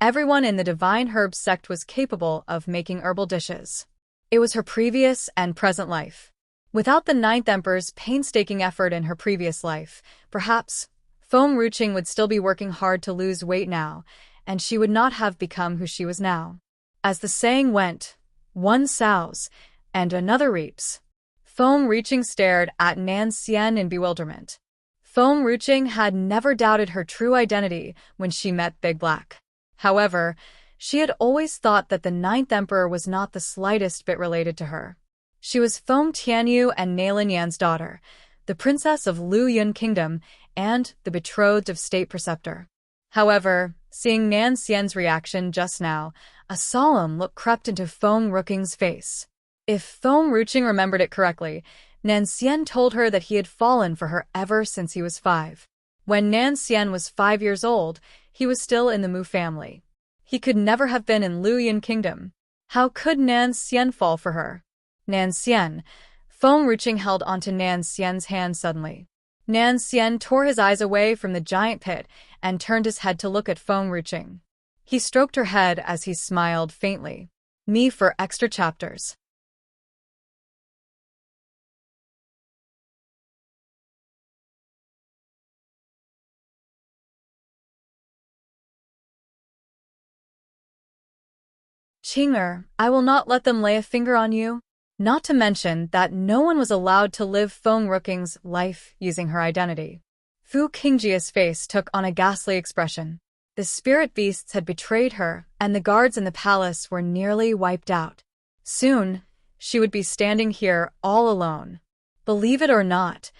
everyone in the Divine Herbs sect was capable of making herbal dishes. It was her previous and present life. Without the ninth emperor's painstaking effort in her previous life, perhaps Feng Ruqing would still be working hard to lose weight now, and she would not have become who she was now. As the saying went, one sows, and another reaps. Feng Ruqing stared at Nan Xian in bewilderment. Feng Ruqing had never doubted her true identity when she met Big Black. However, she had always thought that the ninth emperor was not the slightest bit related to her. She was Feng Tianyu and Nailin Yan's daughter, the princess of Lu Yun Kingdom and the betrothed of State Preceptor. However, seeing Nan Xian's reaction just now, a solemn look crept into Feng Rooking's face. If Feng Ruqing remembered it correctly, Nan Xian told her that he had fallen for her ever since he was 5. When Nan Xian was 5 years old, he was still in the Mu family. He could never have been in Lu Yun Kingdom. How could Nan Xian fall for her? Nan Xian. Feng Ruqing held onto Nan Xian's hand suddenly. Nan Xian tore his eyes away from the giant pit and turned his head to look at Feng Ruqing. He stroked her head as he smiled faintly. Me for extra chapters. Qing'er, I will not let them lay a finger on you. Not to mention that no one was allowed to live Feng Rooking's life using her identity. Fu Qingjia's face took on a ghastly expression. The spirit beasts had betrayed her, and the guards in the palace were nearly wiped out. Soon, she would be standing here all alone. Believe it or not,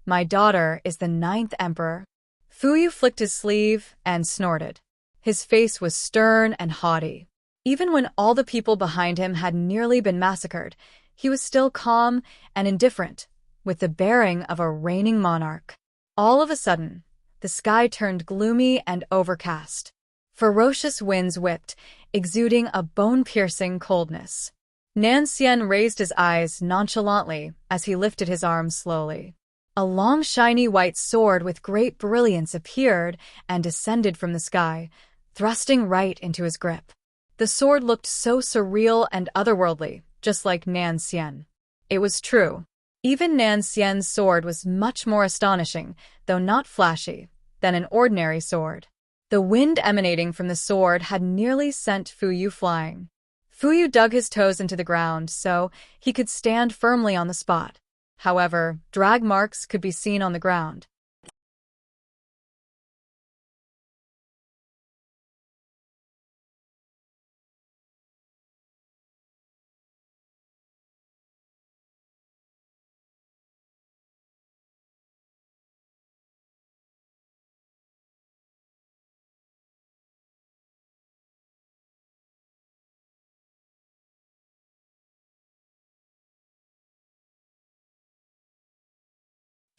my daughter is the ninth emperor. Fu Yu flicked his sleeve and snorted. His face was stern and haughty. Even when all the people behind him had nearly been massacred, he was still calm and indifferent, with the bearing of a reigning monarch. All of a sudden, the sky turned gloomy and overcast. Ferocious winds whipped, exuding a bone-piercing coldness. Nan Xian raised his eyes nonchalantly as he lifted his arms slowly. A long shiny white sword with great brilliance appeared and descended from the sky, thrusting right into his grip. The sword looked so surreal and otherworldly, just like Nan Xian. It was true. Even Nan Xian's sword was much more astonishing, though not flashy, than an ordinary sword. The wind emanating from the sword had nearly sent Fu Yu flying. Fu Yu dug his toes into the ground so he could stand firmly on the spot. However, drag marks could be seen on the ground.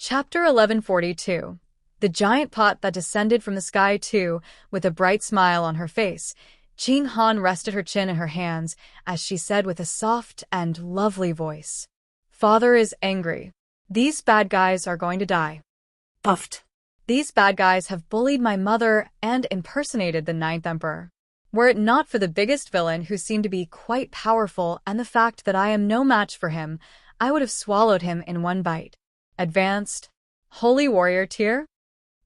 Chapter 1142. The giant pot that descended from the sky too, with a bright smile on her face. Jing Han rested her chin in her hands as she said with a soft and lovely voice, "Father is angry. These bad guys are going to die." Puffed. These bad guys have bullied my mother and impersonated the Ninth Emperor. Were it not for the biggest villain who seemed to be quite powerful and the fact that I am no match for him, I would have swallowed him in one bite. Advanced Holy Warrior tier?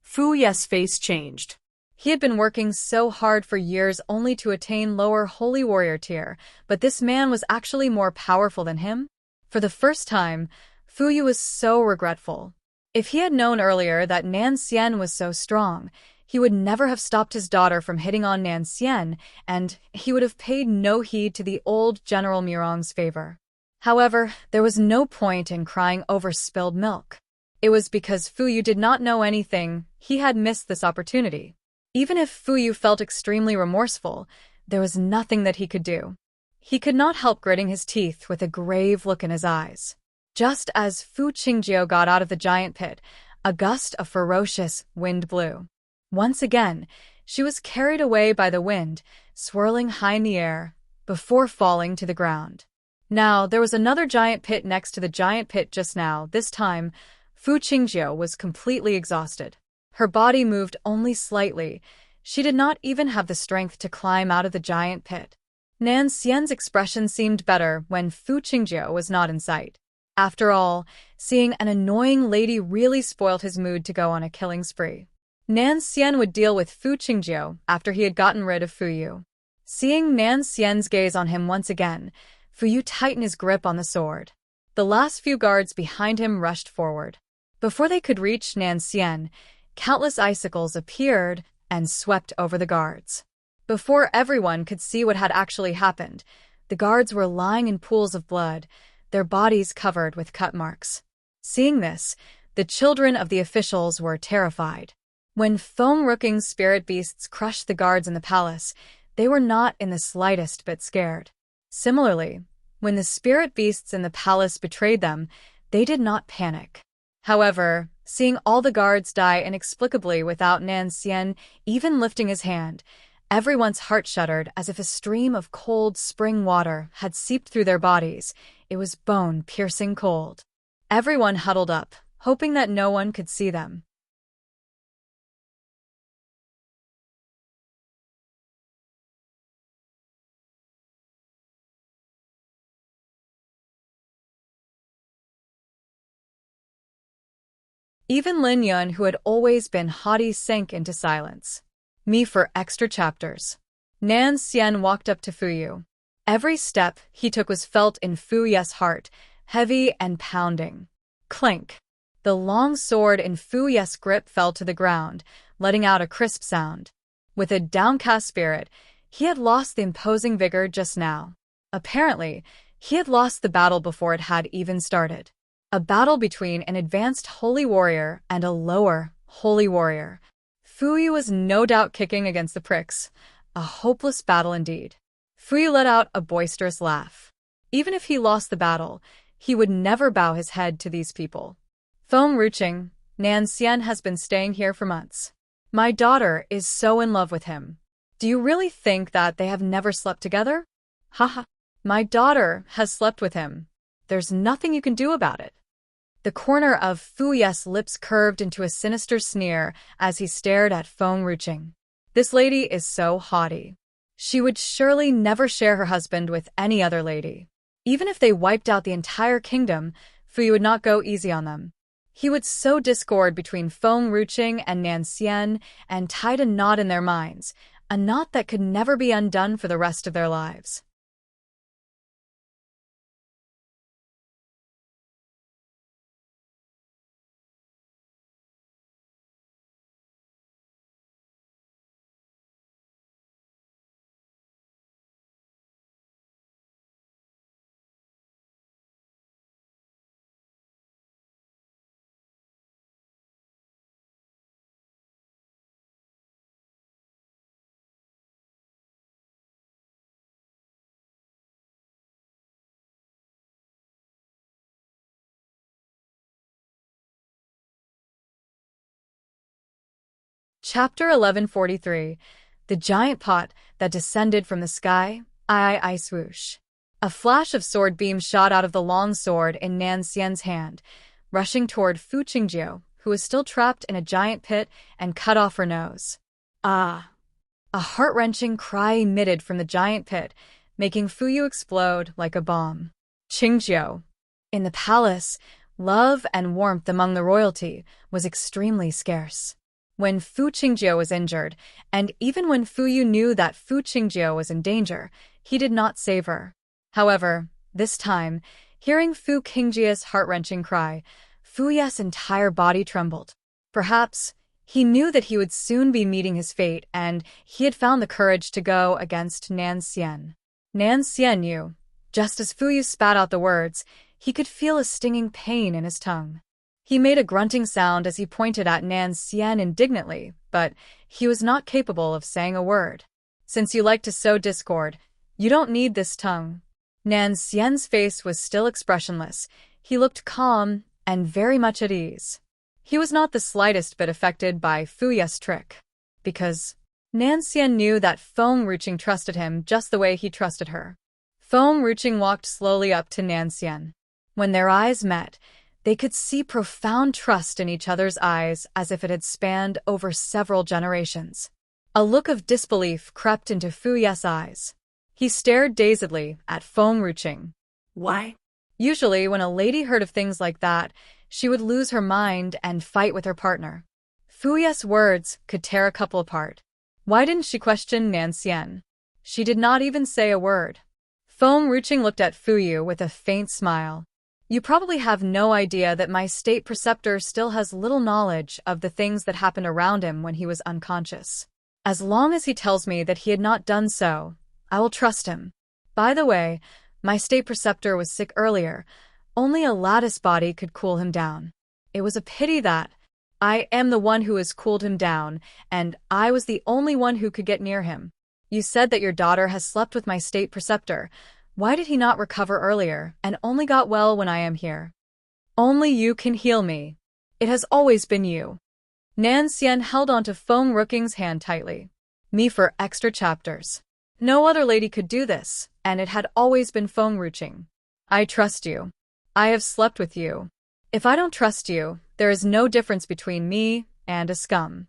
Fu Yu's face changed. He had been working so hard for years only to attain lower Holy Warrior tier, but this man was actually more powerful than him? For the first time, Fu Yu was so regretful. If he had known earlier that Nan Xian was so strong, he would never have stopped his daughter from hitting on Nan Xian, and he would have paid no heed to the old General Mirong's favor. However, there was no point in crying over spilled milk. It was because Fu Yu did not know anything, he had missed this opportunity. Even if Fu Yu felt extremely remorseful, there was nothing that he could do. He could not help gritting his teeth with a grave look in his eyes. Just as Fu Qingjiu got out of the giant pit, a gust of ferocious wind blew. Once again, she was carried away by the wind, swirling high in the air, before falling to the ground. Now, there was another giant pit next to the giant pit just now. This time, Fu Qingjiu was completely exhausted. Her body moved only slightly. She did not even have the strength to climb out of the giant pit. Nan Xian's expression seemed better when Fu Qingjiu was not in sight. After all, seeing an annoying lady really spoiled his mood to go on a killing spree. Nan Xian would deal with Fu Qingjiu after he had gotten rid of Fu Yu. Seeing Nan Xian's gaze on him once again, Fu Yu tightened his grip on the sword. The last few guards behind him rushed forward. Before they could reach Nan Xian, countless icicles appeared and swept over the guards. Before everyone could see what had actually happened, the guards were lying in pools of blood, their bodies covered with cut marks. Seeing this, the children of the officials were terrified. When foam-rooking's spirit beasts crushed the guards in the palace, they were not in the slightest bit scared. Similarly, when the spirit beasts in the palace betrayed them, they did not panic. However, seeing all the guards die inexplicably without Nan Xian even lifting his hand, everyone's heart shuddered as if a stream of cold spring water had seeped through their bodies. It was bone-piercing cold. Everyone huddled up, hoping that no one could see them. Even Lin Yun, who had always been haughty, sank into silence. Me for extra chapters. Nan Xian walked up to Fu Yu. Every step he took was felt in Fu Yu's heart, heavy and pounding. Clink. The long sword in Fu Yu's grip fell to the ground, letting out a crisp sound. With a downcast spirit, he had lost the imposing vigor just now. Apparently, he had lost the battle before it had even started. A battle between an advanced holy warrior and a lower holy warrior. Fu Yu was no doubt kicking against the pricks. A hopeless battle indeed. Fu Yu let out a boisterous laugh. Even if he lost the battle, he would never bow his head to these people. Foam Ruching, Nan Xian has been staying here for months. My daughter is so in love with him. Do you really think that they have never slept together? Haha. My daughter has slept with him. There's nothing you can do about it. The corner of Fu Yu's lips curved into a sinister sneer as he stared at Foam Ruching. This lady is so haughty. She would surely never share her husband with any other lady. Even if they wiped out the entire kingdom, Fu Yu would not go easy on them. He would sow discord between Feng Ruqing and Nan Xian and tied a knot in their minds, a knot that could never be undone for the rest of their lives. Chapter 1143. The Giant Pot That Descended from the Sky. I swoosh. A flash of sword beam shot out of the long sword in Nan Xian's hand, rushing toward Fu Qingjiu, who was still trapped in a giant pit, and cut off her nose. Ah! A heart-wrenching cry emitted from the giant pit, making Fuyu explode like a bomb. Qingjiu. In the palace, love and warmth among the royalty was extremely scarce. When Fu Qingjiu was injured, and even when Fuyu knew that Fu Qingjiu was in danger, he did not save her. However, this time, hearing Fu Qingjiu's heart-wrenching cry, Fuyu's entire body trembled. Perhaps he knew that he would soon be meeting his fate, and he had found the courage to go against Nan Xian. Nan Xian knew. Just as Fuyu spat out the words, he could feel a stinging pain in his tongue. He made a grunting sound as he pointed at Nan Xian indignantly, but he was not capable of saying a word. Since you like to sow discord, you don't need this tongue. Nan Xian's face was still expressionless. He looked calm and very much at ease. He was not the slightest bit affected by Fuyu's trick, because Nan Xian knew that Feng Ruqing trusted him just the way he trusted her. Feng Ruqing walked slowly up to Nan Xian. When their eyes met, they could see profound trust in each other's eyes as if it had spanned over several generations. A look of disbelief crept into Fuyu's eyes. He stared dazedly at Feng Ruqing. Why? Usually, when a lady heard of things like that, she would lose her mind and fight with her partner. Fuyu's words could tear a couple apart. Why didn't she question Nan Xian? She did not even say a word. Feng Ruqing looked at Fuyu with a faint smile. You probably have no idea that my state preceptor still has little knowledge of the things that happened around him when he was unconscious. As long as he tells me that he had not done so, I will trust him. By the way, my state preceptor was sick earlier. Only a lattice body could cool him down. It was a pity that I am the one who has cooled him down, and I was the only one who could get near him. You said that your daughter has slept with my state preceptor. Why did he not recover earlier and only got well when I am here? Only you can heal me. It has always been you. Nan Xian held onto Feng Ruqing's hand tightly. Me for extra chapters. No other lady could do this, and it had always been Feng Ruqing. I trust you. I have slept with you. If I don't trust you, there is no difference between me and a scum.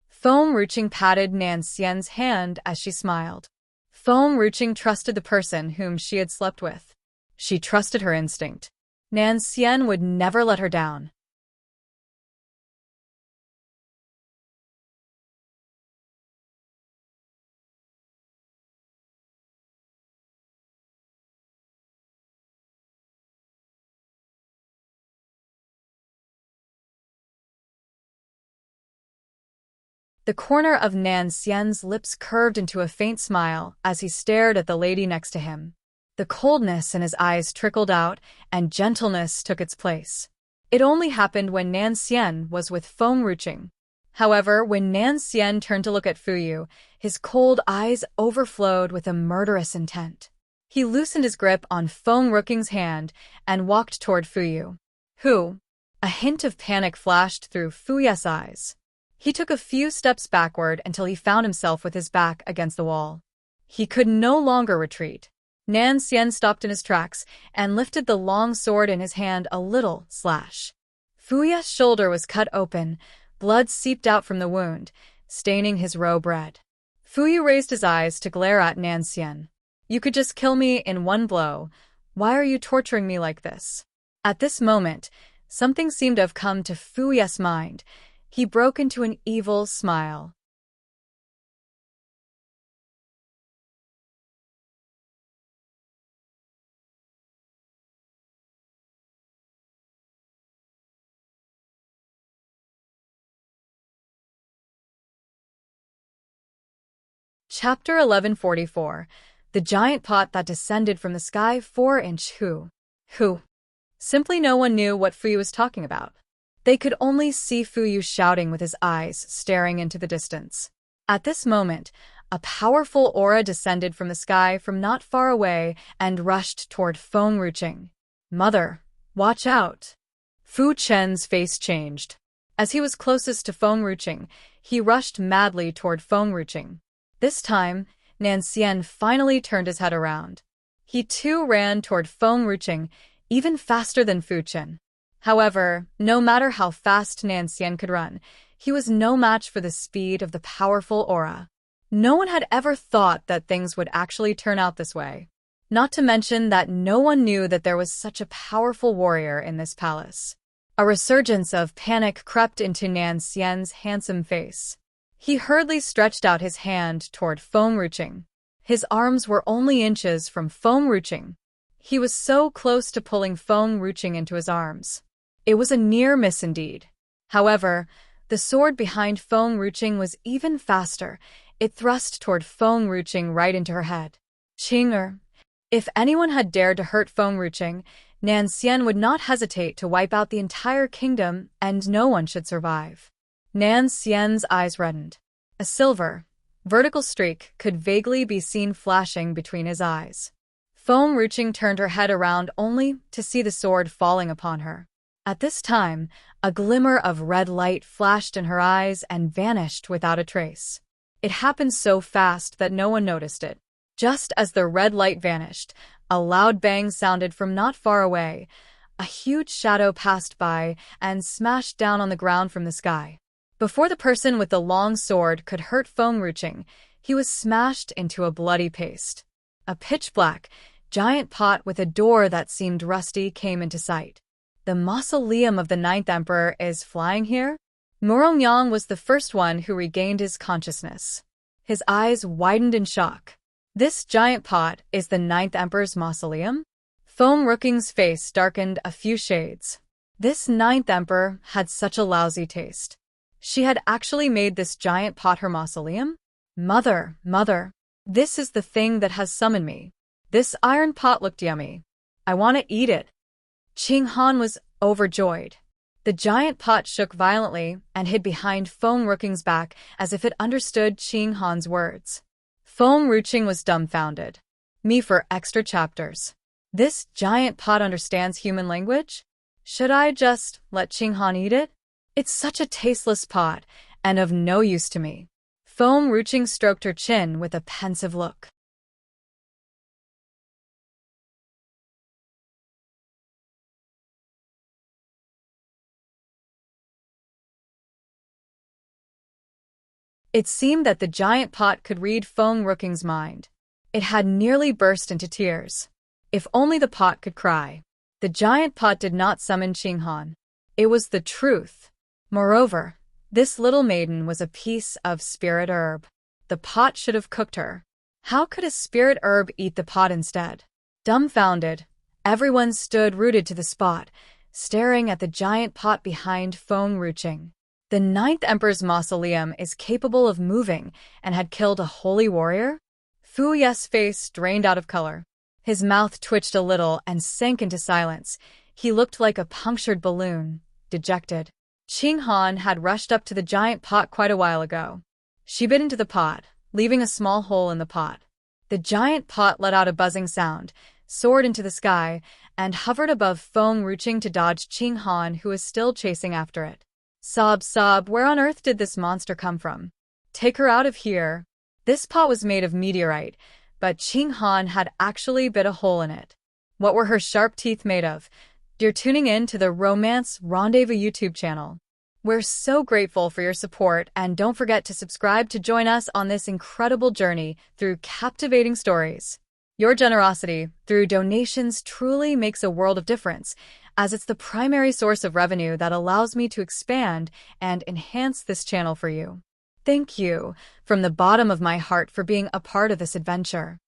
Feng Ruqing patted Nan Xian's hand as she smiled. Feng Ruqing trusted the person whom she had slept with. She trusted her instinct. Nan Xian would never let her down. The corner of Nan Xian's lips curved into a faint smile as he stared at the lady next to him. The coldness in his eyes trickled out, and gentleness took its place. It only happened when Nan Xian was with Feng Ruqing. However, when Nan Xian turned to look at Fuyu, his cold eyes overflowed with a murderous intent. He loosened his grip on Feng Ruqing's hand and walked toward Fuyu. Who? A hint of panic flashed through Fuyu's eyes. He took a few steps backward until he found himself with his back against the wall. He could no longer retreat. Nan Xian stopped in his tracks and lifted the long sword in his hand a little slash. Fuyu's shoulder was cut open, blood seeped out from the wound, staining his robe red. Fuyu raised his eyes to glare at Nan Xian. You could just kill me in one blow. Why are you torturing me like this? At this moment, Something seemed to have come to Fuya's mind. He broke into an evil smile. Chapter 1144. The Giant Pot That Descended from the Sky 4-inch Who? Simply no one knew what Fuyu was talking about. They could only see Fuyu shouting with his eyes staring into the distance. At this moment, a powerful aura descended from the sky from not far away and rushed toward Feng Ruching. Mother, watch out! Fu Chen's face changed. As he was closest to Feng Ruching, he rushed madly toward Feng Ruching. This time, Nanxian finally turned his head around. He too ran toward Feng Ruching, even faster than Fu Chen. However, no matter how fast Nanxian could run, he was no match for the speed of the powerful aura. No one had ever thought that things would actually turn out this way. Not to mention that no one knew that there was such a powerful warrior in this palace. A resurgence of panic crept into Nanxian's handsome face. He hurriedly stretched out his hand toward Feng Ruching. His arms were only inches from Feng Ruching. He was so close to pulling Feng Ruching into his arms. It was a near miss indeed. However, the sword behind Feng Ruching was even faster. It thrust toward Feng Ruching right into her head. Chinger. If anyone had dared to hurt Feng Ruching, Nanxian would not hesitate to wipe out the entire kingdom, and no one should survive. Nanxian's eyes reddened. A silver, vertical streak could vaguely be seen flashing between his eyes. Feng Ruching turned her head around only to see the sword falling upon her. At this time, a glimmer of red light flashed in her eyes and vanished without a trace. It happened so fast that no one noticed it. Just as the red light vanished, a loud bang sounded from not far away. A huge shadow passed by and smashed down on the ground from the sky. Before the person with the long sword could hurt Feng Ruching, he was smashed into a bloody paste. A pitch-black, giant pot with a door that seemed rusty came into sight. The mausoleum of the 9th Emperor is flying here? Morongyang was the first one who regained his consciousness. His eyes widened in shock. This giant pot is the 9th Emperor's mausoleum? Feng Ruching's face darkened a few shades. This 9th Emperor had such a lousy taste. She had actually made this giant pot her mausoleum? Mother, this is the thing that has summoned me. This iron pot looked yummy. I want to eat it. Qing Han was overjoyed. The giant pot shook violently and hid behind Feng Ruching's back as if it understood Qing Han's words. Feng Ruching was dumbfounded. Me for extra chapters. This giant pot understands human language? Should I just let Qing Han eat it? It's such a tasteless pot, and of no use to me. Feng Ruching stroked her chin with a pensive look. It seemed that the giant pot could read Feng Ruching's mind. It had nearly burst into tears. If only the pot could cry. The giant pot did not summon Qing Han. It was the truth. Moreover, this little maiden was a piece of spirit herb. The pot should have cooked her. How could a spirit herb eat the pot instead? Dumbfounded, everyone stood rooted to the spot, staring at the giant pot behind Feng Ruching. The 9th Emperor's mausoleum is capable of moving and had killed a holy warrior? Fu Ye's face drained out of color. His mouth twitched a little and sank into silence. He looked like a punctured balloon, dejected. Qing Han had rushed up to the giant pot quite a while ago. She bit into the pot, leaving a small hole in the pot. The giant pot let out a buzzing sound, soared into the sky, and hovered above Feng Ruching to dodge Qing Han, who was still chasing after it. Sob, where on earth did this monster come from? Take her out of here. This pot was made of meteorite, but Qing Han had actually bit a hole in it. What were her sharp teeth made of? You're tuning in to the Romance Rendezvous YouTube channel. We're so grateful for your support, and don't forget to subscribe to join us on this incredible journey through captivating stories. Your generosity through donations truly makes a world of difference, as it's the primary source of revenue that allows me to expand and enhance this channel for you. Thank you from the bottom of my heart for being a part of this adventure.